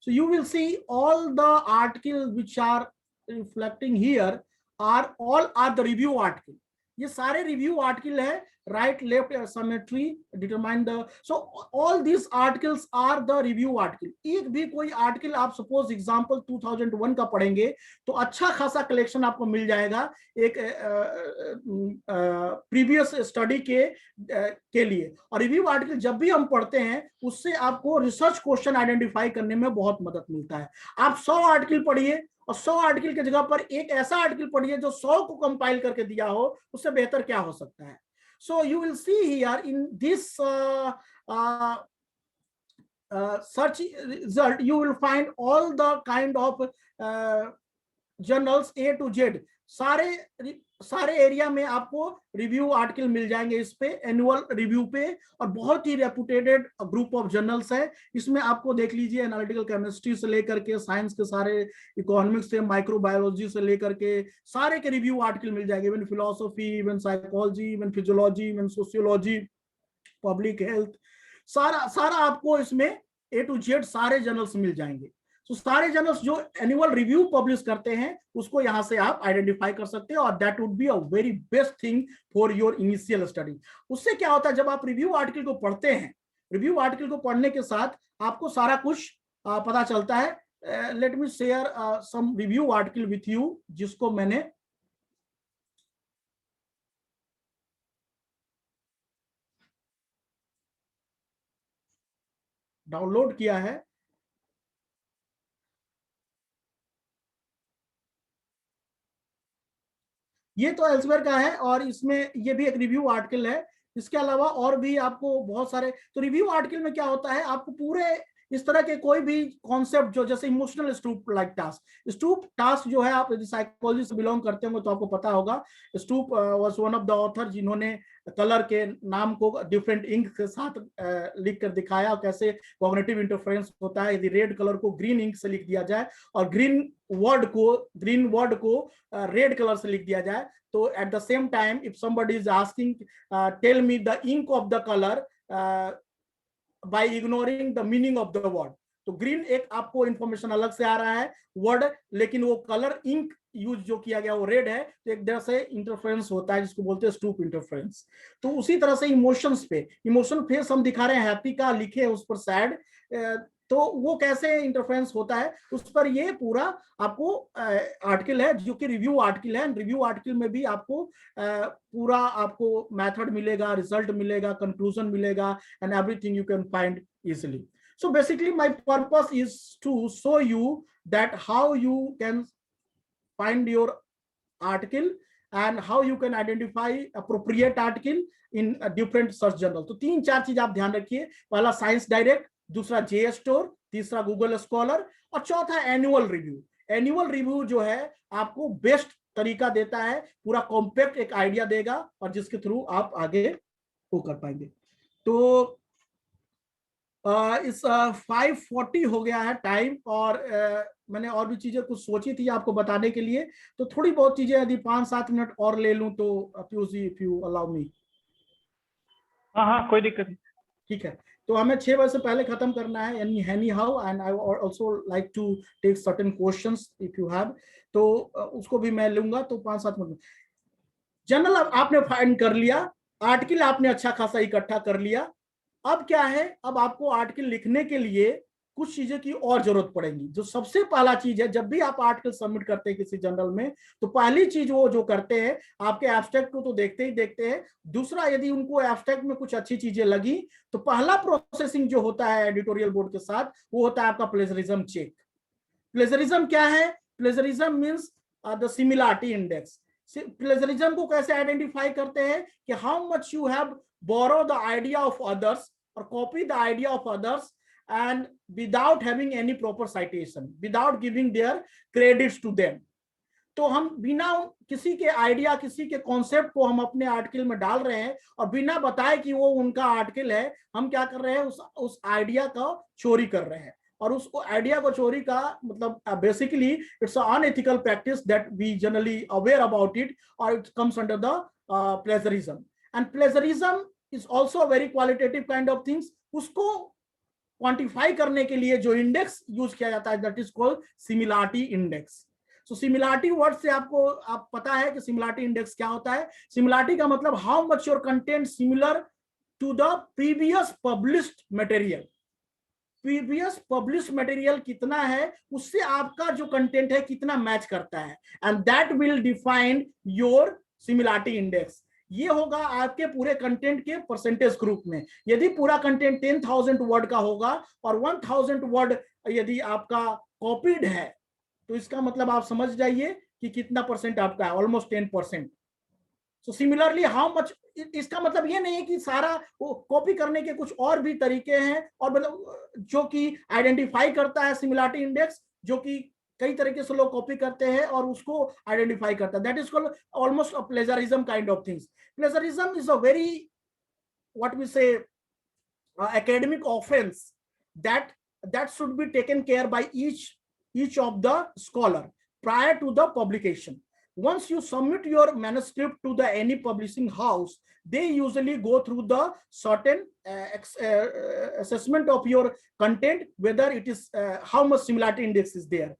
So you will see all the articles which are reflecting here are the review article. ये सारे रिव्यू आर्टिकल है, right left symmetry determine the, so all this articles are the review article. एक भी कोई article आप suppose example 2001 का पढ़ेंगे तो अच्छा खासा कलेक्शन आपको मिल जाएगा एक प्रीवियस स्टडी के लिए। और रिव्यू आर्टिकल जब भी हम पढ़ते हैं उससे आपको रिसर्च क्वेश्चन आइडेंटिफाई करने में बहुत मदद मिलता है। आप 100 आर्टिकल पढ़िए और 100 आर्टिकल की जगह पर एक ऐसा आर्टिकल पढ़िए जो 100 को कंपाइल करके दिया हो, उससे बेहतर क्या हो सकता है। So you will C here in this search result you will find all the kind of journals A to Z, सारे एरिया में आपको रिव्यू आर्टिकल मिल जाएंगे इस पे, एनुअल रिव्यू पे, और बहुत ही रेपुटेटेड ग्रुप ऑफ जर्नल्स है। इसमें आपको देख लीजिए एनालिटिकल केमिस्ट्री से लेकर के साइंस के सारे, इकोनॉमिक्स से, माइक्रोबायोलॉजी से लेकर के सारे के रिव्यू आर्टिकल मिल जाएंगे, even philosophy, even psychology, even physiology, even sociology, public health, सारा आपको इसमें A to Z सारे जर्नल्स मिल जाएंगे। तो सारे जर्नल्स जो एनुअल रिव्यू पब्लिश करते हैं उसको यहां से आप आइडेंटिफाई कर सकते हैं, और that would be a very best thing for your initial study. उससे क्या होता है, जब आप रिव्यू आर्टिकल को पढ़ते हैं, रिव्यू आर्टिकल को पढ़ने के साथ आपको सारा कुछ पता चलता है। Let me share some review article with you, जिसको मैंने डाउनलोड किया है। ये तो एल्सवेयर का है, और इसमें ये भी एक रिव्यू आर्टिकल है। इसके अलावा और भी आपको बहुत सारे, तो रिव्यू आर्टिकल में क्या होता है, आपको पूरे इस तरह के कोई भी कॉन्सेप्ट जो, जैसे emotional stoop like task, stoop task जो है, आप यदि साइकोलॉजी से बिलोंग करते होंगे तो आपको पता होगा, stoop was one of the author जिन्होंने कलर के नाम को डिफरेंट इंक के साथ लिख कर दिखाया, और कैसे कॉग्निटिव इंटरफेरेंस होता है यदि रेड कलर को ग्रीन इंक से लिख दिया जाए और ग्रीन वर्ड को रेड कलर से लिख दिया जाए। तो at the same time if somebody is asking tell me the ink of the colour by ignoring the meaning of the word, तो ग्रीन एक आपको इंफॉर्मेशन अलग से आ रहा है वर्ड, लेकिन वो कलर इंक यूज जो किया गया वो रेड है, तो एक तरह से इंटरफेरेंस होता है जिसको बोलते हैं स्टूप इंटरफेरेंस। तो उसी तरह से इमोशंस पे, इमोशन फेस हम दिखा रहे हैं, हैप्पी का लिखे उस पर सैड, तो वो कैसे इंटरफेरेंस होता है उस पर ये पूरा आपको आर्टिकल है जो कि रिव्यू आर्टिकल है। रिव्यू आर्टिकल में भी आपको पूरा आपको मेथड मिलेगा, रिजल्ट मिलेगा, कंक्लूजन मिलेगा, and everything you can find easily. So basically my purpose is to show you that how you can find your article and how you can identify appropriate article in a different search journal। तो 3-4 चीज आप ध्यान रखिए, पहला science direct, दूसरा JSTOR, तीसरा Google scholar, और चौथा एनुअल रिव्यू। एनुअल रिव्यू जो है आपको बेस्ट तरीका देता है, पूरा कॉम्पैक्ट एक आइडिया देगा, और जिसके थ्रू आप आगे वो कर पाएंगे। तो इस 5:40 हो गया है टाइम, और मैंने और भी चीजें कुछ सोची थी आपको बताने के लिए, तो थोड़ी बहुत चीजें यदि 5-7 मिनट और ले लूं तो Piyush ji, if you allow me. हाँ कोई दिक्कत नहीं। ठीक है, तो हमें 6 बजे से पहले खत्म करना है, anyhow, and I also like to take certain questions if you have, तो उसको भी मैं लूंगा। तो 5-7 मिनट जनरल आपने फाइंड कर लिया, आर्टिकल आपने अच्छा खासा इकट्ठा कर लिया। अब क्या है, अब आपको आर्टिकल लिखने के लिए कुछ चीजें की और जरूरत पड़ेगी। जो सबसे पहला चीज है, जब भी आप आर्टिकल सबमिट करते हैं किसी जर्नल में, तो पहली चीज वो जो करते हैं, आपके एब्स्ट्रैक्ट को तो देखते ही देखते हैं, दूसरा यदि उनको एब्स्ट्रैक्ट में कुछ अच्छी चीजें लगी तो पहला प्रोसेसिंग जो होता है एडिटोरियल बोर्ड के साथ, वो होता है आपका प्लेजरिज्म चेक। प्लेजरिज्म क्या है, plagiarism means the similarity index. Plagiarism को कैसे आइडेंटिफाई करते हैं कि how much you have borrow the idea of others और copy the idea of others and without having any proper citation, without giving their credits to them। तो हम बिना किसी के आइडिया, किसी के कॉन्सेप्ट को हम अपने आर्टिकल में डाल रहे हैं और बिना बताए कि वो उनका आर्टिकल है, हम क्या कर रहे हैं, उस आइडिया का चोरी कर रहे हैं। और उस आइडिया को चोरी का मतलब basically it's unethical practice that we generally aware about it, और it comes under the plagiarism. And plagiarism is also very qualitative kind of things. उसको क्वांटिफाई करने के लिए जो इंडेक्स यूज किया जाता है that is called similarity index. So similarity word से आप पता है कि सिमिलरिटी इंडेक्स क्या होता है। सिमिलरिटी का मतलब how much your content similar to the previous published material. Previous published material कितना है, उससे आपका जो कंटेंट है कितना मैच करता है, and that will define your similarity index. ये होगा आपके पूरे कंटेंट के परसेंटेज ग्रुप में। यदि पूरा कंटेंट 10,000 वर्ड का होगा और 1,000 वर्ड यदि आपका कॉपीड है, तो इसका मतलब आप समझ जाइए कि कितना परसेंट आपका है, almost 10%। So similarly how much, इसका मतलब ये नहीं है कि सारा कॉपी करने के कुछ और भी तरीके हैं, और मतलब जो कि आइडेंटिफाई करता है सिमिलरिटी इंडेक्स, जो कि कई तरीके से लोग कॉपी करते हैं और उसको आइडेंटिफाई करता है। That is called almost a plagiarism kind of things. Plagiarism is a very what we say academic offense that should be taken care by each of the scholar prior to the publication. Once you submit your manuscript to the any publishing house, they usually go through the certain assessment of your content, whether it is how much similarity index is there.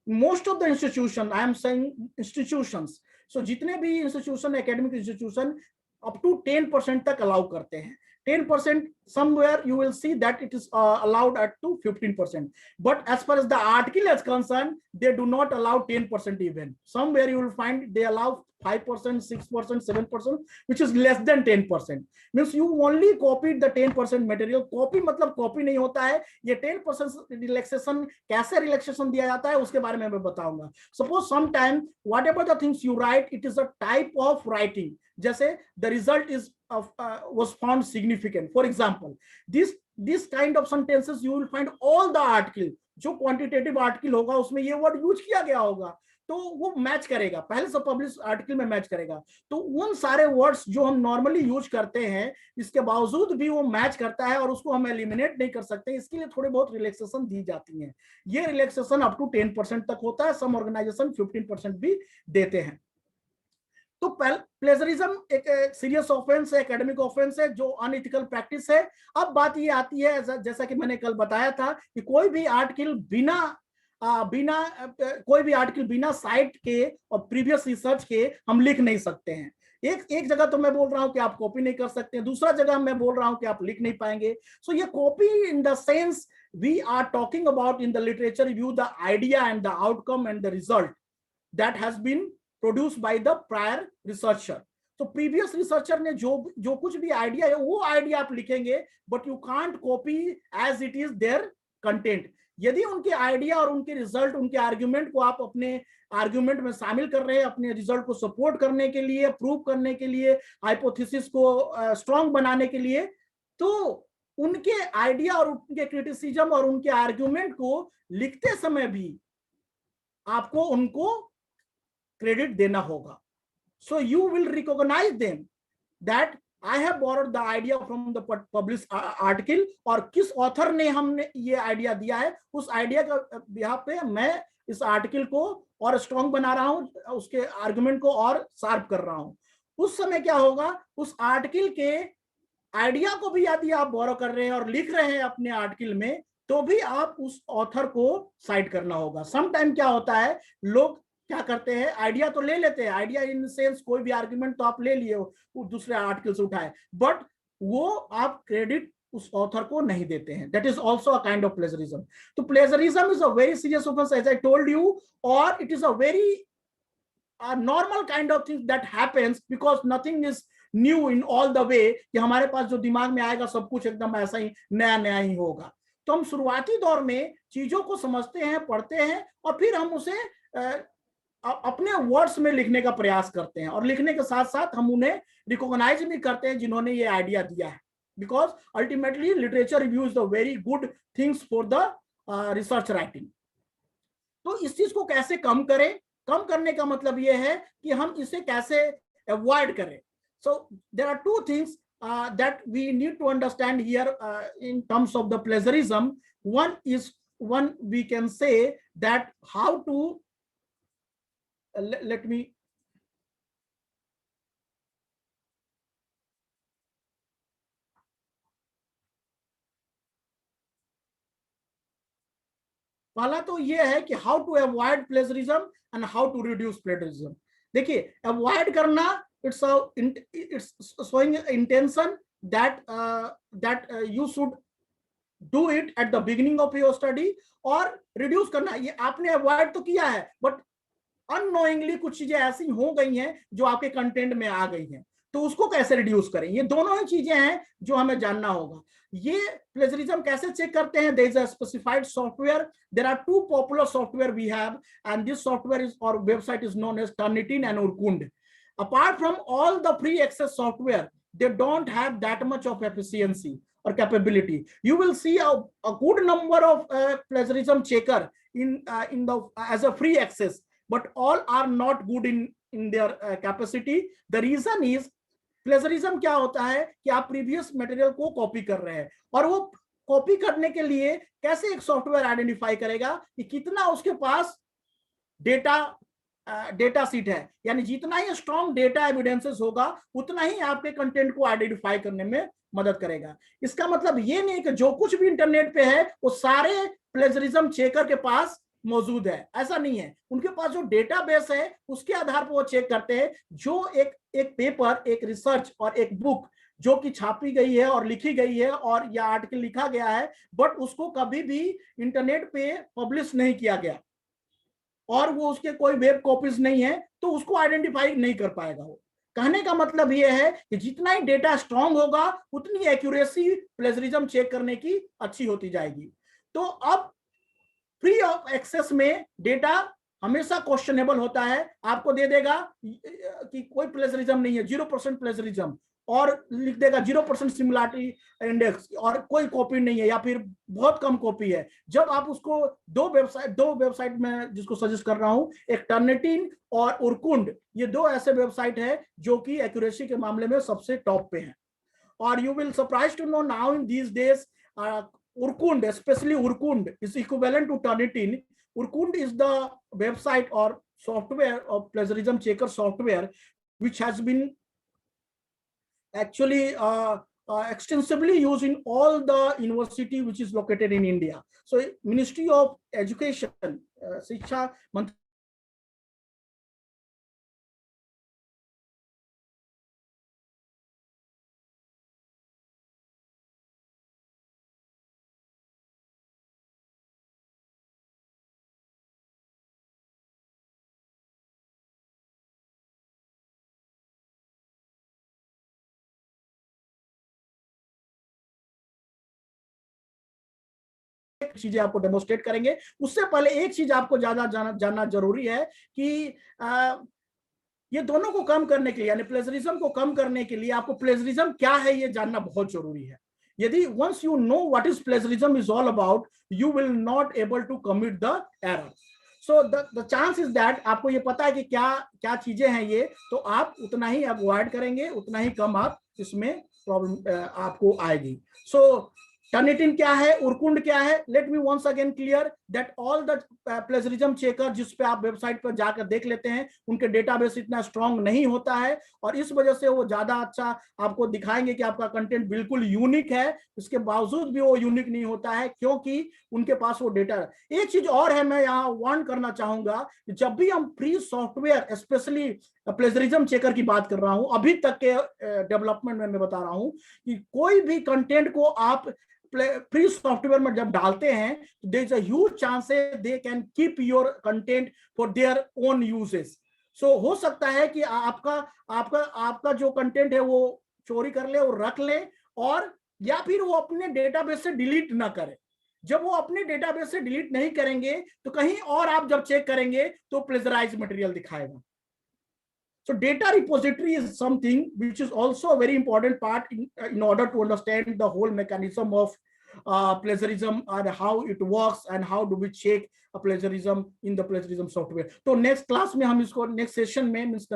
Most of the institution, I am saying institutions, so जितने भी institution, academic institution up to 10% तक allow करते हैं। 10%, somewhere you will see that it is allowed at to 15%. But as far as the article is concerned, they do not allow 10% even. Somewhere you will find they allow 5%, 6%, 7%, which is less than 10%. Means you only copied the 10% material. Copy मतलब copy नहीं होता है। ये 10% relaxation कैसे relaxation दिया जाता है उसके बारे में मैं बताऊंगा। Suppose sometime whatever the things you write, it is a type of writing. जैसे the result is was found significant. For example, this kind of sentences you will find all the article, जो quantitative article होगा उसमें ये word use किया गया होगा, तो वो मैच करेगा, पहले से पब्लिश आर्टिकल में मैच करेगा। तो उन सारे वर्ड्स जो हम नॉर्मली यूज करते हैं, इसके बावजूद भी वो मैच करता है और उसको हम एलिमिनेट नहीं कर सकते। इसके लिए थोड़ी बहुत रिलैक्सेशन दी जाती है। ये रिलैक्सेशन अप टू 10% तक होता है, सम ऑर्गेनाइजेशन 15% भी देते हैं। तो प्लेजरिज्म एक सीरियस ऑफेंस है, एकेडमिक ऑफेंस है, जो अनएथिकल प्रैक्टिस है। अब बात ये आती है, जैसा कि मैंने कल बताया था, कि कोई भी आर्टिकल बिना साइट के और प्रीवियस रिसर्च के हम लिख नहीं सकते हैं। एक जगह तो मैं बोल रहा हूं कि आप कॉपी नहीं कर सकते हैं, दूसरा जगह मैं बोल रहा हूं कि आप लिख नहीं पाएंगे। सो ये copy in the sense we are talking about in the literature review the idea and the outcome and the result that has been produced by the prior researcher। तो प्रीवियस रिसर्चर ने जो कुछ भी आइडिया है वो idea आप लिखेंगे, but you can't copy as it is their content. यदि उनके आइडिया और उनके रिजल्ट, उनके आर्ग्यूमेंट को आप अपने आर्ग्यूमेंट में शामिल कर रहे हैं, अपने रिजल्ट को सपोर्ट करने के लिए, प्रूव करने के लिए, हाइपोथेसिस को स्ट्रॉन्ग बनाने के लिए, तो उनके आइडिया और उनके क्रिटिसिज्म और उनके आर्ग्यूमेंट को लिखते समय भी आपको उनको क्रेडिट देना होगा। So you will recognize them that I have borrowed the idea from the published article, और किस ऑथर ने हमने ये आइडिया दिया है, उस आइडिया का बिहाफ पे मैं इस आर्टिकल को और स्ट्रॉन्ग बना रहा हूं, उसके आर्गुमेंट को और शार्प कर रहा हूं। उस समय क्या होगा, उस आर्टिकल के आइडिया को भी यदि आप बोरो कर रहे हैं और लिख रहे हैं अपने आर्टिकल में, तो भी आप उस ऑथर को साइड करना होगा। समटाइम क्या होता है, लोग क्या करते हैं, आइडिया तो ले लेते हैं, आइडिया इन सेंस कोई भी आर्गुमेंट तो आप ले लिए हो, दूसरे आर्टिकल से उठाए, बट वो आप क्रेडिट उस ऑथर को नहीं देते हैं। That is also a kind of plagiarism. तो plagiarism is a very serious offence as I told you, और it is a very normal kind of thing that happens, because nothing is new in all the way, कि हमारे पास जो दिमाग में आएगा सब कुछ एकदम ऐसा ही नया नया ही होगा। तो हम शुरुआती दौर में चीजों को समझते हैं, पढ़ते हैं, और फिर हम उसे अपने वर्ड्स में लिखने का प्रयास करते हैं, और लिखने के साथ साथ हम उन्हें रिकॉग्नाइज भी करते हैं जिन्होंने ये आइडिया दिया है, because ultimately literature review is the very good things for the research writing. तो इस चीज को कैसे कम करें? कम करने का मतलब ये है कि हम इसे कैसे अवॉइड करें। So there are two things that we need to understand here in terms of the plagiarism. One we can say that how to let me पहला तो ये है कि how to avoid plagiarism and how to reduce plagiarism. देखिए, avoid करना it's showing intention that you should do it at the beginning of your study, और reduce करना, ये आपने avoid तो किया है but unknowingly कुछ चीजें ऐसी हो गई हैं जो आपके कंटेंट में आ गई हैं, तो उसको कैसे रिड्यूस करें, ये दोनों ही चीजें हैं जो हमें जानना होगा। ये प्लेजरिज्म कैसे चेक करते हैं? there is a specified software, there are two popular software we have, and this software is or website is known as Turnitin and Urkund. Apart from all the free access software, they don't have that much of efficiency or capability. You will see a good number of plagiarism checker in the as a free access, but all are not good in their capacity. The reason is plagiarism क्या होता है कि आप previous material को copy कर रहे हैं, और वो कॉपी करने के लिए कैसे एक सॉफ्टवेयर आइडेंटिफाई करेगा कि कितना उसके पास डेटा सीट है, यानी जितना ही स्ट्रॉन्ग डेटा एविडेंसेस होगा उतना ही आपके कंटेंट को आइडेंटिफाई करने में मदद करेगा। इसका मतलब ये नहीं कि जो कुछ भी इंटरनेट पे है वो सारे प्लेजरिज्म चेकर के पास मौजूद है, ऐसा नहीं है। उनके पास जो डेटाबेस है उसके आधार पर वो चेक करते हैं, जो एक पेपर, एक रिसर्च और एक बुक जो कि छापी गई है और लिखी गई है और या आर्टिकल लिखा गया है, बट उसको कभी भी इंटरनेट पे पब्लिश नहीं किया गया और वो उसके कोई वेब कॉपीज नहीं है, तो उसको आइडेंटिफाई नहीं कर पाएगा वो। कहने का मतलब ये है कि जितना ही डेटा स्ट्रांग होगा उतनी एक्यूरेसी प्लेजरिज्म चेक करने की अच्छी होती जाएगी। तो अब फ्री ऑफ एक्सेस में डेटा हमेशा क्वेश्चनेबल होता है, आपको दे देगा कि कोई प्लेजरिज्म नहीं है, 0% प्लेजरिज्म, और लिख देगा 0% सिमिलरिटी इंडेक्स और कोई कॉपी नहीं है या फिर बहुत कम कॉपी है। जब आप उसको दो वेबसाइट में जिसको सजेस्ट कर रहा हूं, एक टर्निटिन और उर्कुंड, ये दो ऐसे वेबसाइट है जो कि एक्यूरेसी के मामले में सबसे टॉप पे हैं। और you will surprise to know now in these days Urkund, especially Urkund, is equivalent to Turnitin. Urkund is the website or software of plagiarism checker software, which has been actually extensively used in all the university which is located in India. So Ministry of Education, Shiksha Mantri चीजें आपको demonstrate करेंगे। उससे पहले एक चीज आपको ज्यादा जानना जरूरी है कि ये दोनों को कम करने के लिए, यानी प्लेजरिज्म को कम करने के लिए आपको प्लेजरिज्म क्या है ये जानना बहुत जरूरी है। यदि once you know what is plagiarism is all about, you will not able to commit the error. So the chance is that आपको ये पता है कि क्या चीजें हैं ये, तो आप उतना ही अवॉइड करेंगे, उतना ही कम आप इसमें प्रॉब्लम आपको आएगी। So टर्निटिन क्या है, उर्कुंड क्या है? Let me once again clear that all the plagiarism checker जिस पे आप वेबसाइट पर जाकर देख लेते हैं, उनके डेटाबेस इतना स्ट्रांग नहीं होता है, और इस वजह से वो ज्यादा अच्छा आपको दिखाएंगे कि आपका कंटेंट बिल्कुल यूनिक है, इसके बावजूद भी वो यूनिक नहीं होता है क्योंकि उनके पास वो डेटा। एक चीज और है, मैं यहाँ वार्न करना चाहूंगा, जब भी हम free software specially plagiarism checker की बात कर रहा हूं, अभी तक के डेवलपमेंट में मैं बता रहा हूं कि कोई भी कंटेंट को आप फ्री सॉफ्टवेयर में जब डालते हैं, there is a huge chances they can keep your content for their own uses. So हो सकता है कि आपका जो कंटेंट है वो चोरी कर ले और रख ले, और या फिर वो अपने डेटाबेस से डिलीट ना करे। जब वो अपने डेटाबेस से डिलीट नहीं करेंगे तो कहीं और आप जब चेक करेंगे तो प्लेजराइज मटेरियल दिखाएगा. So data repository is something which is also a very important part in order to understand the whole mechanism of plagiarism and how it works and how do we check a plagiarism in the plagiarism software. So next class में हम इसको next session में means